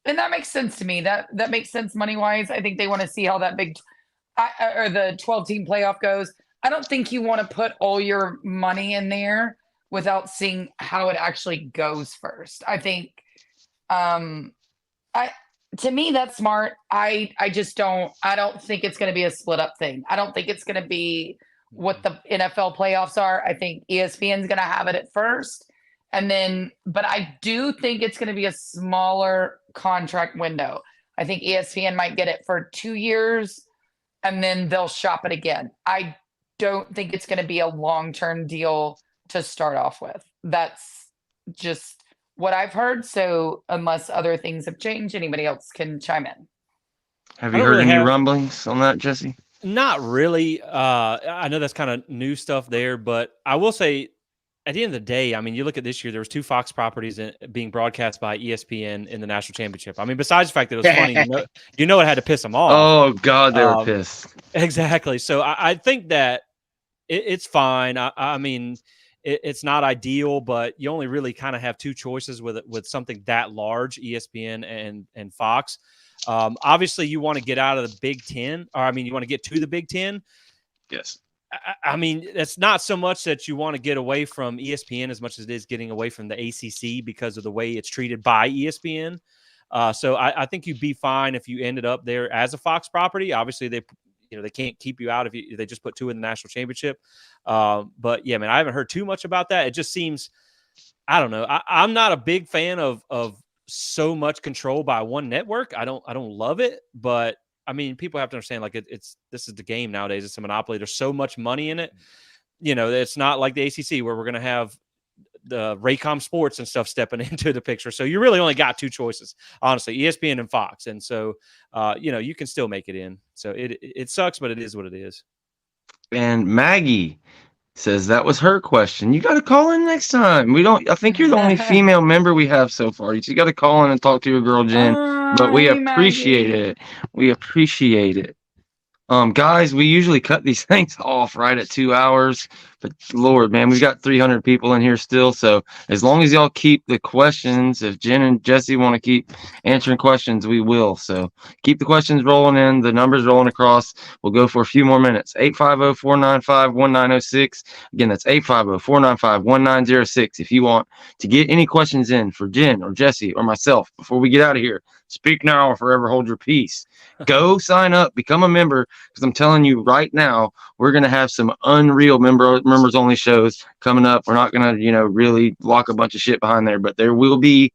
that makes sense to me. That makes sense money wise. I think they want to see how that or the 12-team playoff goes. I don't think you want to put all your money in there without seeing how it actually goes first. I think to me, that's smart. I don't think it's going to be a split up thing. I don't think it's going to be what the NFL playoffs are. I think ESPN's going to have it at first. And then, but I do think it's going to be a smaller contract window. I think ESPN might get it for 2 years and then they'll shop it again. I don't think it's going to be a long-term deal to start off with. That's just what I've heard. So unless other things have changed, anybody else can chime in. Have you heard any rumblings on that, Jesse? Not really. I know that's kind of new stuff there, but I will say at the end of the day, I mean, you look at this year, there was 2 Fox properties being broadcast by ESPN in the national championship. I mean, besides the fact that it was funny, it had to piss them off. Oh God, they were pissed. Exactly. So I think that it's fine. I mean, it's not ideal, but you only really kind of have 2 choices with something that large, ESPN and Fox. Obviously, you want to get out of the Big Ten, or I mean, you want to get to the Big Ten. Yes. I mean, it's not so much that you want to get away from ESPN as much as it is getting away from the ACC because of the way it's treated by ESPN. So I think you'd be fine if you ended up there as a Fox property. Obviously, they can't keep you out if they just put 2 in the national championship. But yeah, man, I haven't heard too much about that. It just seems, I don't know. I'm not a big fan of so much control by one network. I don't love it, but I mean, people have to understand, like, this is the game nowadays. It's a monopoly. There's so much money in it. It's not like the ACC where we're going to have the Raycom Sports and stuff stepping into the picture. So you really only got 2 choices, honestly, ESPN and Fox. And so, you can still make it in. So it sucks, but it is what it is. And Maggie says that was her question. You got to call in next time. I think you're the only female member we have so far. You got to call in and talk to your girl, Jen. But we appreciate it. We appreciate it. Guys, we usually cut these things off right at 2 hours, but Lord, man, we've got 300 people in here still. So as long as y'all keep the questions, if Jen and Jesse want to keep answering questions, we will. So keep the questions rolling in, the numbers rolling across. We'll go for a few more minutes. 850-495-1906. Again, that's 850-495-1906. If you want to get any questions in for Jen or Jesse or myself before we get out of here, speak now or forever hold your peace. Go sign up, become a member, because I'm telling you right now, we're going to have some unreal members only shows coming up. We're not going to, really lock a bunch of shit behind there, but there will be,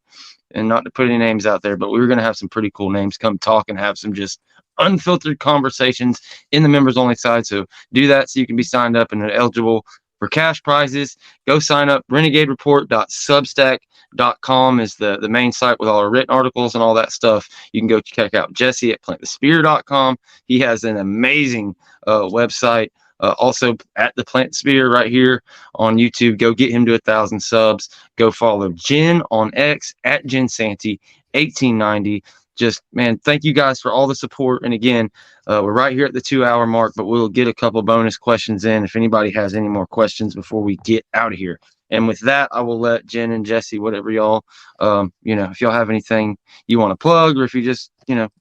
and not to put any names out there, but we're going to have some pretty cool names come talk and have some just unfiltered conversations in the members only side. So do that so you can be signed up and eligible for cash prizes. Go sign up. renegadereport.substack.com is the main site with all our written articles and all that stuff. You can go check out Jesse at plantthespear.com. He has an amazing website. Also at the Plant Spear right here on YouTube. Go get him to 1,000 subs. Go follow Jen on X at Jen Santee 1890. Just, man, thank you guys for all the support. And again, we're right here at the 2 hour mark, but we'll get a couple bonus questions in if anybody has any more questions before we get out of here. And with that, I will let Jen and Jesse, whatever y'all, if y'all have anything you want to plug, or if you just,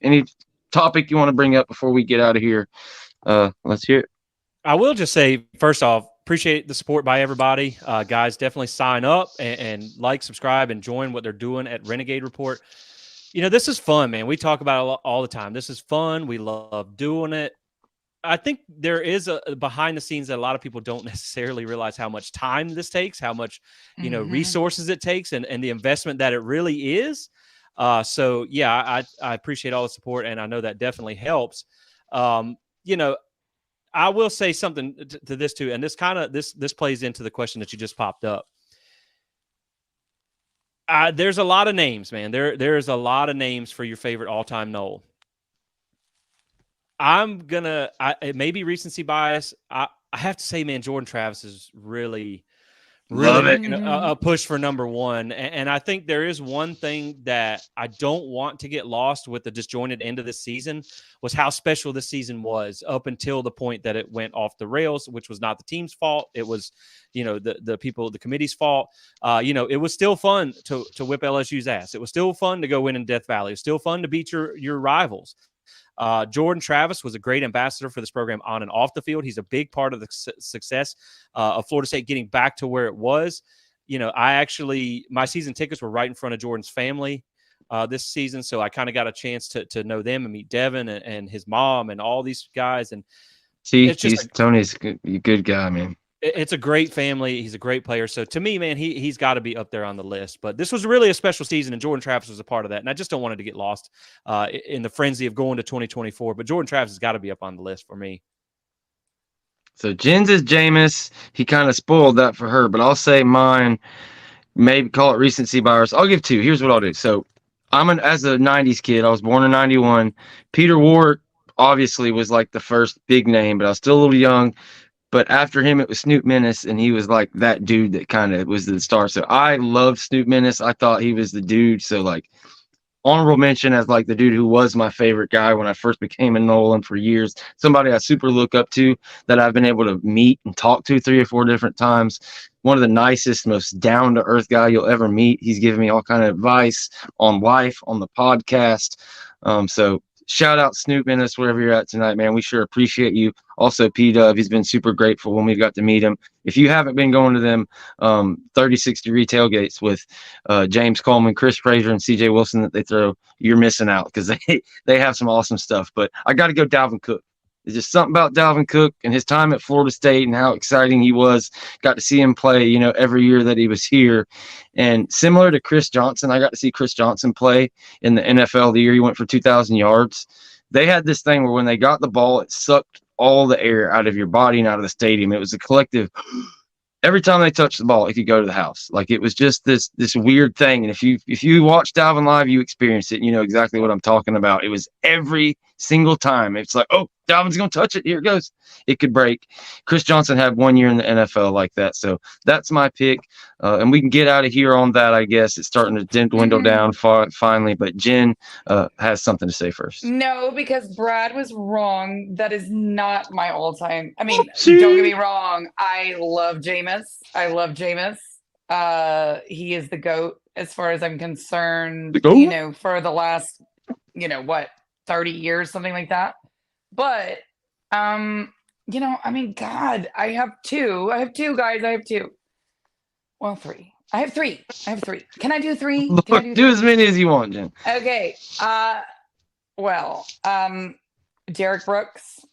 any topic you want to bring up before we get out of here, let's hear it. I will just say, first off, appreciate the support by everybody. Guys, definitely sign up and like, subscribe, and join what they're doing at Renegade Report. This is fun, man. We talk about it all the time. This is fun. We love doing it. I think there is a behind the scenes that a lot of people don't necessarily realize how much time this takes, how much, resources it takes, and the investment that it really is. So yeah, I appreciate all the support, and I know that definitely helps. I will say something to this too, and this plays into the question that you just popped up. There's a lot of names, man. There's a lot of names for your favorite all-time Nole. It may be recency bias. I have to say, man, Jordan Travis is really making a push for number one. And I think there is one thing that I don't want to get lost with the disjointed end of this season was how special this season was up until the point that it went off the rails, which was not the team's fault. It was, the people, the committee's fault. It was still fun to whip LSU's ass. It was still fun to go win in Death Valley. It was still fun to beat your rivals. Jordan Travis was a great ambassador for this program on and off the field. He's a big part of the success of Florida State getting back to where it was. My season tickets were right in front of Jordan's family this season, so I kind of got a chance to know them and meet Devin and his mom and all these guys. And Tony's a good guy, man. It's a great family. He's a great player. So to me, man, he's got to be up there on the list. But this was really a special season, and Jordan Travis was a part of that. And I just don't want it to get lost in the frenzy of going to 2024. But Jordan Travis has got to be up on the list for me. So Jen's is Jameis. He kind of spoiled that for her, but I'll say mine. Maybe call it recency bias. I'll give two. Here's what I'll do. So as a 90s kid, I was born in 91. Peter Ward obviously was like the first big name, but I was still a little young. But after him, it was Snoop Menace, and he was like that dude that kind of was the star. So I loved Snoop Menace. I thought he was the dude. So honorable mention as the dude who was my favorite guy when I first became a Nolan for years. Somebody I super look up to that I've been able to meet and talk to 3 or 4 different times. One of the nicest, most down-to-earth guy you'll ever meet. He's given me all kind of advice on life, on the podcast. So shout out Snoop Menace, wherever you're at tonight, man. We sure appreciate you. Also, P-Dub, he's been super grateful when we got to meet him. If you haven't been going to them 30-60 tailgates with James Coleman, Chris Frazier, and CJ Wilson that they throw, you're missing out because they have some awesome stuff. But I got to go Dalvin Cook. There's just something about Dalvin Cook and his time at Florida State and how exciting he was. Got to see him play, every year that he was here. And similar to Chris Johnson, I got to see Chris Johnson play in the NFL the year he went for 2,000 yards. They had this thing where when they got the ball, it sucked all the air out of your body and out of the stadium. It was a collective. Every time they touched the ball, it could go to the house. It was just this weird thing. And if you watch Dalvin live, you experience it. And you know exactly what I'm talking about. It was every single time. It's like, oh, Dalvin's going to touch it. Here it goes. It could break. Chris Johnson had 1 year in the NFL like that. So that's my pick. And we can get out of here on that, I guess. It's starting to dwindle down finally. But Jen has something to say first. No, because Brad was wrong. That is not my all-time. I mean, don't get me wrong. I love Jameis. He is the GOAT as far as I'm concerned, for the last, 30 years, something like that. But, God, I have two. Well, three. I have three. Can I do three? Do as many as you want, Jen. Okay. Derek Brooks,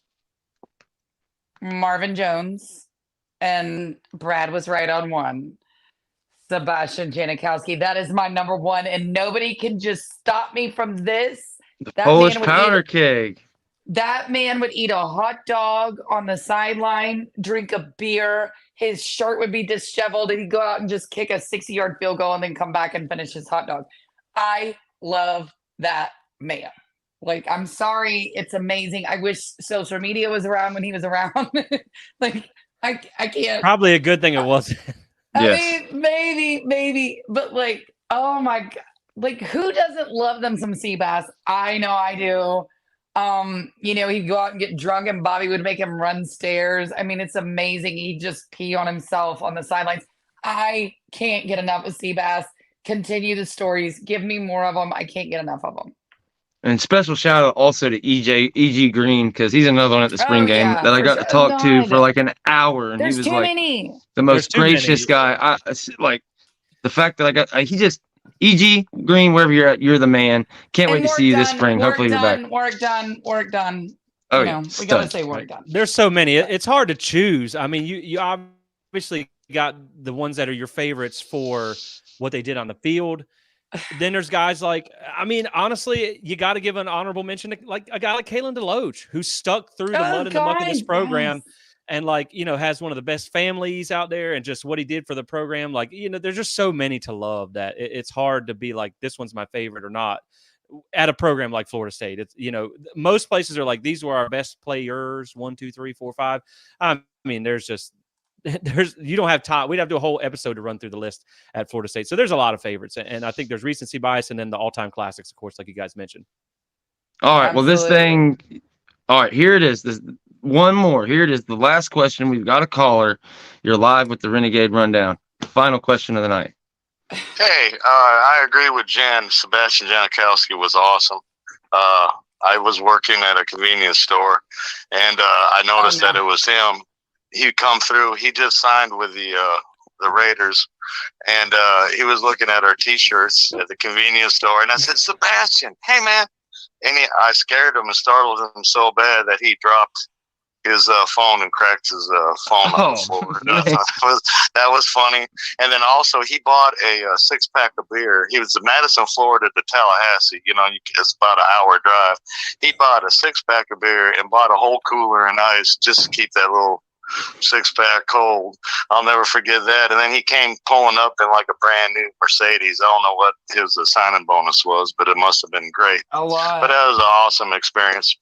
Marvin Jones, and Brad was right on one. Sebastian Janikowski. That is my number one, and nobody can just stop me from this. The Polish powder keg. That man would eat a hot dog on the sideline, drink a beer. His shirt would be disheveled, and he'd go out and just kick a 60-yard field goal and then come back and finish his hot dog. I love that man. Like, I'm sorry, it's amazing. I wish social media was around when he was around. I can't. Probably a good thing it wasn't. I mean, maybe, but oh my God, who doesn't love them some sea bass? I know I do. He'd go out and get drunk, and Bobby would make him run stairs. I mean, it's amazing. He'd just pee on himself on the sidelines. I can't get enough of sea bass. Continue the stories. Give me more of them. I can't get enough of them. And special shout out also to EG Green, because he's another one at the spring game that I got to talk to for an hour, and he was the most gracious guy. The fact that EG Green, wherever you're at, you're the man. Can't wait to see you this spring. Hopefully you're back. Work done. Oh, we got to say work done. There's so many. It's hard to choose. I mean, you obviously got the ones that are your favorites for what they did on the field. Then there's guys honestly, you got to give an honorable mention to a guy like Kalen DeLoach, who stuck through the mud and the muck of this program, and has one of the best families out there, and just what he did for the program. There's just so many to love that it's hard to be like, this one's my favorite or not at a program like Florida State. It's, most places are like, these were our best players, 1, 2, 3, 4, 5. I mean, you don't have time. We'd have to do a whole episode to run through the list at Florida State. So there's a lot of favorites, and I think there's recency bias, and then the all-time classics, of course, like you guys mentioned. All right. Absolutely. All right, here it is. This one more. Here it is. The last question. We've got a caller. You're live with the Renegade Rundown. Final question of the night. Hey, I agree with Jen. Sebastian Janikowski was awesome. I was working at a convenience store, and I noticed that it was him. He'd come through. He just signed with the Raiders, and he was looking at our T-shirts at the convenience store, and I said, Sebastian, hey, man. And I scared him and startled him so bad that he dropped his phone and cracked his phone on the floor. That was funny. And then also he bought a 6-pack of beer. He was in Madison, Florida to Tallahassee. It's about an hour drive. He bought a 6-pack of beer and bought a whole cooler and ice just to keep that little 6-pack cold. I'll never forget that. And then he came pulling up in a brand new Mercedes. I don't know what his signing bonus was, but it must have been great. Oh wow! But that was an awesome experience.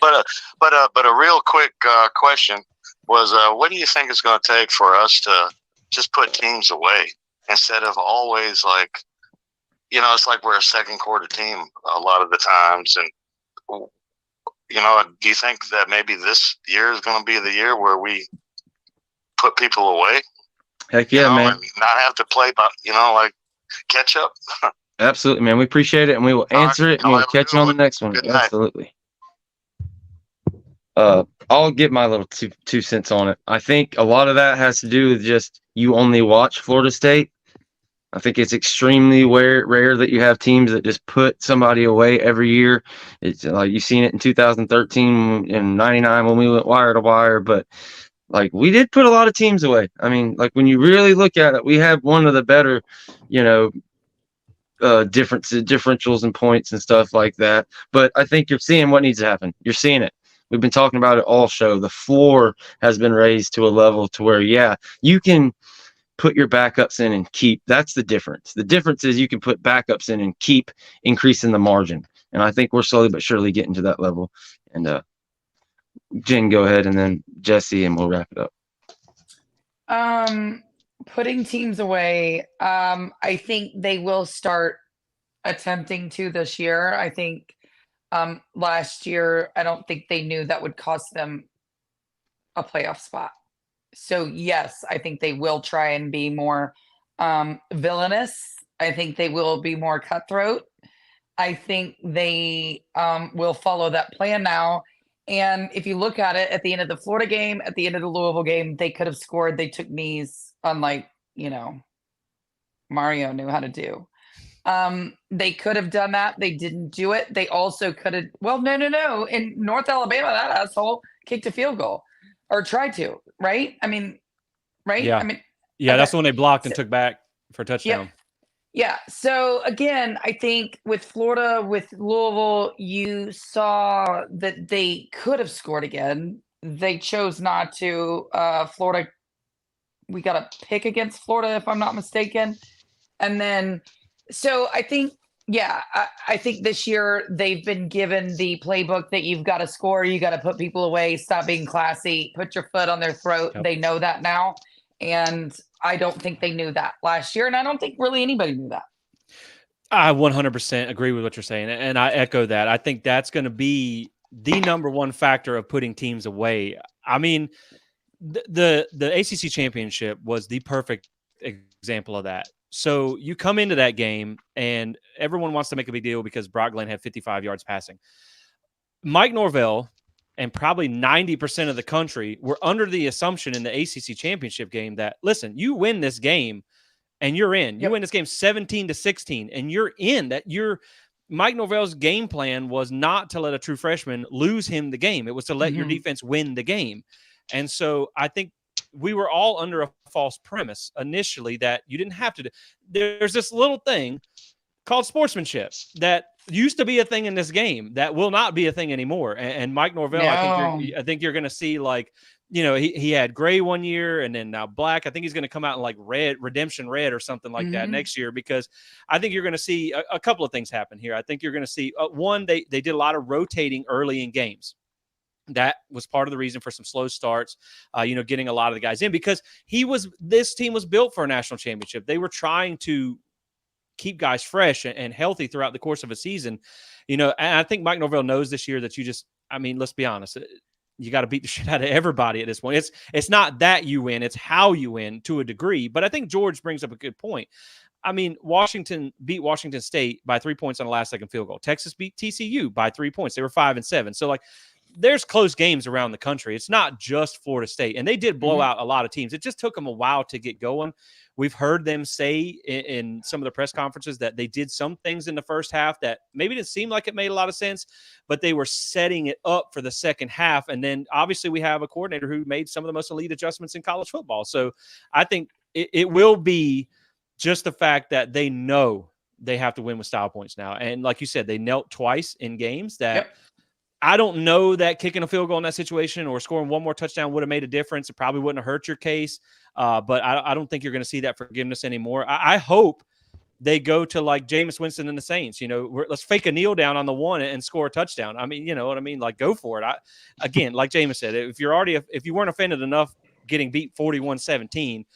But a real quick question was, what do you think it's going to take for us to just put teams away instead of always it's like we're a second quarter team a lot of the times, and do you think that maybe this year is going to be the year where we put people away? Heck yeah, man. And not have to play, catch up. Absolutely, man. We appreciate it, and we will answer it, and we'll catch you on the next one. Absolutely. I'll get my little two cents on it. I think a lot of that has to do with just you only watch Florida State. I think it's extremely rare that you have teams that just put somebody away every year. It's like you've seen it in 2013 and 99 when we went wire to wire, but we did put a lot of teams away. I mean, when you really look at it, we have one of the better, differentials and points and stuff like that. But I think you're seeing what needs to happen. You're seeing it. We've been talking about it all show. The floor has been raised to a level to where, you can put your backups in and keep. That's the difference. The difference is you can put backups in and keep increasing the margin. And I think we're slowly but surely getting to that level. And Jen, go ahead, and then Jesse, and we'll wrap it up. Putting teams away. I think they will start attempting to this year. I think last year, I don't think they knew that would cost them a playoff spot. So yes, I think they will try and be more villainous. I think they will be more cutthroat. I think they will follow that plan now. And if you look at it, at the end of the Florida game, at the end of the Louisville game, they could have scored. They took knees, unlike, Mario knew how to do. They could have done that. They didn't do it. They also could have, no. In North Alabama, that asshole kicked a field goal or tried to, right? I mean, right? Yeah. I mean, yeah, okay. that's the one they blocked and took back for a touchdown. Yeah. So again, I think with Florida, with Louisville, you saw that they could have scored again. They chose not to. Florida, we got a pick against Florida, if I'm not mistaken. And then, so I think, I think this year they've been given the playbook that you've got to score, you got to put people away, stop being classy, put your foot on their throat. Yep. They know that now. And I don't think they knew that last year. And I don't think really anybody knew that. I 100% agree with what you're saying. And I echo that. I think that's going to be the number one factor of putting teams away. I mean, the ACC championship was the perfect example of that. So you come into that game and everyone wants to make a big deal because Brock Glenn had 55 yards passing. Mike Norvell and probably 90% of the country were under the assumption in the ACC championship game that, listen, you win this game and you're in. You win this game 17-16 and you're in. Mike Norvell's game plan was not to let a true freshman lose him the game. It was to let your defense win the game. And so I think we were all under a false premise initially that you didn't have to do. There's this little thing called sportsmanship that used to be a thing in this game that will not be a thing anymore. And Mike Norvell, I think you're going to see, like, he had gray one year and then now black. I think he's going to come out in like red, redemption red or something like that next year, because I think you're going to see a couple of things happen here. I think you're going to see one, they did a lot of rotating early in games. That was part of the reason for some slow starts, getting a lot of the guys in, because this team was built for a national championship. They were trying to keep guys fresh and healthy throughout the course of a season, and I think Mike Norvell knows this year that let's be honest, you got to beat the shit out of everybody at this point. It's not that you win, it's how you win to a degree. But I think George brings up a good point. I mean, Washington beat Washington State by 3 points on the last second field goal. Texas beat TCU by 3 points. They were 5-7. So, like, there's close games around the country. It's not just Florida State. And they did blow out a lot of teams. It just took them a while to get going. We've heard them say in some of the press conferences that they did some things in the first half that maybe didn't seem like it made a lot of sense, but they were setting it up for the second half. And then obviously we have a coordinator who made some of the most elite adjustments in college football. So I think it will be just the fact that they know they have to win with style points now. And like you said, they knelt twice in games that I don't know that kicking a field goal in that situation or scoring one more touchdown would have made a difference. It probably wouldn't have hurt your case. But I don't think you're going to see that forgiveness anymore. I hope they go to like Jameis Winston and the Saints. Let's fake a kneel down on the one and score a touchdown. I mean, you know what I mean? Like, go for it. Again, like Jameis said, if you weren't offended enough getting beat 41-17,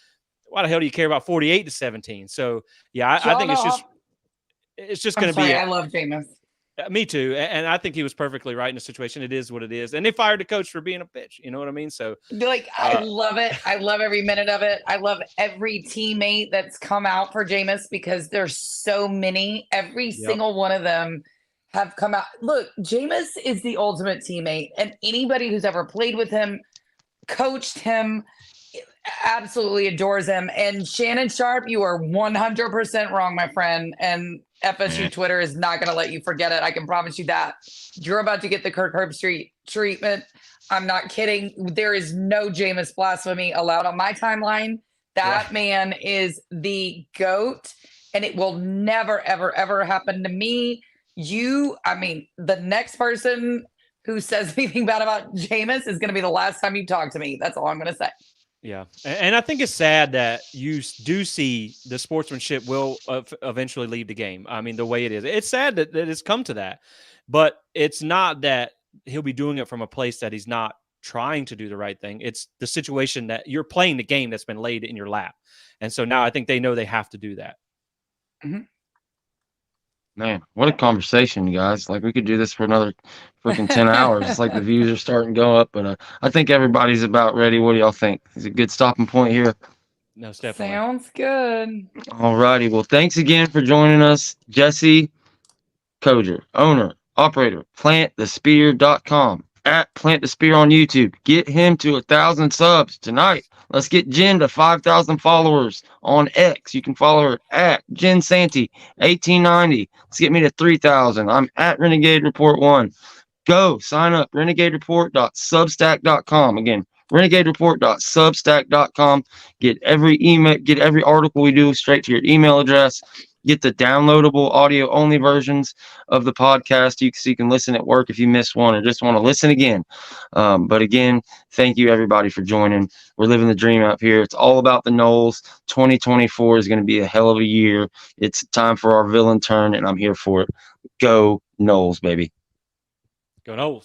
why the hell do you care about 48-17? So yeah, I think it's just going to be. I love Jameis. Me too. And I think he was perfectly right in the situation. It is what it is. And they fired the coach for being a bitch. You know what I mean? So I love it. I love every minute of it. I love every teammate that's come out for Jameis, because there's so many. Every single one of them have come out. Look, Jameis is the ultimate teammate, and anybody who's ever played with him, coached him, absolutely adores him. And Shannon Sharp, you are 100% wrong, my friend. And FSU Twitter is not going to let you forget it. I can promise you that. You're about to get the Kirk Herbstreit treatment. I'm not kidding. There is no Jameis blasphemy allowed on my timeline. That man is the GOAT, and it will never, ever, ever happen to me. The next person who says anything bad about Jameis is going to be the last time you talk to me. That's all I'm going to say. Yeah. And I think it's sad that you do see the sportsmanship will eventually leave the game. I mean, the way it is, it's sad that it's come to that, but it's not that he'll be doing it from a place that he's not trying to do the right thing. It's the situation that you're playing the game that's been laid in your lap. And so now I think they know they have to do that. Mm-hmm. Man, what a conversation, you guys. Like, we could do this for another freaking 10 hours. It's like the views are starting to go up, but I think everybody's about ready. What do y'all think? Is it a good stopping point here? No, definitely. Sounds good. All righty. Well, thanks again for joining us, Jesse Coger, owner, operator, plantthespear.com, at Plant the Spear on YouTube. Get him to 1,000 subs tonight. Let's get Jen to 5,000 followers on X. You can follow her at Jen Santee 1890. Let's get me to 3,000. I'm at Renegade Report 1. Go sign up, renegadereport.substack.com. Again, renegadereport.substack.com. Get every email, get every article we do straight to your email address. Get the downloadable audio only versions of the podcast so you can listen at work if you missed one or just want to listen again. But again, thank you everybody for joining. We're living the dream out here. It's all about the Noles. 2024 is going to be a hell of a year. It's time for our villain turn, and I'm here for it. Go Noles, baby. Go Noles.